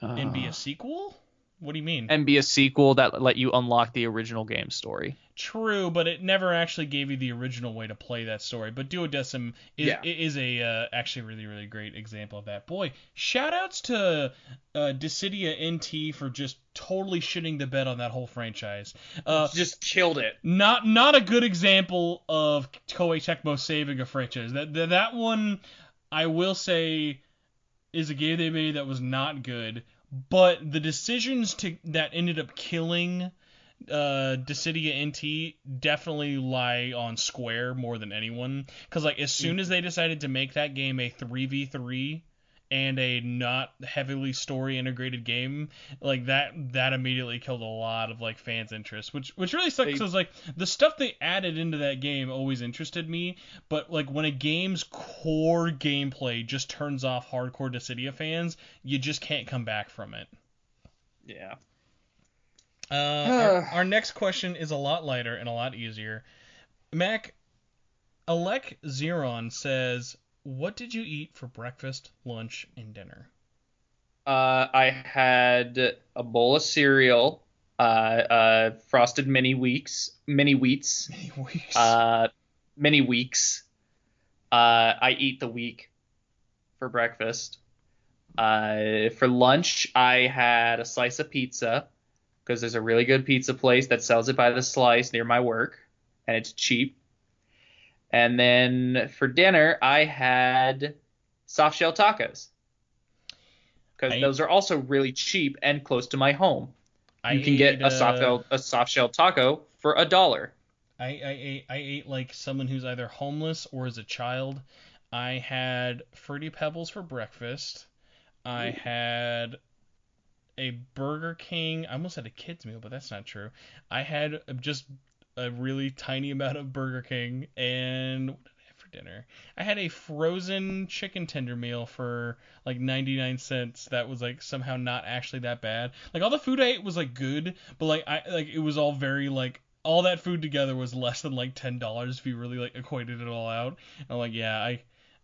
And be a sequel? What do you mean? And be a sequel that let you unlock the original game story. True, but it never actually gave you the original way to play that story. But Duodecim is a actually really, really great example of that. Boy, shout-outs to Dissidia NT for just totally shitting the bed on that whole franchise. Just killed it. Not a good example of Koei Tecmo saving a franchise. That one, I will say, is a game they made that was not good. But the decisions that ended up killing Dissidia NT definitely lie on Square more than anyone. Because like as soon as they decided to make that game a 3v3 and a not heavily story integrated game, like that immediately killed a lot of like fans' interest, which really sucks because like the stuff they added into that game always interested me, but like when a game's core gameplay just turns off hardcore Dissidia fans, you just can't come back from it. Yeah. Our next question is a lot lighter and a lot easier. Mac, Alec Zeron says, what did you eat for breakfast, lunch, and dinner? I had a bowl of cereal, frosted mini wheats. I eat the week for breakfast. For lunch, I had a slice of pizza because there's a really good pizza place that sells it by the slice near my work, and it's cheap. And then for dinner, I had soft shell tacos because I those are also really cheap and close to my home. I You can get ate a soft shell taco for $1. I ate like someone who's either homeless or is a child. I had Fruity Pebbles for breakfast. I had a Burger King. I almost had a kids meal, but that's not true. I had just a really tiny amount of Burger King, and what did I have for dinner? I had a frozen chicken tender meal for like 99 cents. That was like somehow not actually that bad. Like all the food I ate was like good, but it was all very like all that food together was less than like $10 if you really like equated it all out. And I'm like, yeah,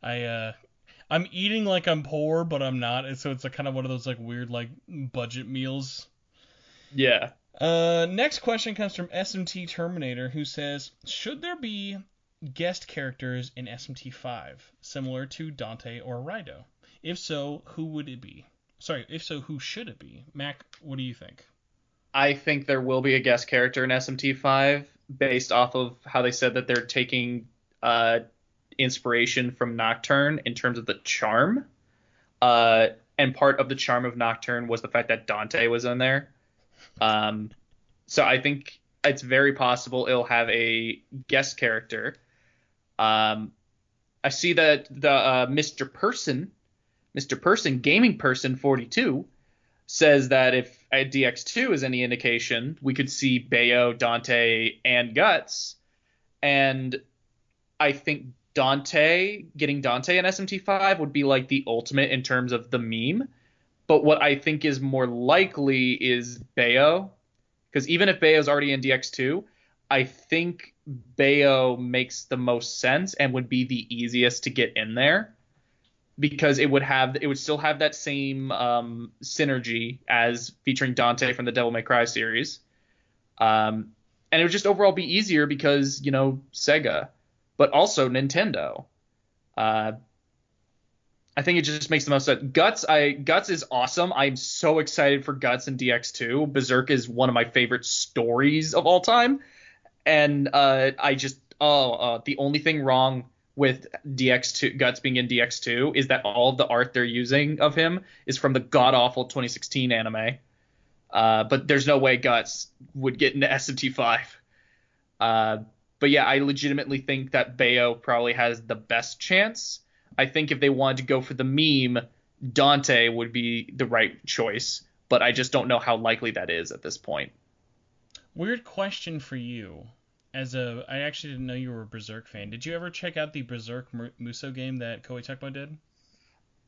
I I'm eating like I'm poor, but I'm not. And so it's like kind of one of those like weird like budget meals. Yeah. Next question comes from SMT Terminator, who says, should there be guest characters in SMT5 similar to Dante or Raido? If so, who would it be? Sorry, if so, who should it be? Mac, what do you think? I think there will be a guest character in SMT5 based off of how they said that they're taking inspiration from Nocturne in terms of the charm. And part of the charm of Nocturne was the fact that Dante was in there. So I think it's very possible it'll have a guest character. I see that the Mr. Person, Gaming Person 42, says that if DX2 is any indication, we could see Bayo, Dante, and Guts. And I think getting Dante in SMT5 would be like the ultimate in terms of the meme. But what I think is more likely is Bayo. Because even if Bayo's already in DX2, I think Bayo makes the most sense and would be the easiest to get in there. Because it would still have that same synergy as featuring Dante from the Devil May Cry series. And it would just overall be easier because, Sega, but also Nintendo. I think it just makes the most sense. Guts is awesome. I'm so excited for Guts in DX2. Berserk is one of my favorite stories of all time. And the only thing wrong with DX2 Guts being in DX2 is that all of the art they're using of him is from the god-awful 2016 anime. But there's no way Guts would get into SMT5. But yeah, I legitimately think that Bayo probably has the best chance. I think if they wanted to go for the meme, Dante would be the right choice, but I just don't know how likely that is at this point. Weird question for you. I actually didn't know you were a Berserk fan. Did you ever check out the Berserk Muso game that Koei Tecmo did?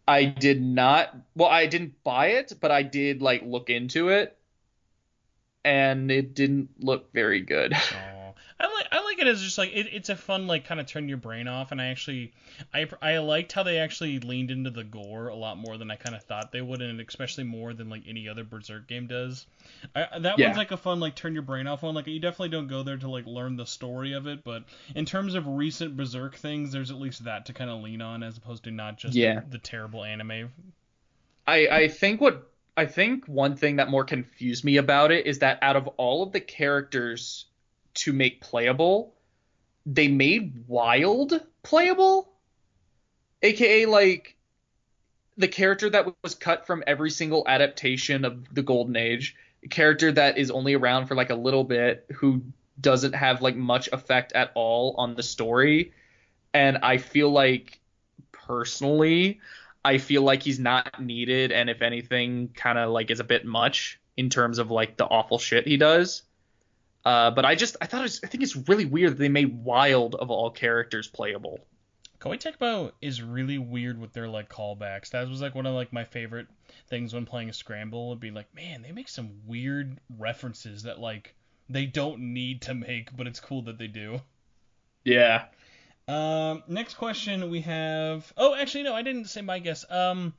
I did not. Well, I didn't buy it, but I did look into it, and it didn't look very good. Oh, I like it as just like it's a fun kind of turn your brain off, and I liked how they actually leaned into the gore a lot more than I kind of thought they would, and especially more than any other Berserk game does. That one's a fun turn your brain off one. You definitely don't go there to learn the story of it, but in terms of recent Berserk things, there's at least that to kind of lean on as opposed to not just the terrible anime. I think one thing that more confused me about it is that out of all of the characters to make playable, they made Wild playable, aka the character that was cut from every single adaptation of the Golden Age, a character that is only around for a little bit, who doesn't have much effect at all on the story. And I feel personally, he's not needed, and if anything kind of is a bit much in terms of the awful shit he does. But I think it's really weird that they made Wild of all characters playable. Koei Tecmo is really weird with their callbacks. That was one of my favorite things when playing a Scramble. Would be man, they make some weird references that they don't need to make, but it's cool that they do. Yeah. Next question we have. Oh, actually no, I didn't say my guess. I'm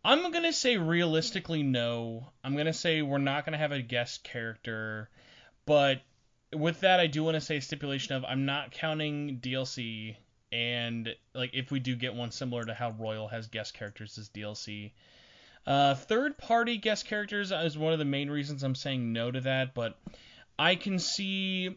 gonna say realistically no. I'm gonna say we're not gonna have a guest character. But with that, I do want to say a stipulation of I'm not counting DLC, and if we do get one similar to how Royal has guest characters as DLC, Third-party guest characters is one of the main reasons I'm saying no to that, but I can see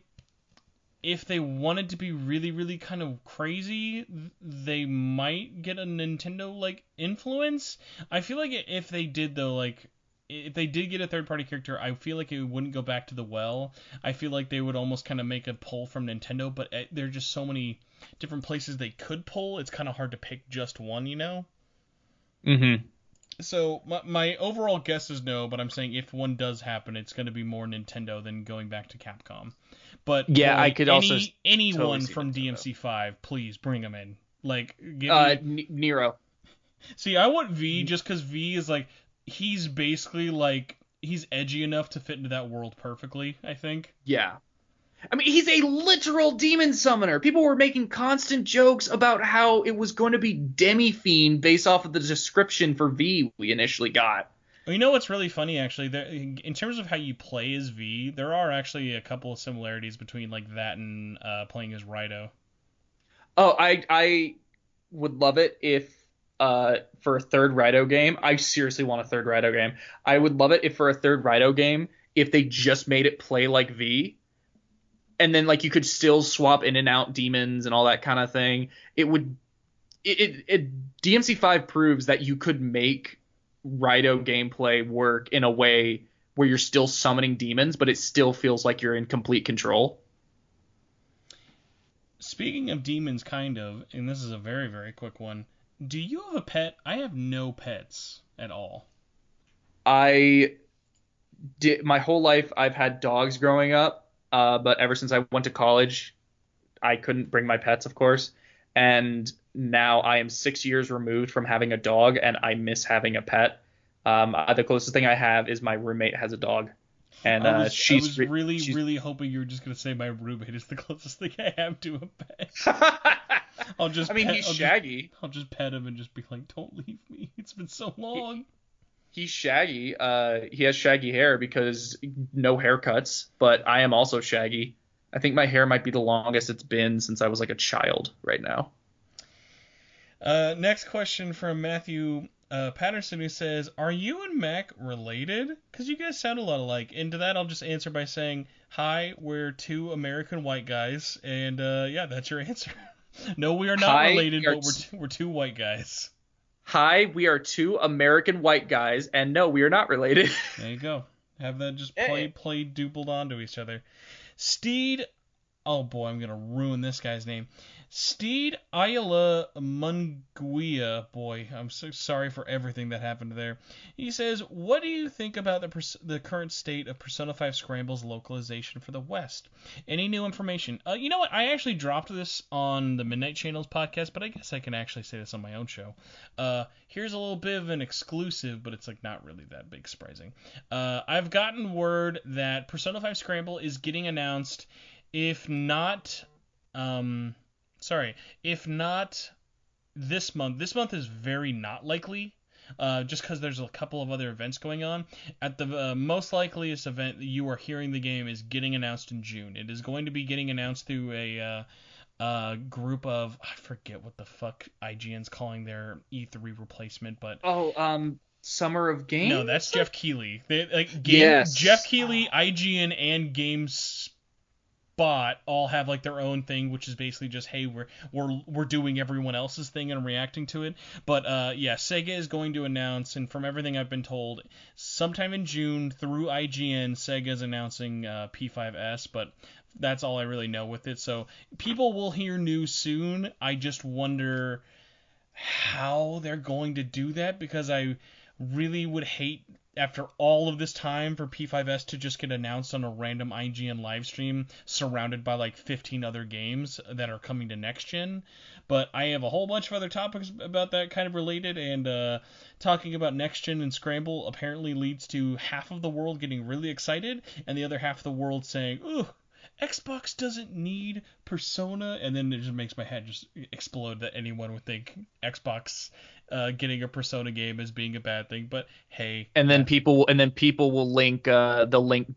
if they wanted to be really, really kind of crazy, they might get a Nintendo-like influence. I feel like if they did, though, like, if they did get a third-party character, I feel like it wouldn't go back to the well. I feel like they would almost kind of make a pull from Nintendo, but there are just so many different places they could pull, it's kind of hard to pick just one, you know? Mm-hmm. So my overall guess is no, but I'm saying if one does happen, it's going to be more Nintendo than going back to Capcom. But yeah, boy, I could also anyone totally from Nintendo. DMC5, please bring them in. Like, give me... Nero. See, I want V just because V is like, he's basically like, he's edgy enough to fit into that world perfectly, I think. Yeah. I mean, he's a literal demon summoner. People were making constant jokes about how it was going to be Demi-Fiend based off of the description for V we initially got. You know what's really funny, actually? In terms of how you play as V, there are actually a couple of similarities between like that and playing as Raido. Oh, I would love it if for a third Raido game, I seriously want a third Raido game. I would love it if for a third Raido game, if they just made it play like V, and then like you could still swap in and out demons and all that kind of thing. DMC5 proves that you could make Raido gameplay work in a way where you're still summoning demons, but it still feels like you're in complete control. Speaking of demons, kind of, and this is a very, very quick one. Do you have a pet? I have no pets at all. I did my whole life. I've had dogs growing up, but ever since I went to college, I couldn't bring my pets, of course. And now I am 6 years removed from having a dog, and I miss having a pet. The closest thing I have is my roommate has a dog, and I was really, she's... really hoping you were just gonna say my roommate is the closest thing I have to a pet. He's Shaggy. I'll just pet him and just be like, "Don't leave me. It's been so long." He's Shaggy. He has shaggy hair because no haircuts, but I am also shaggy. I think my hair might be the longest it's been since I was like a child right now. Next question from Matthew Patterson, who says, "Are you and Mac related? Because you guys sound a lot alike." And to that, I'll just answer by saying, "Hi, we're two American white guys," and yeah, that's your answer. No, we are not related, but we're two white guys. Hi, we are two American white guys, and no, we are not related. There you go. Have that just play dupled onto each other. Steed, oh boy, I'm gonna ruin this guy's name. Steed Ayala Munguia, boy, I'm so sorry for everything that happened there. He says, "What do you think about the current state of Persona 5 Scramble's localization for the West? Any new information?" You know what? I actually dropped this on the Midnight Channels podcast, but I guess I can actually say this on my own show. Here's a little bit of an exclusive, but it's like not really that big surprising. I've gotten word that Persona 5 Scramble is getting announced, if not this month. This month is very not likely, just because there's a couple of other events going on. At the most likeliest event that you are hearing the game is getting announced in June. It is going to be getting announced through a group of, I forget what the fuck IGN's calling their E3 replacement, but... Summer of Games? No, that's Jeff Keighley. Yes. Jeff Keighley, IGN, and GameSpot all have like their own thing, which is basically just, hey, we're doing everyone else's thing and reacting to it. But yeah, Sega is going to announce, and from everything I've been told, sometime in June through IGN, Sega's announcing P5S, but that's all I really know with it. So people will hear news soon. I just wonder how they're going to do that, because I really would hate, after all of this time, for P5S to just get announced on a random IGN live stream surrounded by like 15 other games that are coming to next gen. But I have a whole bunch of other topics about that kind of related, and talking about next gen and Scramble apparently leads to half of the world getting really excited and the other half of the world saying, "Ooh, Xbox doesn't need Persona," and then it just makes my head just explode that anyone would think Xbox getting a Persona game as being a bad thing, but hey. And then people will link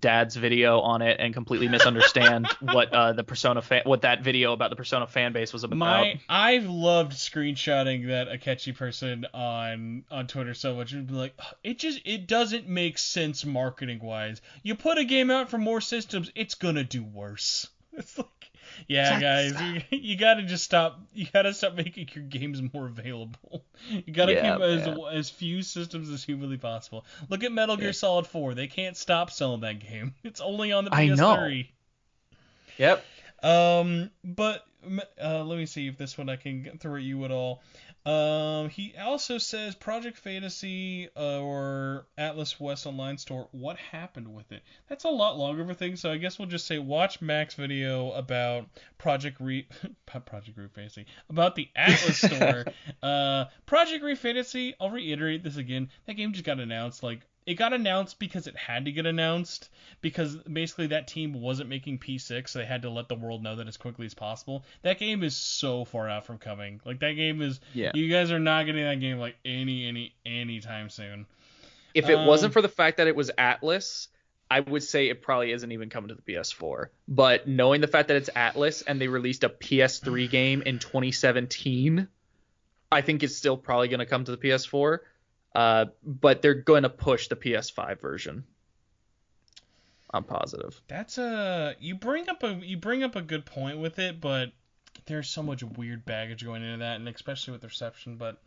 Dad's video on it and completely misunderstand what what that video about the Persona fan base was about. I've loved screenshotting that Akechi person on Twitter so much and be like, it doesn't make sense marketing wise. You put a game out for more systems, it's gonna do worse. It's like, yeah, guys, you gotta stop making your games more available. You gotta keep as few systems as humanly possible. Look at Metal Gear Solid 4. They can't stop selling that game. It's only on the PS3. Yep. But let me see if this one I can throw at you at all. He also says Project Fantasy or Atlas West Online Store. What happened with it? That's a lot longer of a thing, so I guess we'll just say watch Mac's video about Project Fantasy, about the Atlas Store. Project Fantasy. I'll reiterate this again. That game just got announced. It got announced because it had to get announced, because basically that team wasn't making P6, so they had to let the world know that as quickly as possible. That game is so far out from coming. That game is... Yeah. You guys are not getting that game any time soon. If it wasn't for the fact that it was Atlas, I would say it probably isn't even coming to the PS4. But knowing the fact that it's Atlas and they released a PS3 game in 2017, I think it's still probably going to come to the PS4. But they're going to push the PS5 version. I'm positive. That's you bring up a good point with it, but there's so much weird baggage going into that, and especially with the reception. But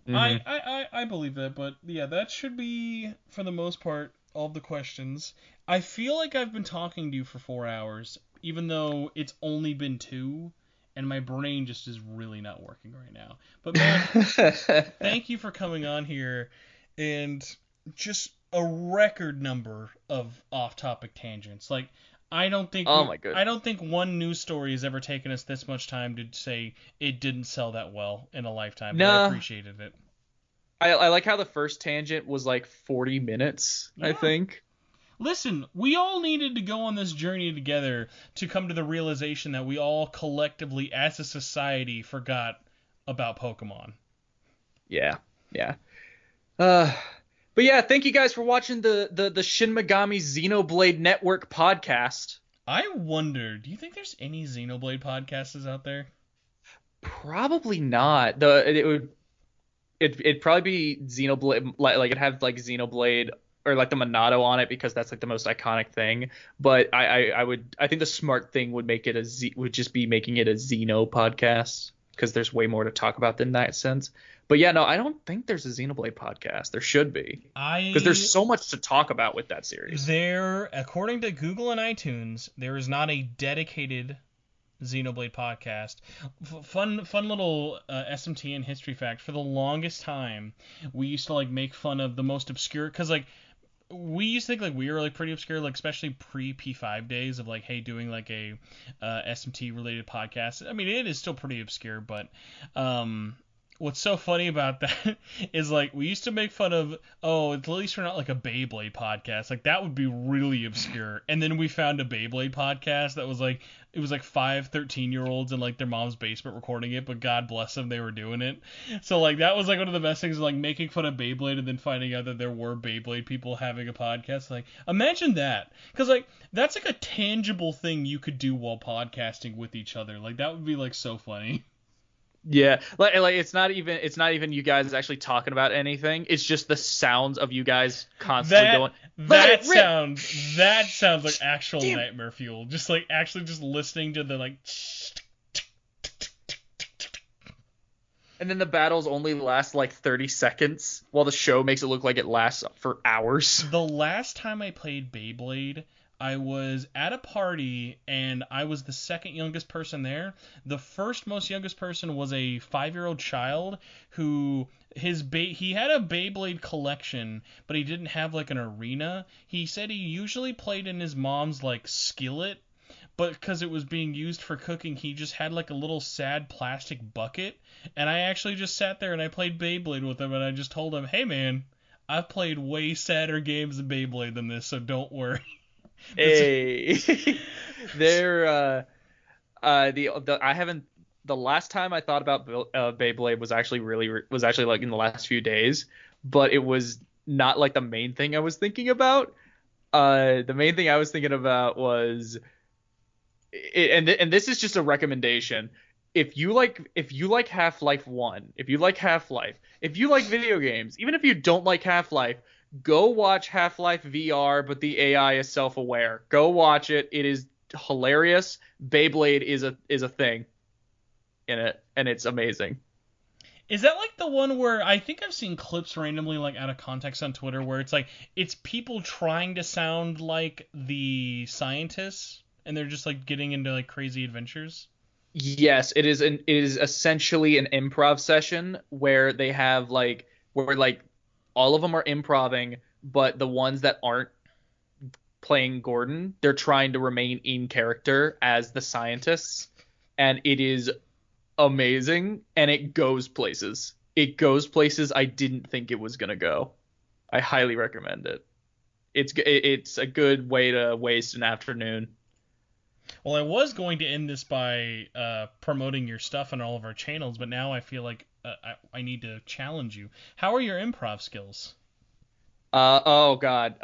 I believe that. But yeah, that should be for the most part all of the questions. I feel like I've been talking to you for 4 hours, even though it's only been 2. And my brain just is really not working right now. But man, thank you for coming on here, and just a record number of off-topic tangents. I don't think one news story has ever taken us this much time to say it didn't sell that well in a lifetime. But I appreciated it. I like how the first tangent was 40 minutes, I think. Listen, we all needed to go on this journey together to come to the realization that we all collectively, as a society, forgot about Pokemon. Yeah. But yeah, thank you guys for watching the Shin Megami Xenoblade Network podcast. I wonder, do you think there's any Xenoblade podcasts out there? Probably not. It'd probably be Xenoblade, it'd have Xenoblade or the Monado on it, because that's the most iconic thing. But I think the smart thing would just be making it a Xeno podcast, because there's way more to talk about than that sense. But yeah, no, I don't think there's a Xenoblade podcast. There should be, because there's so much to talk about with that series. According to Google and iTunes, there is not a dedicated Xenoblade podcast. Fun little SMTN history fact. For the longest time, we used to make fun of the most obscure, because we used to think we were pretty obscure, especially pre P5 days of doing a SMT related podcast. I mean, it is still pretty obscure, but what's so funny about that is we used to make fun of, at least we're not a Beyblade podcast. That would be really obscure. And then we found a Beyblade podcast that was it was 5 13-year-olds in their mom's basement recording it, but God bless them, they were doing it. So that was one of the best things, making fun of Beyblade and then finding out that there were Beyblade people having a podcast. Imagine that, because that's a tangible thing you could do while podcasting with each other. That would be so funny. Yeah, it's not even you guys actually talking about anything. It's just the sounds of you guys constantly going. That sounds like actual nightmare fuel. Just actually just listening to the And then the battles only last 30 seconds, while the show makes it look like it lasts for hours. The last time I played Beyblade, I was at a party, and I was the second youngest person there. The first most youngest person was a 5-year-old child who he had a Beyblade collection, but he didn't have an arena. He said he usually played in his mom's skillet, but because it was being used for cooking, he just had a little sad plastic bucket. And I actually just sat there and I played Beyblade with him, and I just told him, "Hey man, I've played way sadder games of Beyblade than this, so don't worry." Hey, they're I haven't the last time I thought about Beyblade was actually like in the last few days, but it was not like the main thing I was thinking about. The main thing I was thinking about was, and this is just a recommendation. If you like Half-Life 1, if you like Half-Life, if you like video games, even if you don't like Half-Life, go watch Half-Life VR, but the AI is self-aware. Go watch it. It is hilarious. Beyblade is a thing in it, and it's amazing. Is that like the one where I think I've seen clips randomly like out of context on Twitter where it's like it's people trying to sound like the scientists and they're just like getting into like crazy adventures? Yes, it is essentially an improv session where they have where all of them are improving, but the ones that aren't playing Gordon, they're trying to remain in character as the scientists, and it is amazing, and it goes places. It goes places I didn't think it was gonna go. I highly recommend it. It's a good way to waste an afternoon. Well, I was going to end this by promoting your stuff on all of our channels, but now I feel like I need to challenge you. How are your improv skills? Oh God.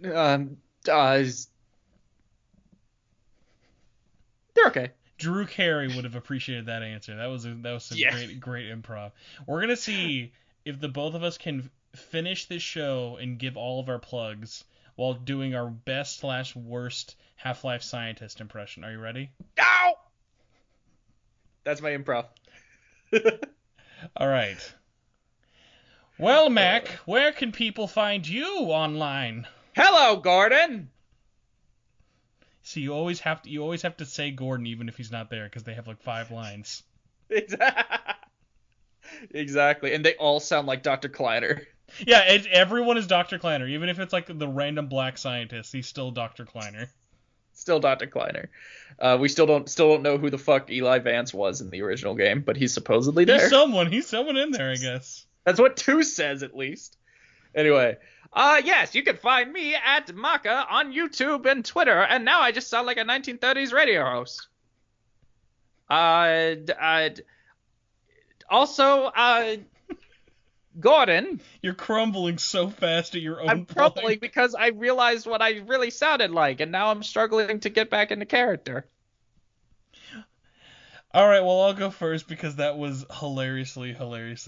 They're okay. Drew Carey would have appreciated that answer. That was some great improv. We're gonna see if the both of us can finish this show and give all of our plugs while doing our best / worst Half-Life Scientist impression. Are you ready? Ow! That's my improv. All right. Well, Mac, where can people find you online? Hello, Gordon. See, you always have to say Gordon even if he's not there because they have like 5 lines. Exactly, and they all sound like Dr. Kleiner. Yeah, everyone is Dr. Kleiner, even if it's like the random black scientist. He's still Dr. Kleiner. Still Dr. Kleiner. We still don't know who the fuck Eli Vance was in the original game, but he's supposedly there. He's someone in there, I guess. That's what 2 says, at least. Anyway, yes, you can find me at Macca on YouTube and Twitter, and now I just sound like a 1930s radio host. Also, Gordon. You're crumbling so fast at your own I'm crumbling because I realized what I really sounded like, and now I'm struggling to get back into character. Alright, well, I'll go first because that was hilariously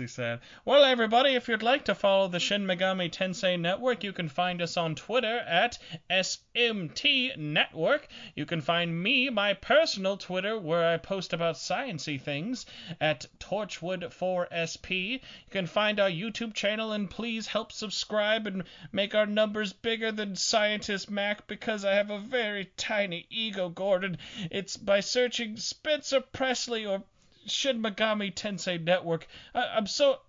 sad. Well, everybody, if you'd like to follow the Shin Megami Tensei Network, you can find us on Twitter at SMT Network. You can find me, my personal Twitter, where I post about science-y things, at Torchwood4SP. You can find our YouTube channel, and please help subscribe and make our numbers bigger than Scientist Mac, because I have a very tiny ego, Gordon. It's by searching Spencer Presley or Shin Megami Tensei Network. I'm so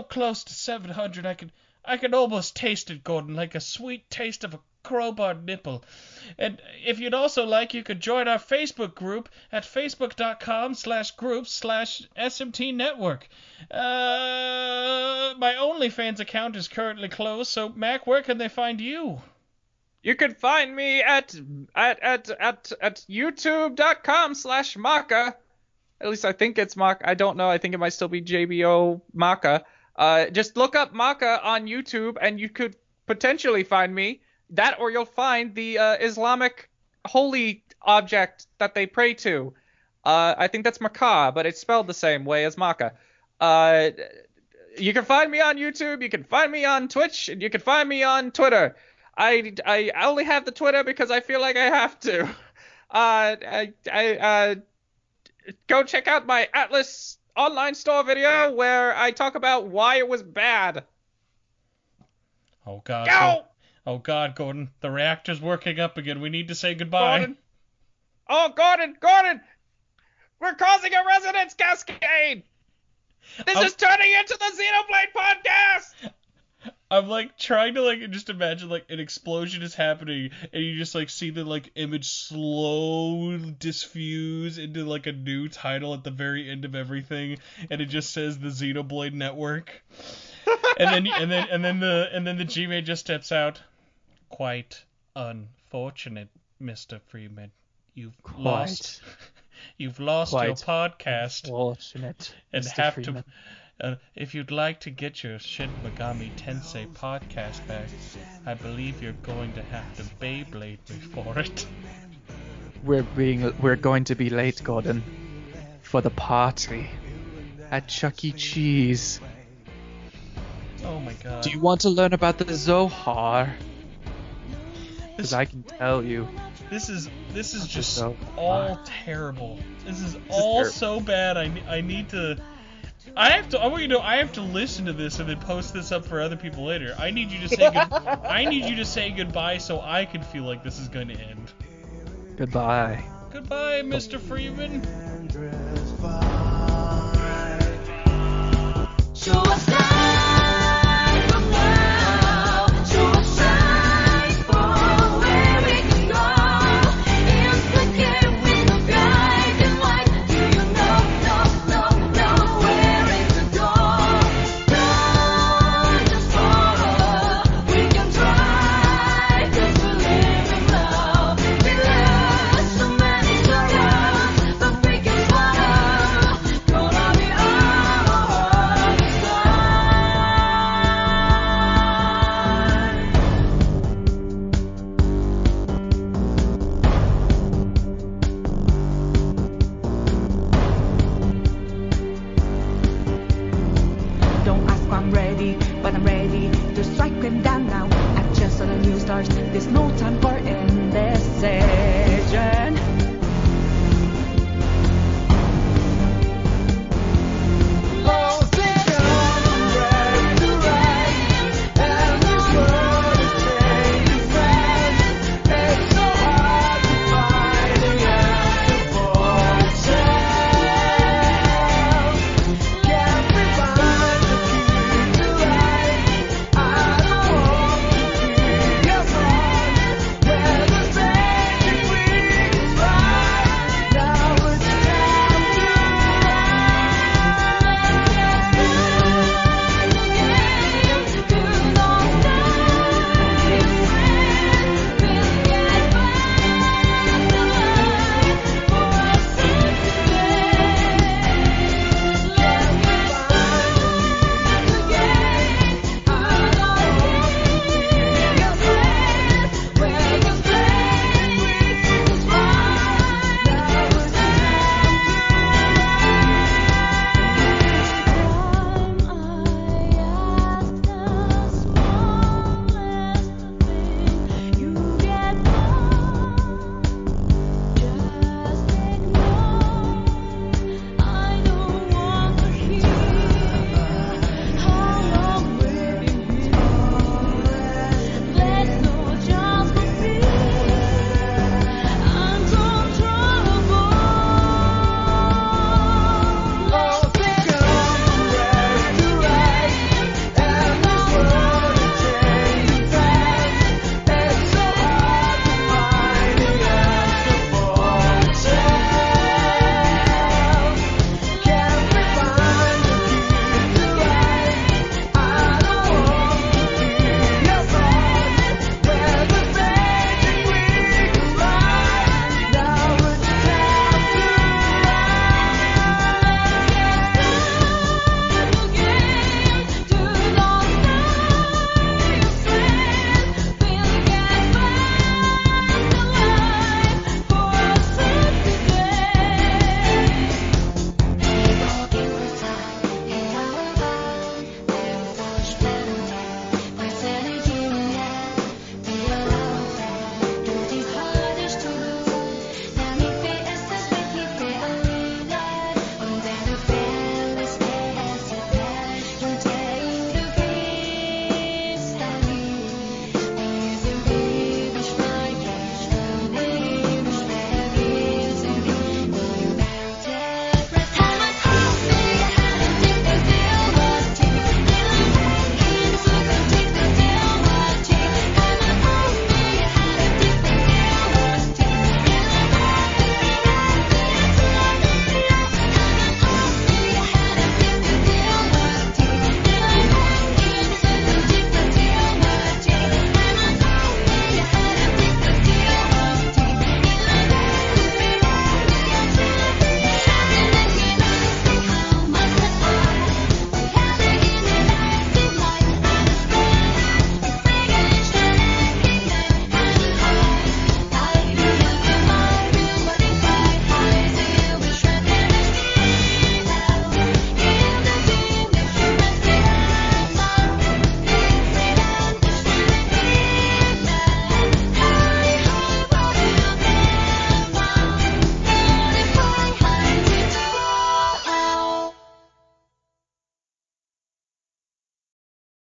close to 700. I can almost taste it, Gordon, like a sweet taste of a crowbar nipple. And if you'd also like, you could join our Facebook group at facebook.com/groups/SMT Network. My OnlyFans account is currently closed, so Mac, where can they find you? You can find me at youtube.com/Macca. At least I think it's Macca. I don't know. I think it might still be JBO Macca. Just look up Macca on YouTube, and you could potentially find me. That, or you'll find the Islamic holy object that they pray to. I think that's Macca, but it's spelled the same way as Macca. You can find me on YouTube. You can find me on Twitch, and you can find me on Twitter. I only have the Twitter because I feel like I have to. Go check out my Atlas online store video where I talk about why it was bad. Oh God. Go! Oh God, Gordon. The reactor's working up again. We need to say goodbye. Gordon. Oh, Gordon! We're causing a resonance cascade! This is turning into the Xenoblade podcast! I'm like trying to like just imagine like an explosion is happening and you just like see the like image slowly diffuse into like a new title at the very end of everything, and it just says the Xenoblade Network. and then the G-Mate just steps out. Quite unfortunate, Mr. Freeman. You've lost. You've lost Quite your podcast Fortunate, and Mr. have Freeman. to. If you'd like to get your Shin Megami Tensei podcast back, I believe you're going to have to Beyblade me for it. We're going to be late, Gordon, for the party at Chuck E. Cheese. Oh my god. Do you want to learn about the Zohar? Because I can tell you. This is just Zohar. all terrible. This is all so bad. I need to. I want you to know, I have to listen to this and then post this up for other people later. I need you to say I need you to say goodbye so I can feel like this is going to end. Goodbye. Goodbye, Mr. Freeman. So what's that?